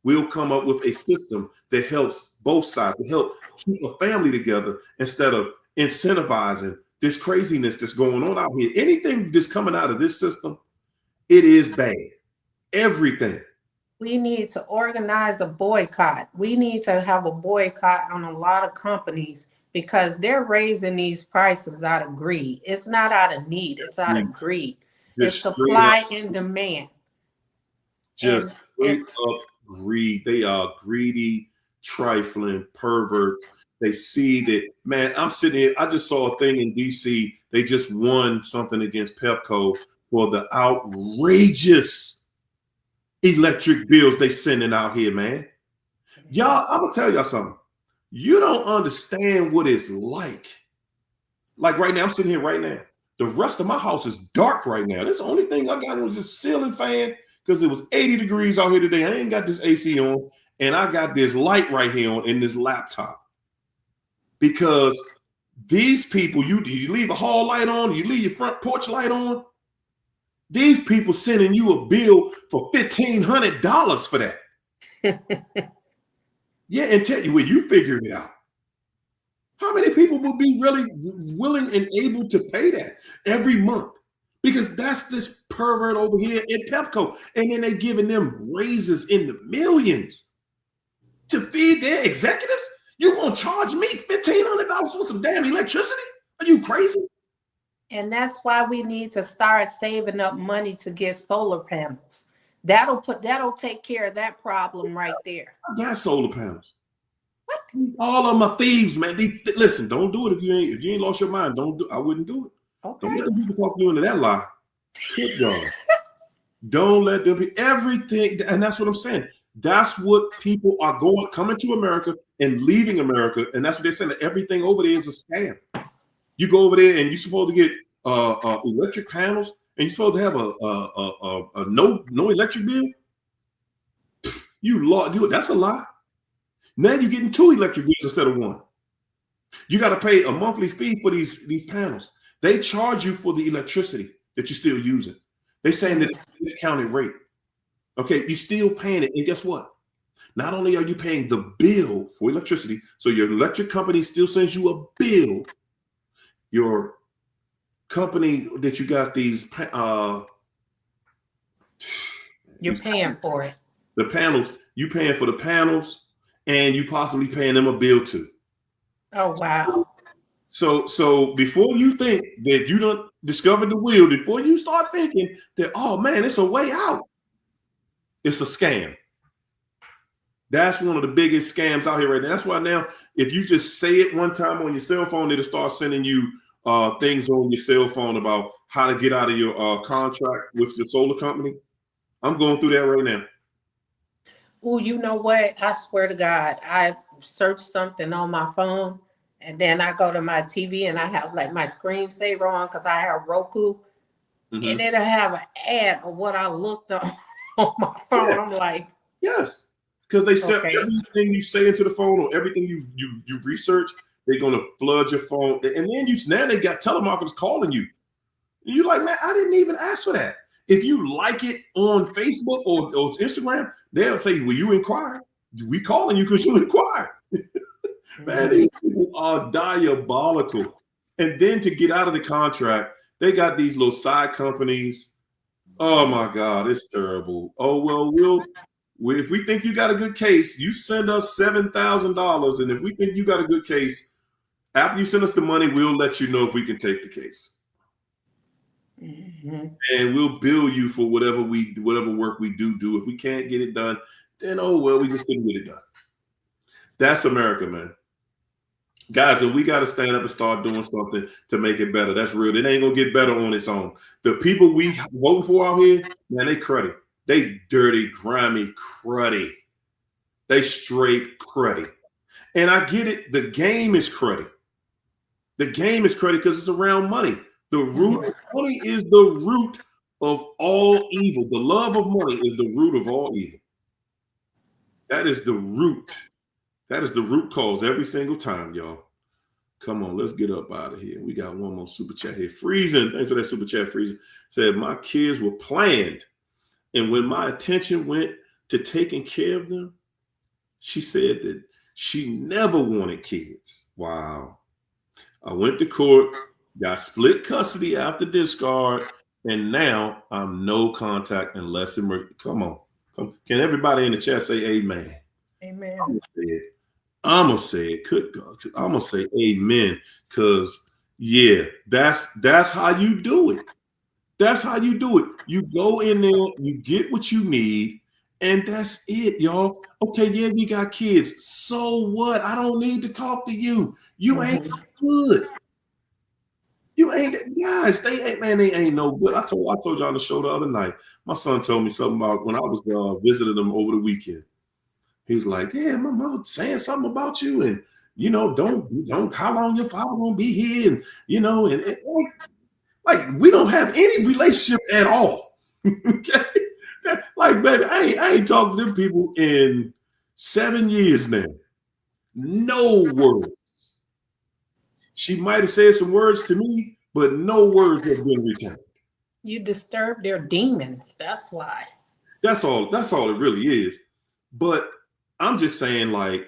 we'll come up with a system that helps both sides, to help keep a family together instead of incentivizing this craziness that's going on out here. Anything that's coming out of this system, it is bad. Everything. We need to organize a boycott. We need to have a boycott on a lot of companies because they're raising these prices out of greed. It's not out of need, it's out of greed. It's supply and demand. Just straight up greed. They are greedy, trifling perverts. They see that, man, I'm sitting here. I just saw a thing in DC. They just won something against Pepco for the outrageous electric bills they sending out here, man. Y'all, I'm gonna tell y'all something. You don't understand what it's like. Like right now, I'm sitting here right now. The rest of my house is dark right now. That's the only thing I got was this ceiling fan because it was 80 degrees out here today. I ain't got this AC on, and I got this light right here on in this laptop. Because these people, you leave a hall light on, you leave your front porch light on. These people sending you a bill for $1,500 for that. Yeah, and tell you when you figure it out. How many people will be really willing and able to pay that every month? Because that's this pervert over here in Pepco. And then they giving them raises in the millions to feed their executives. You gonna charge me $1,500 for some damn electricity? Are you crazy? And that's why we need to start saving up money to get solar panels. That'll take care of that problem right there. I got solar panels. What? All of my thieves, man. Listen, don't do it if you ain't lost your mind. Don't do. I wouldn't do it. Okay. Don't let them people talk you into that lie. Good God. Don't let them be everything. And that's what I'm saying. That's what people are coming to America and leaving America, and that's what they're saying. That everything over there is a scam. You go over there and you're supposed to get electric panels, and you're supposed to have a no electric bill. That's a lie. Now you're getting 2 electric bills instead of 1. You got to pay a monthly fee for these panels. They charge you for the electricity that you're still using. They're saying that it's a discounted rate. Okay, you're still paying it. And guess what? Not only are you paying the bill for electricity, so your electric company still sends you a bill. Your company that you got these you're paying for it. The panels, you paying for the panels, and you possibly paying them a bill too. Oh wow. So before you think that you done discovered the wheel, before you start thinking that, oh man, it's a way out. It's a scam. That's one of the biggest scams out here right now. That's why now, if you just say it one time on your cell phone, it'll start sending you things on your cell phone about how to get out of your contract with your solar company. I'm going through that right now. Oh, you know what? I swear to God, I searched something on my phone, and then I go to my TV and I have like my screensaver on because I have Roku, and it'll have an ad of what I looked on my phone. Yeah. I'm like, yes, because they said everything you say into the phone or everything you research, they're gonna flood your phone, and then now they got telemarketers calling you, and you're like, man, I didn't even ask for that. If you like it on Facebook or Instagram, they'll say, well, you inquired. We calling you because you inquired. Man, these people are diabolical. And then to get out of the contract, they got these little side companies. Oh my God, it's terrible. Oh, well, if we think you got a good case, you send us $7,000. And if we think you got a good case, after you send us the money, we'll let you know if we can take the case. And we'll bill you for whatever work we do. If we can't get it done, then oh well, we just couldn't get it done. That's America, man. Guys, and we got to stand up and start doing something to make it better. That's real. It ain't gonna get better on its own. The people we voting for out here, man, they cruddy. They dirty, grimy, cruddy. They straight cruddy. And I get it. The game is cruddy. The game is cruddy because it's around money. The root of money is the root of all evil. The love of money is the root of all evil. That is the root. That is the root cause every single time, y'all. Come on, let's get up out of here. We got one more super chat here. Freezing. Thanks for that super chat, Freezing. Said, my kids were planned. And when my attention went to taking care of them, she said that she never wanted kids. Wow. I went to court, got split custody after discard, and now I'm no contact unless come on. Can everybody in the chat say amen? Amen. I'm gonna say it. Good God. I'm gonna say amen. Cause yeah, that's how you do it. That's how you do it. You go in there, you get what you need, and that's it, y'all. Okay, yeah, we got kids. So what? I don't need to talk to you. You ain't good. You ain't, guys. They ain't no good. I told y'all on the show the other night. My son told me something about when I was visiting them over the weekend. He's like, yeah, my mother saying something about you, and don't how long your father won't be here, and and like we don't have any relationship at all. Okay, like baby, I ain't talked to them people in 7 years now. No words. She might have said some words to me, but no words have been returned. You disturb their demons. That's why. That's all it really is. But I'm just saying, like,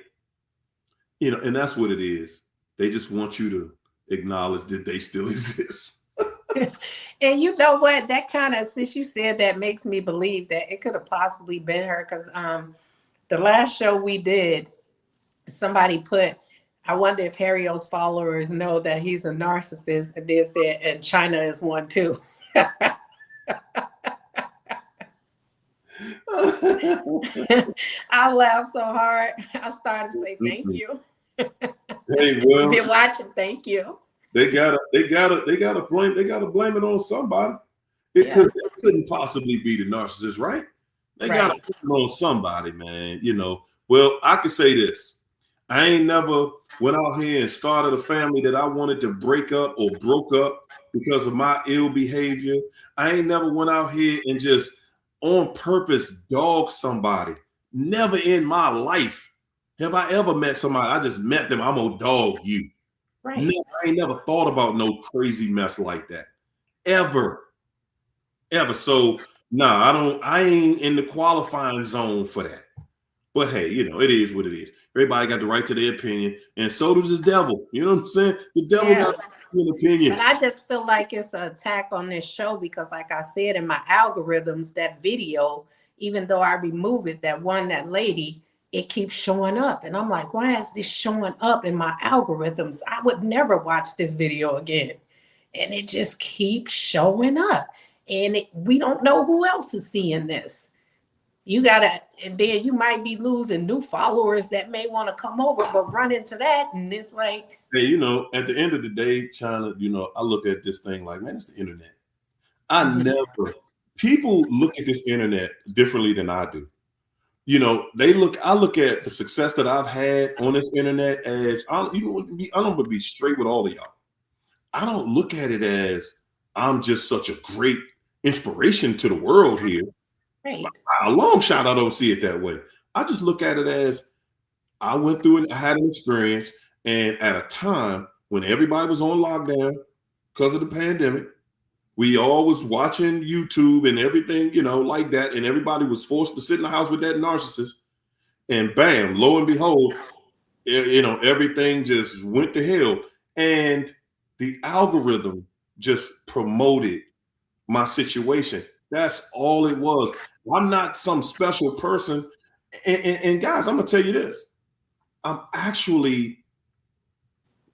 and that's what it is. They just want you to acknowledge that they still exist. And you know what? That kind of, since you said that, makes me believe that it could have possibly been her. Because the last show we did, somebody put, I wonder if Harry's followers know that he's a narcissist, and they said, and China is one too. I laughed so hard. I started to say thank you. Hey, well, if you're watching, thank you. They gotta blame it on somebody. Because it couldn't possibly be the narcissist, right? They gotta put it on somebody, man. Well, I could say this. I ain't never went out here and started a family that I wanted to break up or broke up because of my ill behavior. I ain't never went out here and just on purpose dog somebody. Never in my life have I ever met somebody. I just met them. I'm gonna dog you. Right. I ain't never thought about no crazy mess like that. Ever. So I ain't in the qualifying zone for that. But hey, it is what it is. Everybody got the right to their opinion, and so does the devil. You know what I'm saying? The devil got an opinion. But I just feel like it's an attack on this show because, like I said, in my algorithms, that video, even though I remove it, that lady, it keeps showing up. And I'm like, why is this showing up in my algorithms? I would never watch this video again. And it just keeps showing up. And we don't know who else is seeing this. And then you might be losing new followers that may want to come over, but run into that. And it's like, hey, at the end of the day, China, I look at this thing like, man, it's the internet. People look at this internet differently than I do. I look at the success that I've had on this internet as, I'm going to be straight with all of y'all. I don't look at it as I'm just such a great inspiration to the world here. Right. By a long shot, I don't see it that way. I just look at it as I went through it, I had an experience, and at a time when everybody was on lockdown because of the pandemic, we all was watching YouTube and everything, like that, and everybody was forced to sit in the house with that narcissist. And bam, lo and behold, everything just went to hell. And the algorithm just promoted my situation. That's all it was. I'm not some special person. And guys, I'm going to tell you this. I'm actually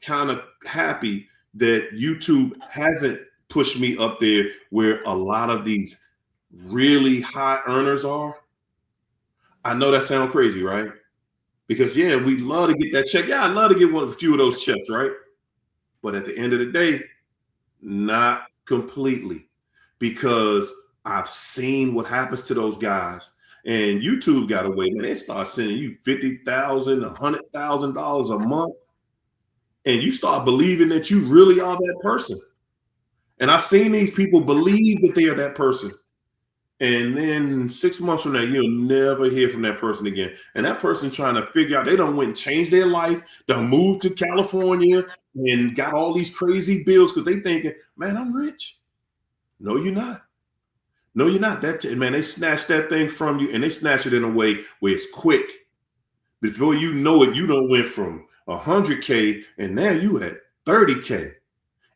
kind of happy that YouTube hasn't pushed me up there where a lot of these really high earners are. I know that sounds crazy, right? Because we love to get that check. Yeah, I love to get a few of those checks, right? But at the end of the day, not completely, because I've seen what happens to those guys. And YouTube got away, man. They start sending you $50,000, $100,000 a month, and you start believing that you really are that person. And I've seen these people believe that they are that person. And then 6 months from now, you'll never hear from that person again. And that person trying to figure out, they done went and changed their life, done moved to California and got all these crazy bills because they thinking, man, I'm rich. No, you're not. No, you're not. That man, they snatch that thing from you, and they snatch it in a way where it's quick. Before you know it, you done went from 100K, and now you at 30K,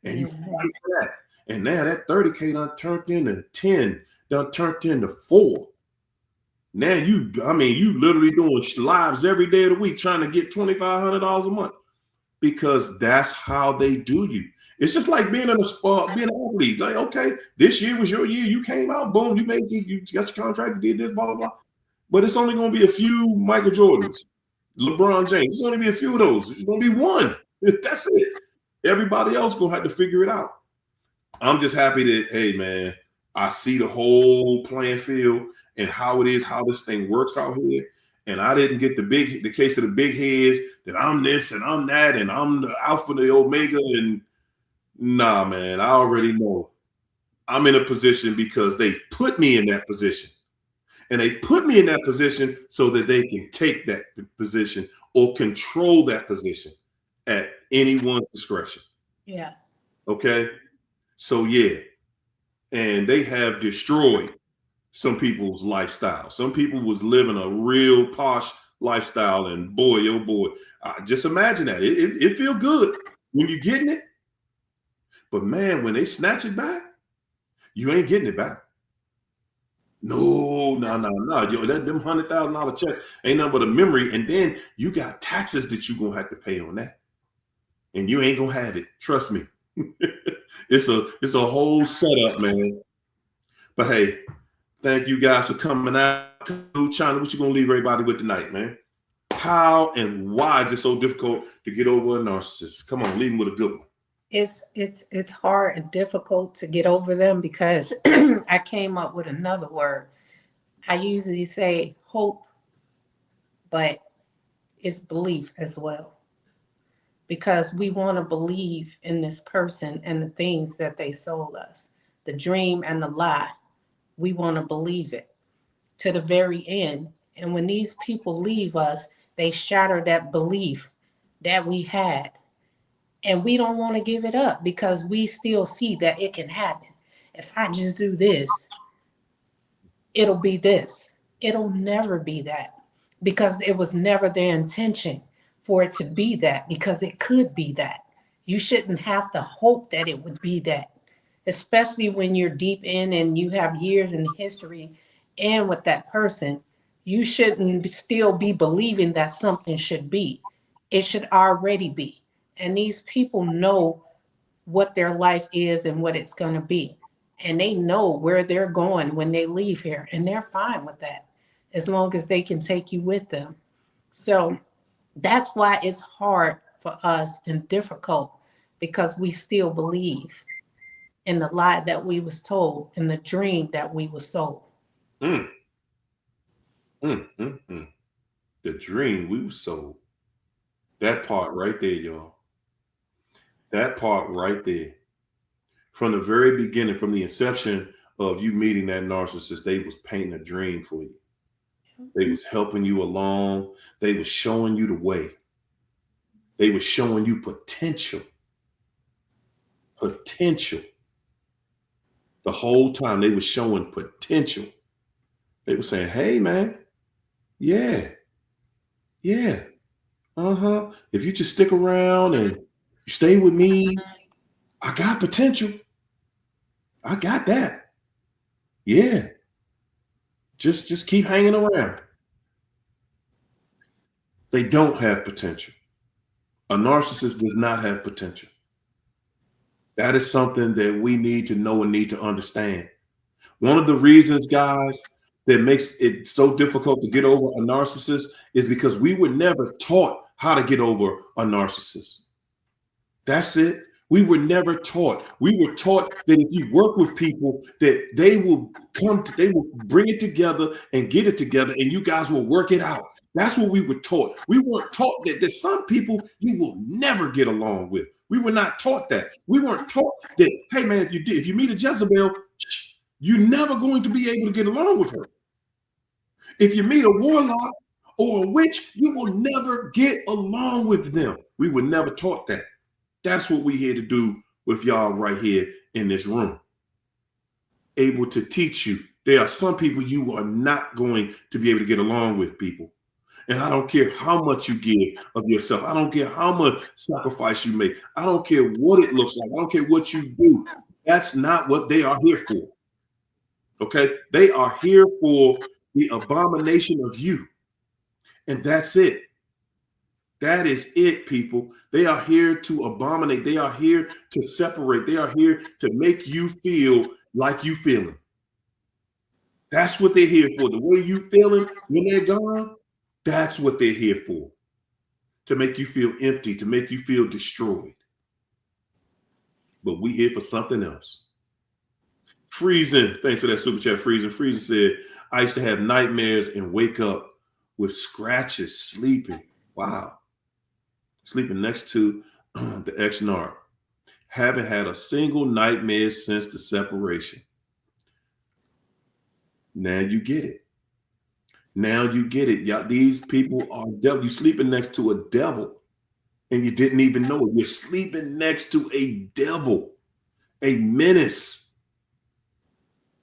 and you fight for that. And now that 30K done turned into 10, done turned into 4. Now you literally doing lives every day of the week trying to get $2,500 a month, because that's how they do you. It's just like being in a sport, being an athlete. Like, okay, this year was your year. You came out, boom, you got your contract, you did this, blah, blah, blah. But it's only going to be a few Michael Jordans, LeBron James. It's only be a few of those. It's going to be one. That's it. Everybody else going to have to figure it out. I'm just happy that, hey, man, I see the whole playing field and how it is, how this thing works out here. And I didn't get the case of the big heads that I'm this and I'm that and I'm the alpha and the omega. And nah, man, I already know I'm in a position because they put me in that position. And they put me in that position so that they can take that position or control that position at anyone's discretion. Yeah. Okay. So yeah. And they have destroyed some people's lifestyle. Some people was living a real posh lifestyle, and boy, oh boy, just imagine that. It feel good when you're getting it. But man, when they snatch it back, you ain't getting it back. No. Yo, them $100,000 checks ain't nothing but a memory. And then you got taxes that you're gonna have to pay on that. And you ain't gonna have it. Trust me. It's a whole setup, man. But hey, thank you guys for coming out. China, what you gonna leave everybody with tonight, man? How and why is it so difficult to get over a narcissist? Come on, leave them with a good one. It's hard and difficult to get over them because I came up with another word. I usually say hope, but it's belief as well. Because we want to believe in this person and the things that they sold us, the dream and the lie. We want to believe it to the very end. And when these people leave us, they shatter that belief that we had. And we don't want to give it up because we still see that it can happen. If I just do this, it'll be this. It'll never be that because it was never their intention for it to be that, because it could be that. You shouldn't have to hope that it would be that, especially when you're deep in and you have years in history and with that person. You shouldn't still be believing that something should be. It should already be. And these people know what their life is and what it's going to be. And they know where they're going when they leave here. And they're fine with that as long as they can take you with them. So that's why it's hard for us and difficult, because we still believe in the lie that we was told, in the dream that we was sold. The dream we were sold. That part right there, y'all. That part right there. From the very beginning, from the inception of you meeting that narcissist, they was painting a dream for you. They was helping you along. They was showing you the way. They was showing you potential. Potential. The whole time they was showing potential. They were saying, hey, man, yeah. If you just stick around and you stay with me, I got potential. I got that. Yeah. Just keep hanging around. They don't have potential. A narcissist does not have potential. That is something that we need to know and need to understand. One of the reasons, guys, that makes it so difficult to get over a narcissist is because we were never taught how to get over a narcissist. That's it. We were never taught. We were taught that if you work with people, that they will bring it together and get it together, and you guys will work it out. That's what we were taught. We weren't taught that there's some people you will never get along with. We were not taught that. We weren't taught that, hey man, if you meet a Jezebel, you're never going to be able to get along with her. If you meet a warlock or a witch, you will never get along with them. We were never taught that. That's what we're here to do with y'all right here in this room. Able to teach you There are some people you are not going to be able to get along with, people. And I don't care how much you give of yourself. I don't care how much sacrifice you make. I don't care what it looks like. I don't care what you do. That's not what they are here for. Okay? They are here for the abomination of you. And that's it. That is it, people. They are here to abominate. They are here to separate. They are here to make you feel like you feeling. That's what they're here for. The way you feeling when they're gone, that's what they're here for. To make you feel empty, to make you feel destroyed. But we here for something else. Freezing, thanks for that super chat, Freezing. Freezing said, I used to have nightmares and wake up with scratches sleeping. Wow. Sleeping next to the ex-narc. Haven't had a single nightmare since the separation. Now you get it. Now you get it. Y'all, these people are devil. You're sleeping next to a devil and you didn't even know it. You're sleeping next to a devil, a menace.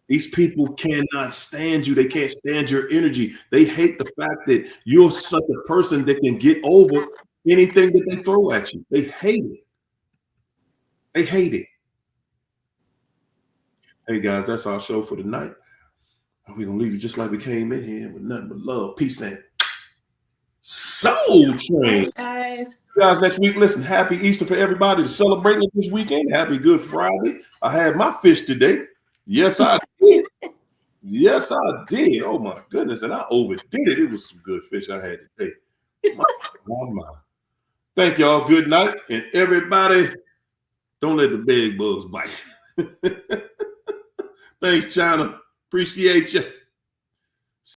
These people cannot stand you. They can't stand your energy. They hate the fact that you're such a person that can get over anything that they throw at you. They hate it. They hate it. Hey guys, that's our show for tonight. We're going to leave you just like we came in here with nothing but love, peace, and soul train. Guys. Guys, next week, listen, happy Easter for everybody to celebrate it this weekend. Happy Good Friday. I had my fish today. Yes, I did. Yes, I did. Oh, my goodness. And I overdid it. It was some good fish I had today. My. Thank y'all. Good night. And everybody, don't let the bed bugs bite. Thanks, China. Appreciate you.